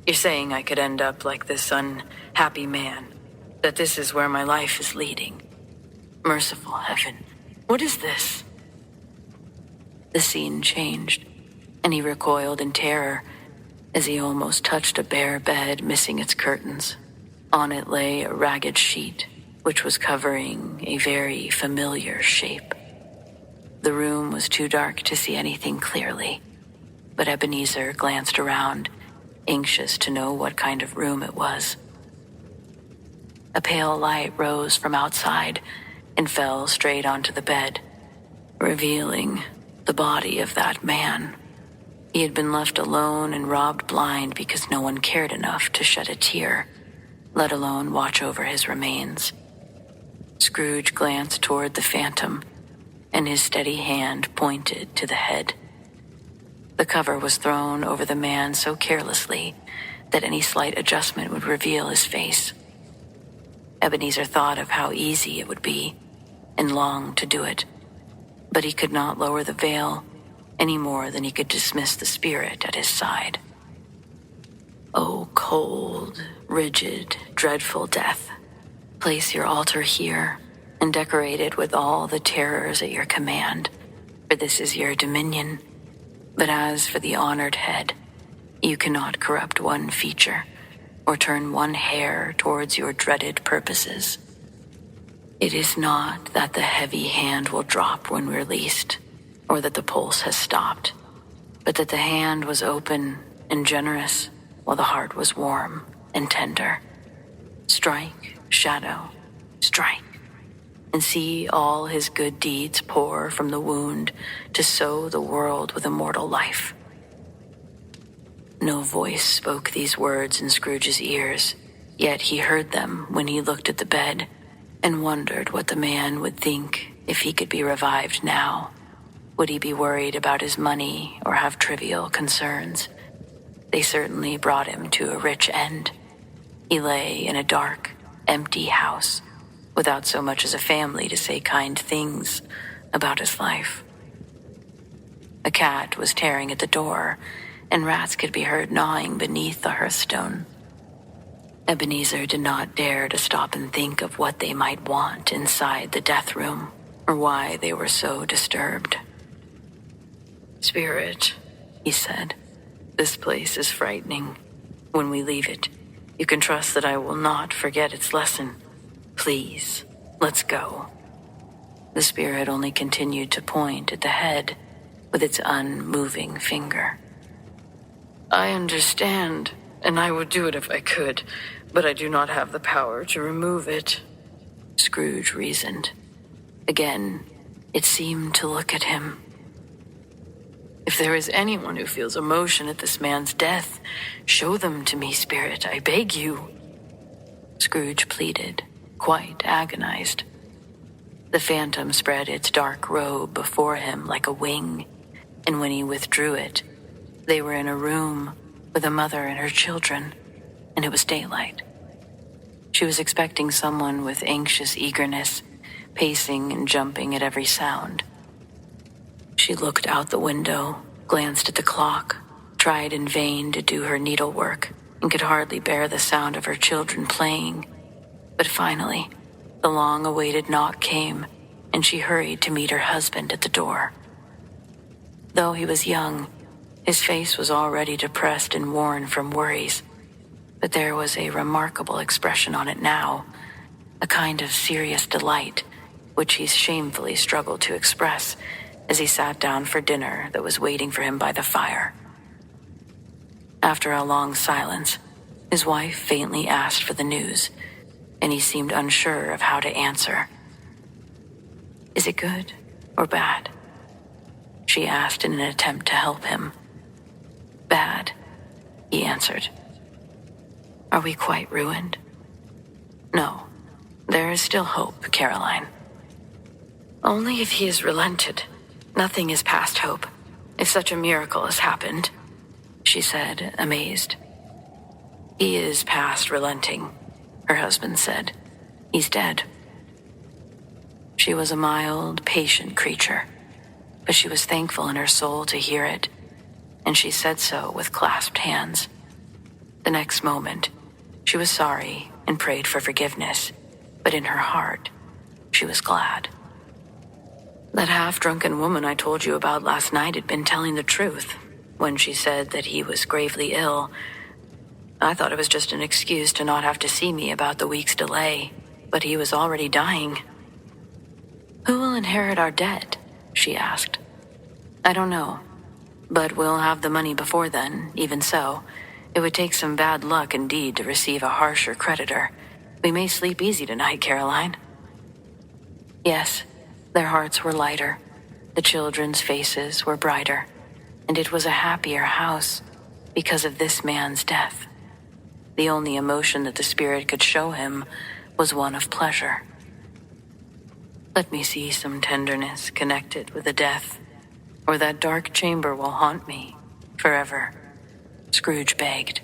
You're saying I could end up like this unhappy man, that this is where my life is leading. Merciful heaven, what is this? The scene changed, and he recoiled in terror as he almost touched a bare bed missing its curtains. On it lay a ragged sheet, which was covering a very familiar shape. The room was too dark to see anything clearly, but Ebenezer glanced around, anxious to know what kind of room it was. A pale light rose from outside and fell straight onto the bed, revealing the body of that man. He had been left alone and robbed blind because no one cared enough to shed a tear, let alone watch over his remains. Scrooge glanced toward the phantom, and his steady hand pointed to the head. The cover was thrown over the man so carelessly that any slight adjustment would reveal his face. Ebenezer thought of how easy it would be, and longed to do it, but he could not lower the veil any more than he could dismiss the spirit at his side. O cold, rigid, dreadful death, place your altar here and decorate it with all the terrors at your command, for this is your dominion. But as for the honored head, you cannot corrupt one feature or turn one hair towards your dreaded purposes. It is not that the heavy hand will drop when released, or that the pulse has stopped, but that the hand was open and generous while the heart was warm and tender. Strike, shadow, strike, and see all his good deeds pour from the wound to sow the world with immortal life. No voice spoke these words in Scrooge's ears, yet he heard them when he looked at the bed and wondered what the man would think if he could be revived now. Would he be worried about his money or have trivial concerns? They certainly brought him to a rich end. He lay in a dark, empty house, without so much as a family to say kind things about his life. A cat was tearing at the door, and rats could be heard gnawing beneath the hearthstone. Ebenezer did not dare to stop and think of what they might want inside the death room, or why they were so disturbed. "Spirit," he said, "this place is frightening. When we leave it, you can trust that I will not forget its lesson. Please, let's go." The spirit only continued to point at the head with its unmoving finger. "I understand, and I would do it if I could, but I do not have the power to remove it," Scrooge reasoned. Again, it seemed to look at him. "If there is anyone who feels emotion at this man's death, show them to me, Spirit, I beg you," Scrooge pleaded, quite agonized. The phantom spread its dark robe before him like a wing, and when he withdrew it, they were in a room with a mother and her children, and it was daylight. She was expecting someone with anxious eagerness, pacing and jumping at every sound. She looked out the window, glanced at the clock, tried in vain to do her needlework, and could hardly bear the sound of her children playing. But finally, the long-awaited knock came, and she hurried to meet her husband at the door. Though he was young, his face was already depressed and worn from worries, but there was a remarkable expression on it now, a kind of serious delight, which he shamefully struggled to express as he sat down for dinner that was waiting for him by the fire. After a long silence, his wife faintly asked for the news, and he seemed unsure of how to answer. "Is it good or bad?" she asked in an attempt to help him. "Bad," he answered. "Are we quite ruined?" "No, there is still hope, Caroline." "Only if he has relented. Nothing is past hope, if such a miracle has happened," she said, amazed. "He is past relenting," her husband said. "He's dead." She was a mild, patient creature, but she was thankful in her soul to hear it, and she said so with clasped hands. The next moment, she was sorry and prayed for forgiveness, but in her heart, she was glad. That half-drunken woman I told you about last night had been telling the truth when she said that he was gravely ill. I thought it was just an excuse to not have to see me about the week's delay, but he was already dying. "Who will inherit our debt?" she asked. "I don't know, but we'll have the money before then. Even so, it would take some bad luck indeed to receive a harsher creditor. We may sleep easy tonight, Caroline." Yes, their hearts were lighter, the children's faces were brighter, and it was a happier house because of this man's death. The only emotion that the spirit could show him was one of pleasure. "Let me see some tenderness connected with the death, or that dark chamber will haunt me forever," Scrooge begged.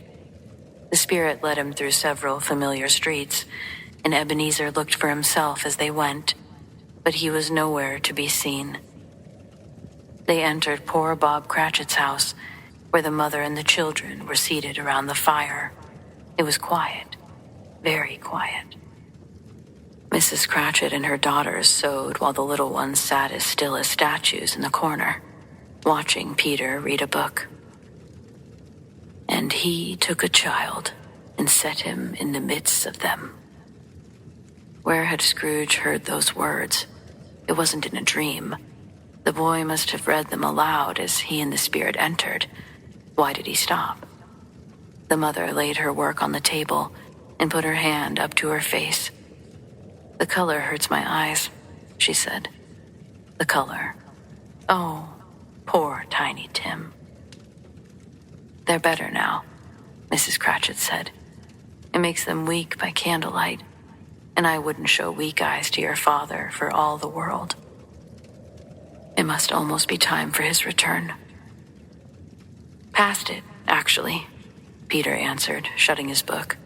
The spirit led him through several familiar streets, and Ebenezer looked for himself as they went, but he was nowhere to be seen. They entered poor Bob Cratchit's house, where the mother and the children were seated around the fire. It was quiet, very quiet. Mrs. Cratchit and her daughters sewed while the little ones sat as still as statues in the corner, watching Peter read a book. "And he took a child and set him in the midst of them." Where had Scrooge heard those words? It wasn't in a dream. The boy must have read them aloud as he and the spirit entered. Why did he stop? The mother laid her work on the table and put her hand up to her face. "The color hurts my eyes," she said. "The color. Oh, poor Tiny Tim." They're better now, Mrs. Cratchit said. It makes them weak by candlelight, and I wouldn't show weak eyes to your father for all the world. It must almost be time for his return. Past it, actually, Peter answered, shutting his book.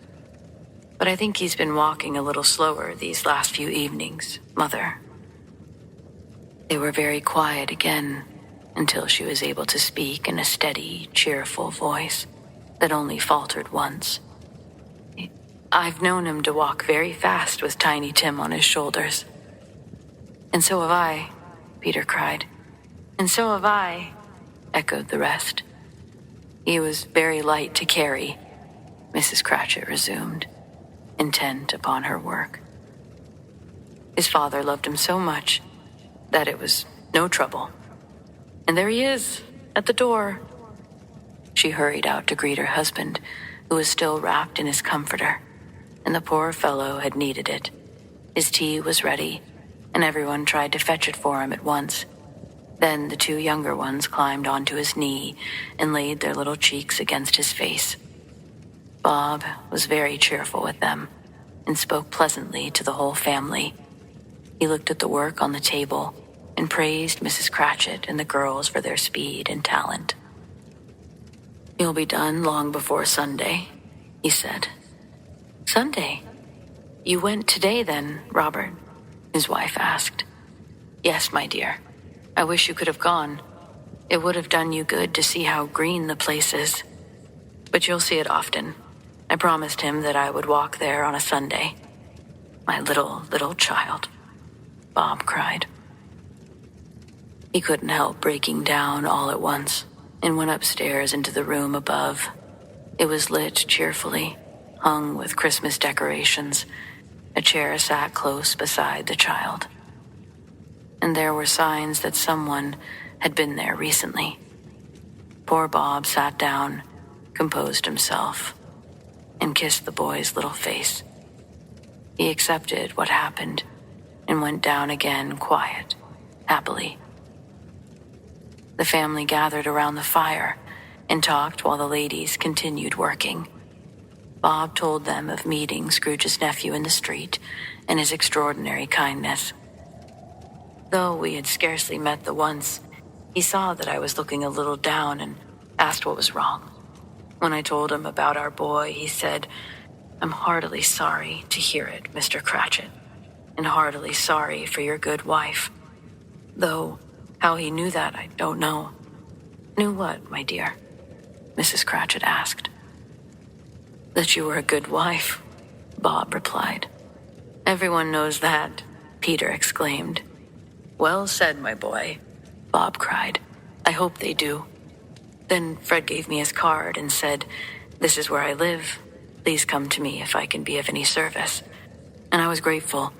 But I think he's been walking a little slower these last few evenings, Mother. They were very quiet again until she was able to speak in a steady, cheerful voice that only faltered once. I've known him to walk very fast with Tiny Tim on his shoulders. And so have I, Peter cried. And so have I, echoed the rest. He was very light to carry, Mrs. Cratchit resumed, intent upon her work. His father loved him so much that it was no trouble. And there he is, at the door. She hurried out to greet her husband, who was still wrapped in his comforter, and the poor fellow had needed it. His tea was ready, and everyone tried to fetch it for him at once. Then the two younger ones climbed onto his knee and laid their little cheeks against his face. Bob was very cheerful with them and spoke pleasantly to the whole family. He looked at the work on the table and praised Mrs. Cratchit and the girls for their speed and talent. You'll be done long before Sunday, he said. Sunday? You went today then, Robert? His wife asked. Yes, my dear. I wish you could have gone. It would have done you good to see how green the place is. But you'll see it often. I promised him that I would walk there on a Sunday. My little child, Bob cried. He couldn't help breaking down all at once and went upstairs into the room above. It was lit cheerfully, hung with Christmas decorations. A chair sat close beside the child. And there were signs that someone had been there recently. Poor Bob sat down, composed himself, and kissed the boy's little face. He accepted what happened and went down again quiet, happily. The family gathered around the fire and talked while the ladies continued working. Bob told them of meeting Scrooge's nephew in the street and his extraordinary kindness. Though we had scarcely met the once, he saw that I was looking a little down and asked what was wrong. When I told him about our boy, he said, I'm heartily sorry to hear it, Mr. Cratchit, and heartily sorry for your good wife. Though how he knew that, I don't know. Knew what, my dear? Mrs. Cratchit asked. That you were a good wife, Bob replied. Everyone knows that, Peter exclaimed. Well said, my boy, Bob cried. I hope they do. Then Fred gave me his card and said, This is where I live. Please come to me if I can be of any service. And I was grateful,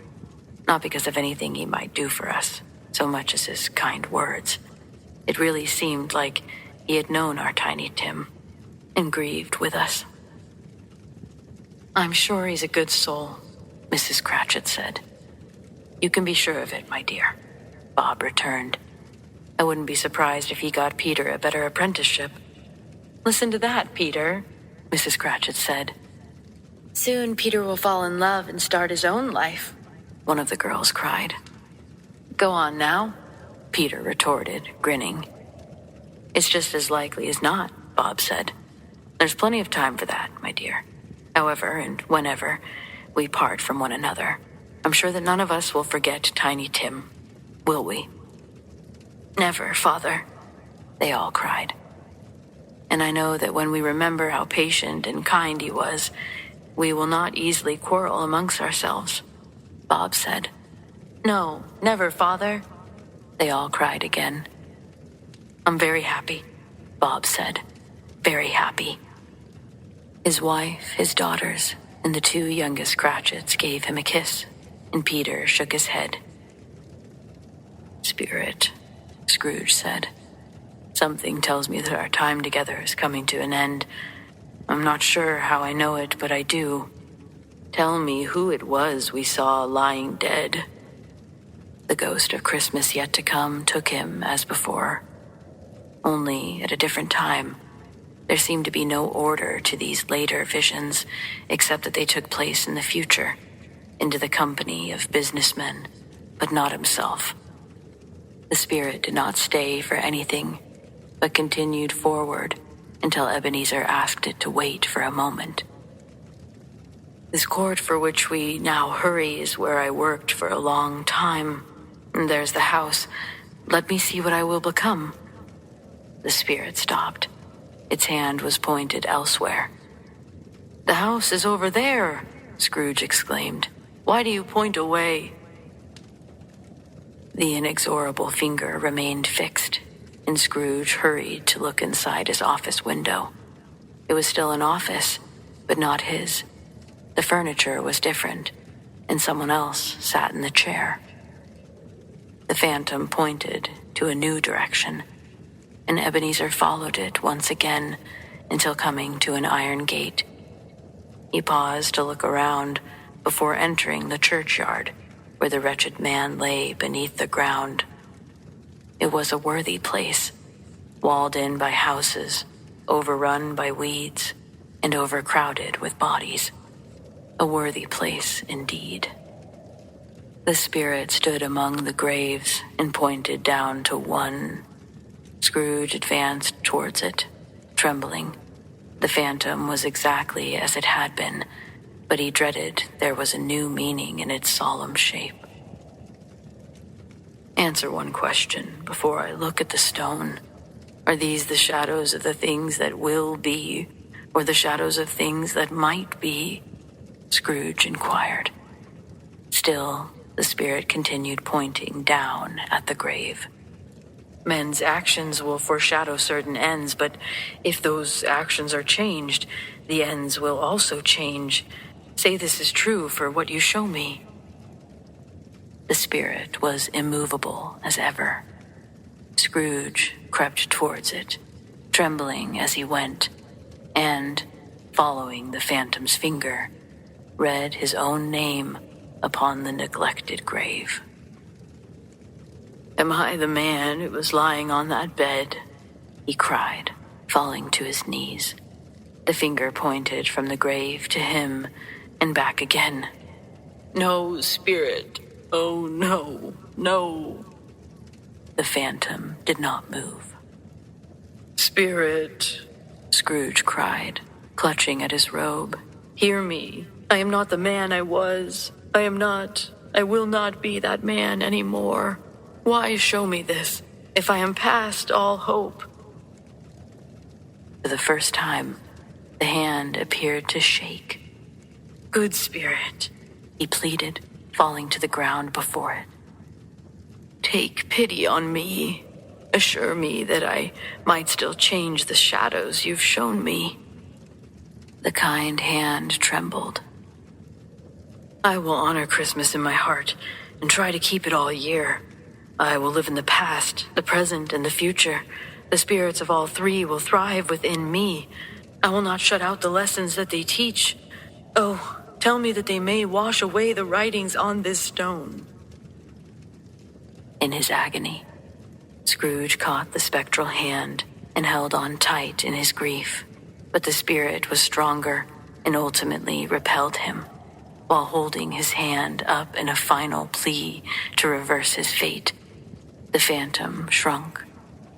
not because of anything he might do for us, so much as his kind words. It really seemed like he had known our Tiny Tim and grieved with us. I'm sure he's a good soul, Mrs. Cratchit said. You can be sure of it, my dear, Bob returned. I wouldn't be surprised if he got Peter a better apprenticeship. Listen to that, Peter, Mrs. Cratchit said. Soon Peter will fall in love and start his own life, one of the girls cried. Go on now, Peter retorted, grinning. It's just as likely as not, Bob said. There's plenty of time for that, my dear. However, and whenever we part from one another, I'm sure that none of us will forget Tiny Tim, will we? Never, Father, they all cried. And I know that when we remember how patient and kind he was, we will not easily quarrel amongst ourselves, Bob said. No, never, Father, they all cried again. I'm very happy, Bob said. Very happy. His wife, his daughters, and the two youngest Cratchits gave him a kiss, and Peter shook his head. Spirit, Scrooge said. Something tells me that our time together is coming to an end. I'm not sure how I know it, but I do. Tell me who it was we saw lying dead. The ghost of Christmas yet to come took him as before, only at a different time, There seemed to be no order to these later visions, except that they took place in the future, into the company of businessmen, but not himself. The spirit did not stay for anything, but continued forward until Ebenezer asked it to wait for a moment. This court for which we now hurry is where I worked for a long time. And there's the house. Let me see what I will become. The spirit stopped. Its hand was pointed elsewhere. The house is over there, Scrooge exclaimed. Why do you point away? The inexorable finger remained fixed, and Scrooge hurried to look inside his office window. It was still an office, but not his. The furniture was different, and someone else sat in the chair. The phantom pointed to a new direction, and Ebenezer followed it once again until coming to an iron gate. He paused to look around before entering the churchyard where the wretched man lay beneath the ground. It was a worthy place, walled in by houses, overrun by weeds, and overcrowded with bodies. A worthy place indeed. The spirit stood among the graves and pointed down to one. Scrooge advanced towards it, trembling. The phantom was exactly as it had been, but he dreaded there was a new meaning in its solemn shape. Answer one question before I look at the stone. Are these the shadows of the things that will be, or the shadows of things that might be? Scrooge inquired. Still, the spirit continued pointing down at the grave. Men's actions will foreshadow certain ends, but if those actions are changed, the ends will also change. Say this is true for what you show me. The spirit was immovable as ever. Scrooge crept towards it, trembling as he went, and, following the phantom's finger, read his own name upon the neglected grave. Am I the man who was lying on that bed? He cried, falling to his knees. The finger pointed from the grave to him and back again. No, spirit. Oh, no, no. The phantom did not move. Spirit, Scrooge cried, clutching at his robe. Hear me. I am not the man I was. I will not be that man anymore. Why show me this, if I am past all hope? For the first time, the hand appeared to shake. Good spirit, he pleaded, falling to the ground before it. Take pity on me. Assure me that I might still change the shadows you've shown me. The kind hand trembled. I will honor Christmas in my heart and try to keep it all year. I will live in the past, the present, and the future. The spirits of all three will thrive within me. I will not shut out the lessons that they teach. Oh, tell me that they may wash away the writings on this stone. In his agony, Scrooge caught the spectral hand and held on tight in his grief, but the spirit was stronger and ultimately repelled him, while holding his hand up in a final plea to reverse his fate. The phantom shrunk,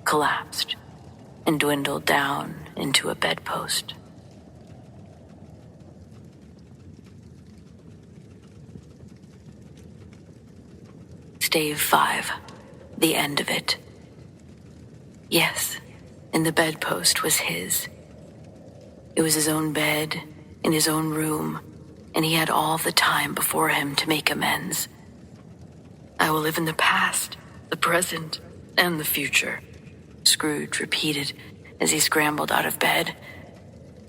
collapsed, and dwindled down into a bedpost. Stave 5. The end of it. Yes, and the bedpost was his. It was his own bed, in his own room, and he had all the time before him to make amends. I will live in the past, the present, and the future, Scrooge repeated as he scrambled out of bed.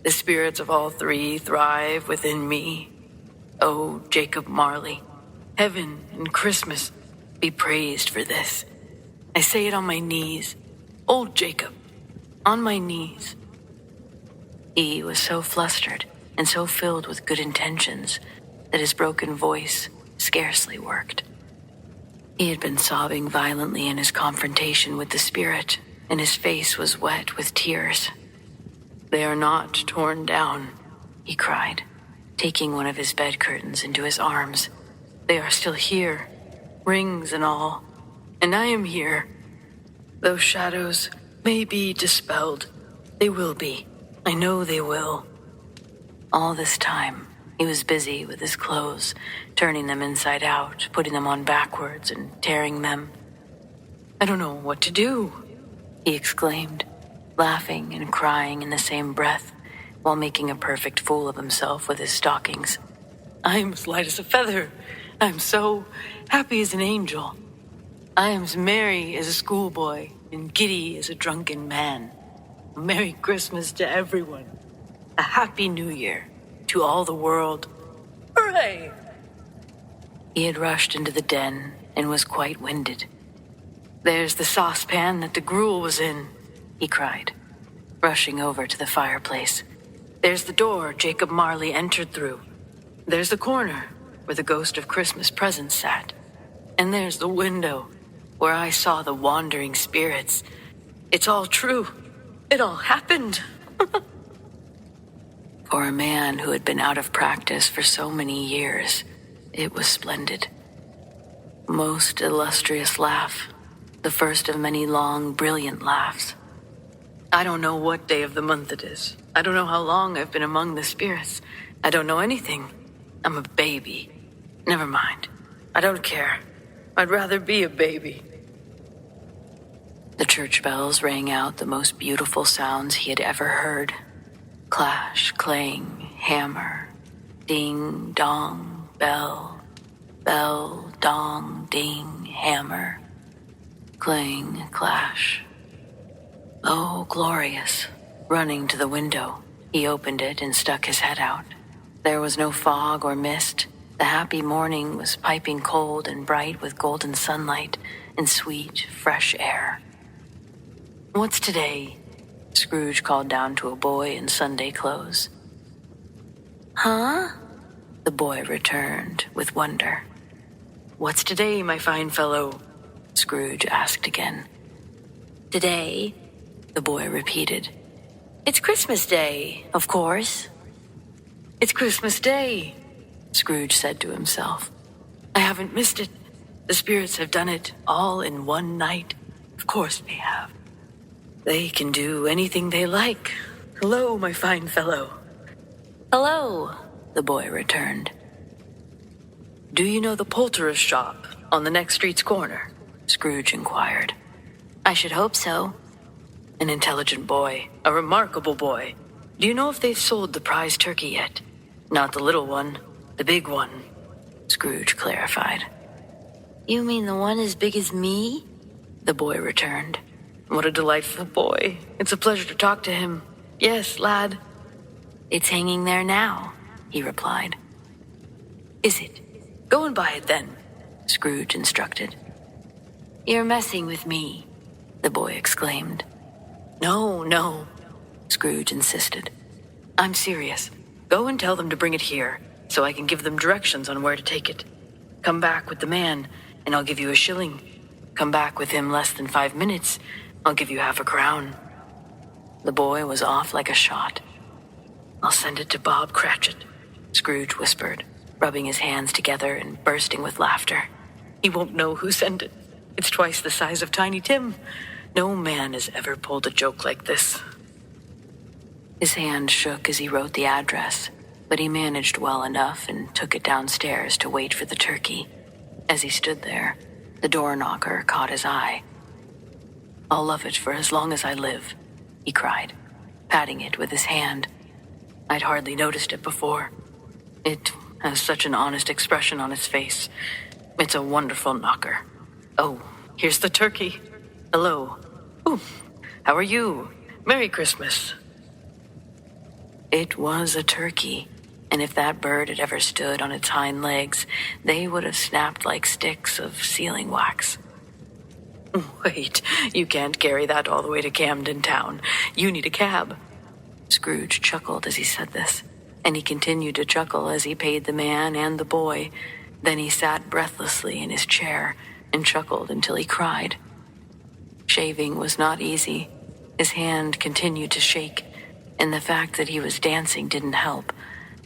The spirits of all three thrive within me. Oh, Jacob Marley, heaven and Christmas be praised for this. I say it on my knees. Old Jacob, on my knees. He was so flustered and so filled with good intentions that his broken voice scarcely worked. He had been sobbing violently in his confrontation with the spirit, and his face was wet with tears. They are not torn down, he cried, taking one of his bed curtains into his arms. They are still here, rings and all, and I am here. Those shadows may be dispelled. They will be. I know they will. All this time, he was busy with his clothes, turning them inside out, putting them on backwards, and tearing them. I don't know what to do, he exclaimed, laughing and crying in the same breath, while making a perfect fool of himself with his stockings. I am as light as a feather. I am so happy as an angel. I am as merry as a schoolboy, and giddy as a drunken man. A Merry Christmas to everyone. A Happy New Year to all the world. Hooray! He had rushed into the den and was quite winded. There's the saucepan that the gruel was in, he cried, rushing over to the fireplace. There's the door Jacob Marley entered through. There's the corner where the ghost of Christmas presents sat. And there's the window where I saw the wandering spirits. It's all true. It all happened. For a man who had been out of practice for so many years, it was splendid. Most illustrious laugh, the first of many long, brilliant laughs. I don't know what day of the month it is. I don't know how long I've been among the spirits. I don't know anything. I'm a baby. Never mind. I don't care. I'd rather be a baby. The church bells rang out the most beautiful sounds he had ever heard. Clash, clang, hammer, ding, dong, bell, bell, dong, ding, hammer, clang, clash. Oh, glorious. Running to the window, he opened it and stuck his head out. There was no fog or mist. The happy morning was piping cold and bright with golden sunlight and sweet, fresh air. What's today? Scrooge called down to a boy in Sunday clothes. Huh? The boy returned with wonder. What's today, my fine fellow? Scrooge asked again. Today, the boy repeated. It's Christmas Day, of course. It's Christmas Day, Scrooge said to himself. I haven't missed it. The spirits have done it all in one night. Of course they have. They can do anything they like. Hello, my fine fellow. Hello, the boy returned. Do you know the poulterer's shop on the next street's corner? Scrooge inquired. I should hope so. An intelligent boy, a remarkable boy. Do you know if they've sold the prize turkey yet? Not the little one, the big one, Scrooge clarified. You mean the one as big as me? The boy returned. What a delightful boy. It's a pleasure to talk to him. Yes, lad. It's hanging there now, he replied. Is it? Go and buy it then, Scrooge instructed. You're messing with me, the boy exclaimed. No, Scrooge insisted. I'm serious. Go and tell them to bring it here, so I can give them directions on where to take it. Come back with the man, and I'll give you a shilling. Come back with him less than 5 minutes, I'll give you half a crown. The boy was off like a shot. I'll send it to Bob Cratchit, Scrooge whispered, rubbing his hands together and bursting with laughter. He won't know who sent it. It's twice the size of Tiny Tim. No man has ever pulled a joke like this. His hand shook as he wrote the address, but he managed well enough and took it downstairs to wait for the turkey. As he stood there, the door knocker caught his eye. I'll love it for as long as I live, he cried, patting it with his hand. I'd hardly noticed it before. It has such an honest expression on its face. It's a wonderful knocker. Oh, here's the turkey. Hello. Ooh, how are you? Merry Christmas. It was a turkey, and if that bird had ever stood on its hind legs, they would have snapped like sticks of sealing wax. Wait, you can't carry that all the way to Camden Town. You need a cab. Scrooge chuckled as he said this, and he continued to chuckle as he paid the man and the boy. Then he sat breathlessly in his chair and chuckled until he cried. Shaving was not easy. His hand continued to shake. and the fact that he was dancing didn't help,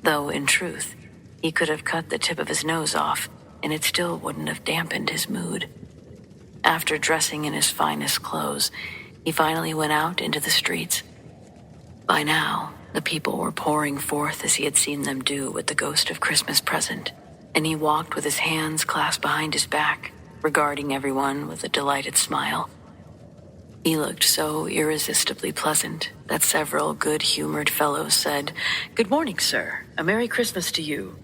though in truth, he could have cut the tip of his nose off, and it still wouldn't have dampened his mood. After dressing in his finest clothes, he finally went out into the streets. By now, the people were pouring forth as he had seen them do with the Ghost of Christmas Present, and he walked with his hands clasped behind his back, regarding everyone with a delighted smile. He looked so irresistibly pleasant that several good-humored fellows said, "Good morning, sir. A Merry Christmas to you."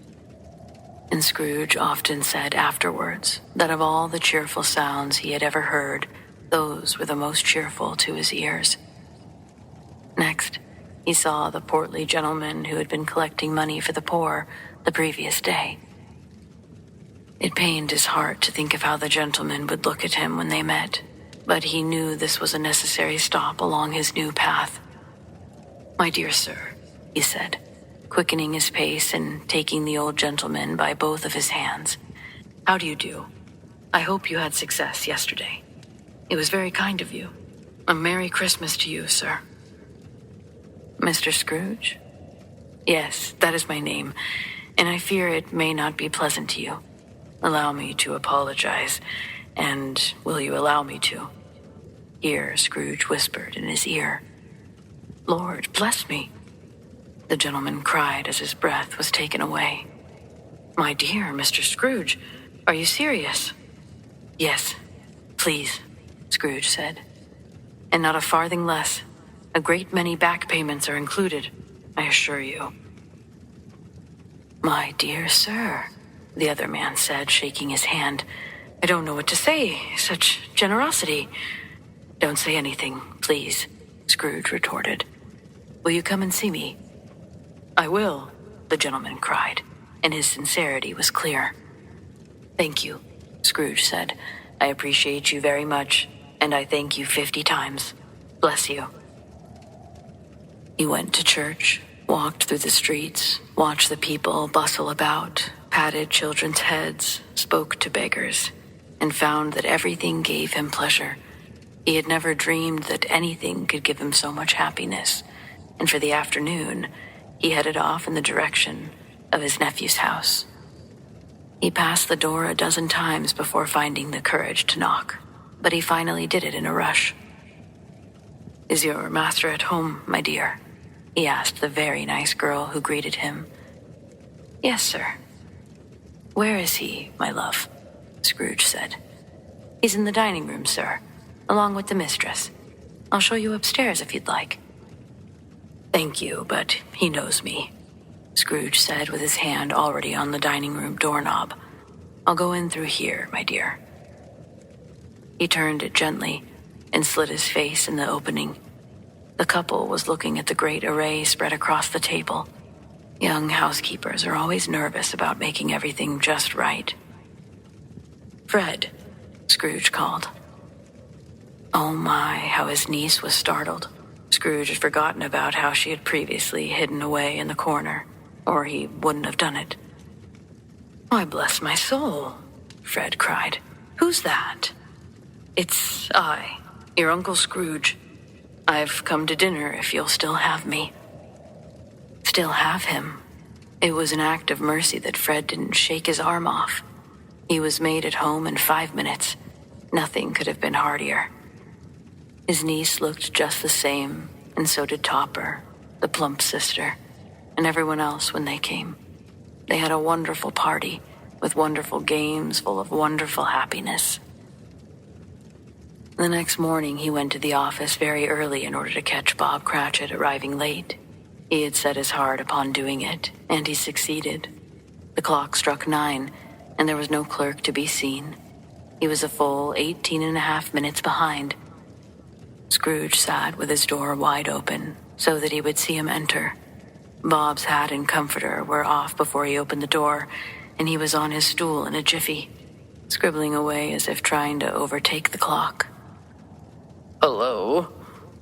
And Scrooge often said afterwards that of all the cheerful sounds he had ever heard, those were the most cheerful to his ears. Next, he saw the portly gentleman who had been collecting money for the poor the previous day. It pained his heart to think of how the gentleman would look at him when they met, but he knew this was a necessary stop along his new path. "My dear sir," he said, quickening his pace and taking the old gentleman by both of his hands. "How do you do? I hope you had success yesterday. It was very kind of you. A Merry Christmas to you, sir." "Mr. Scrooge?" "Yes, that is my name, and I fear it may not be pleasant to you. Allow me to apologize, and will you allow me to?" Here Scrooge whispered in his ear. "Lord, bless me," the gentleman cried as his breath was taken away. "My dear Mr. Scrooge, are you serious?" "Yes, please," Scrooge said. "And not a farthing less. A great many back payments are included, I assure you." "My dear sir," the other man said, shaking his hand, "I don't know what to say. Such generosity." "Don't say anything, please," Scrooge retorted. "Will you come and see me?" "I will," the gentleman cried, and his sincerity was clear. "Thank you," Scrooge said. "I appreciate you very much, and I thank you 50 times. Bless you." He went to church, walked through the streets, watched the people bustle about, patted children's heads, spoke to beggars, and found that everything gave him pleasure. He had never dreamed that anything could give him so much happiness, and for the afternoon, he headed off in the direction of his nephew's house. He passed the door a dozen times before finding the courage to knock, but he finally did it in a rush. "Is your master at home, my dear?" he asked the very nice girl who greeted him. "Yes, sir." "Where is he, my love?" Scrooge said. "He's in the dining room, sir, along with the mistress. I'll show you upstairs if you'd like." "Thank you, but he knows me," Scrooge said with his hand already on the dining room doorknob. "I'll go in through here, my dear." He turned it gently and slid his face in the opening. The couple was looking at the great array spread across the table. Young housekeepers are always nervous about making everything just right. "Fred," Scrooge called. Oh my, how his niece was startled. Scrooge had forgotten about how she had previously hidden away in the corner, or he wouldn't have done it. "Why, bless my soul," Fred cried. "Who's that?" "It's I, your Uncle Scrooge. I've come to dinner if you'll still have me." Still have him? It was an act of mercy that Fred didn't shake his arm off. He was made at home in 5 minutes. Nothing could have been heartier. His niece looked just the same, and so did Topper, the plump sister, and everyone else when they came. They had a wonderful party, with wonderful games full of wonderful happiness. The next morning he went to the office very early in order to catch Bob Cratchit arriving late. He had set his heart upon doing it, and he succeeded. The clock struck 9, and there was no clerk to be seen. He was a full 18.5 minutes behind. Scrooge sat with his door wide open so that he would see him enter. Bob's hat and comforter were off before he opened the door, and he was on his stool in a jiffy, scribbling away as if trying to overtake the clock. "Hello,"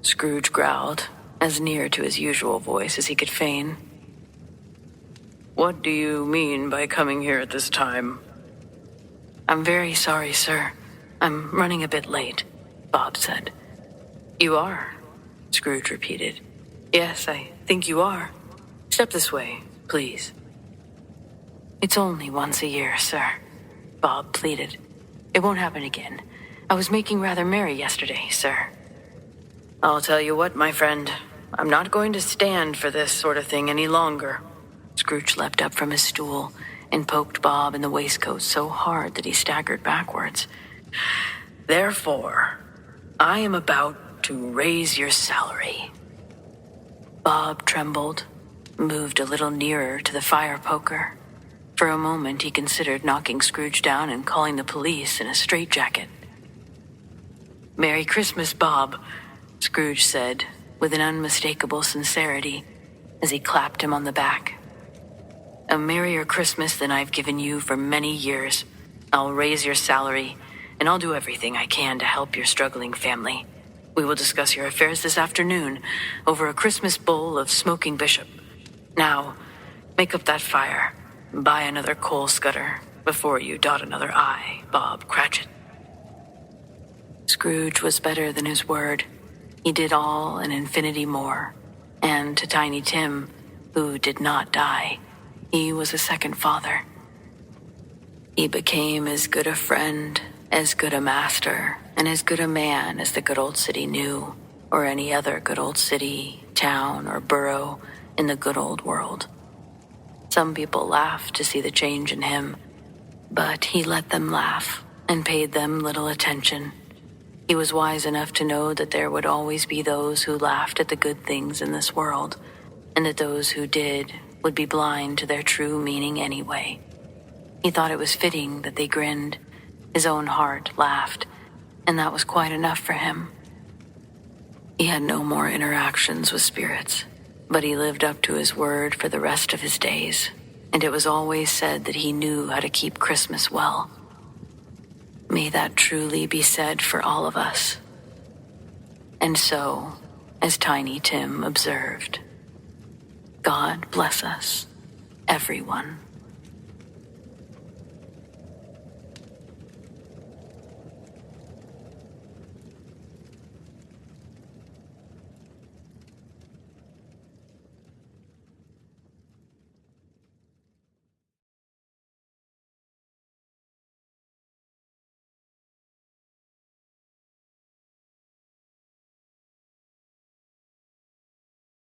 Scrooge growled, as near to his usual voice as he could feign. "What do you mean by coming here at this time?" "I'm very sorry, sir. I'm running a bit late," Bob said. "You are?" Scrooge repeated. Yes, I think you are. Step this way, please. It's only once a year, sir, Bob pleaded. It won't happen again. I was making rather merry yesterday, sir. I'll tell you what, my friend. I'm not going to stand for this sort of thing any longer. Scrooge leapt up from his stool and poked Bob in the waistcoat so hard that he staggered backwards. Therefore, I am about to raise your salary. Bob trembled, moved a little nearer to the fire poker. For a moment, he considered knocking Scrooge down and calling the police in a straitjacket. Merry Christmas, Bob, Scrooge said, with an unmistakable sincerity, as he clapped him on the back. A merrier Christmas than I've given you for many years. I'll raise your salary, and I'll do everything I can to help your struggling family. We will discuss your affairs this afternoon over a Christmas bowl of smoking bishop. Now, make up that fire. Buy another coal scudder before you dot another I, Bob Cratchit. Scrooge was better than his word. He did all and infinity more. And to Tiny Tim, who did not die, he was a second father. He became as good a friend, as good a master, and as good a man as the good old city knew, or any other good old city, town, or borough in the good old world. Some people laughed to see the change in him, but he let them laugh and paid them little attention. He was wise enough to know that there would always be those who laughed at the good things in this world, and that those who did would be blind to their true meaning anyway. He thought it was fitting that they grinned. His own heart laughed, and that was quite enough for him. He had no more interactions with spirits, but he lived up to his word for the rest of his days, and it was always said that he knew how to keep Christmas well. May that truly be said for all of us. And so, as Tiny Tim observed, God bless us, everyone.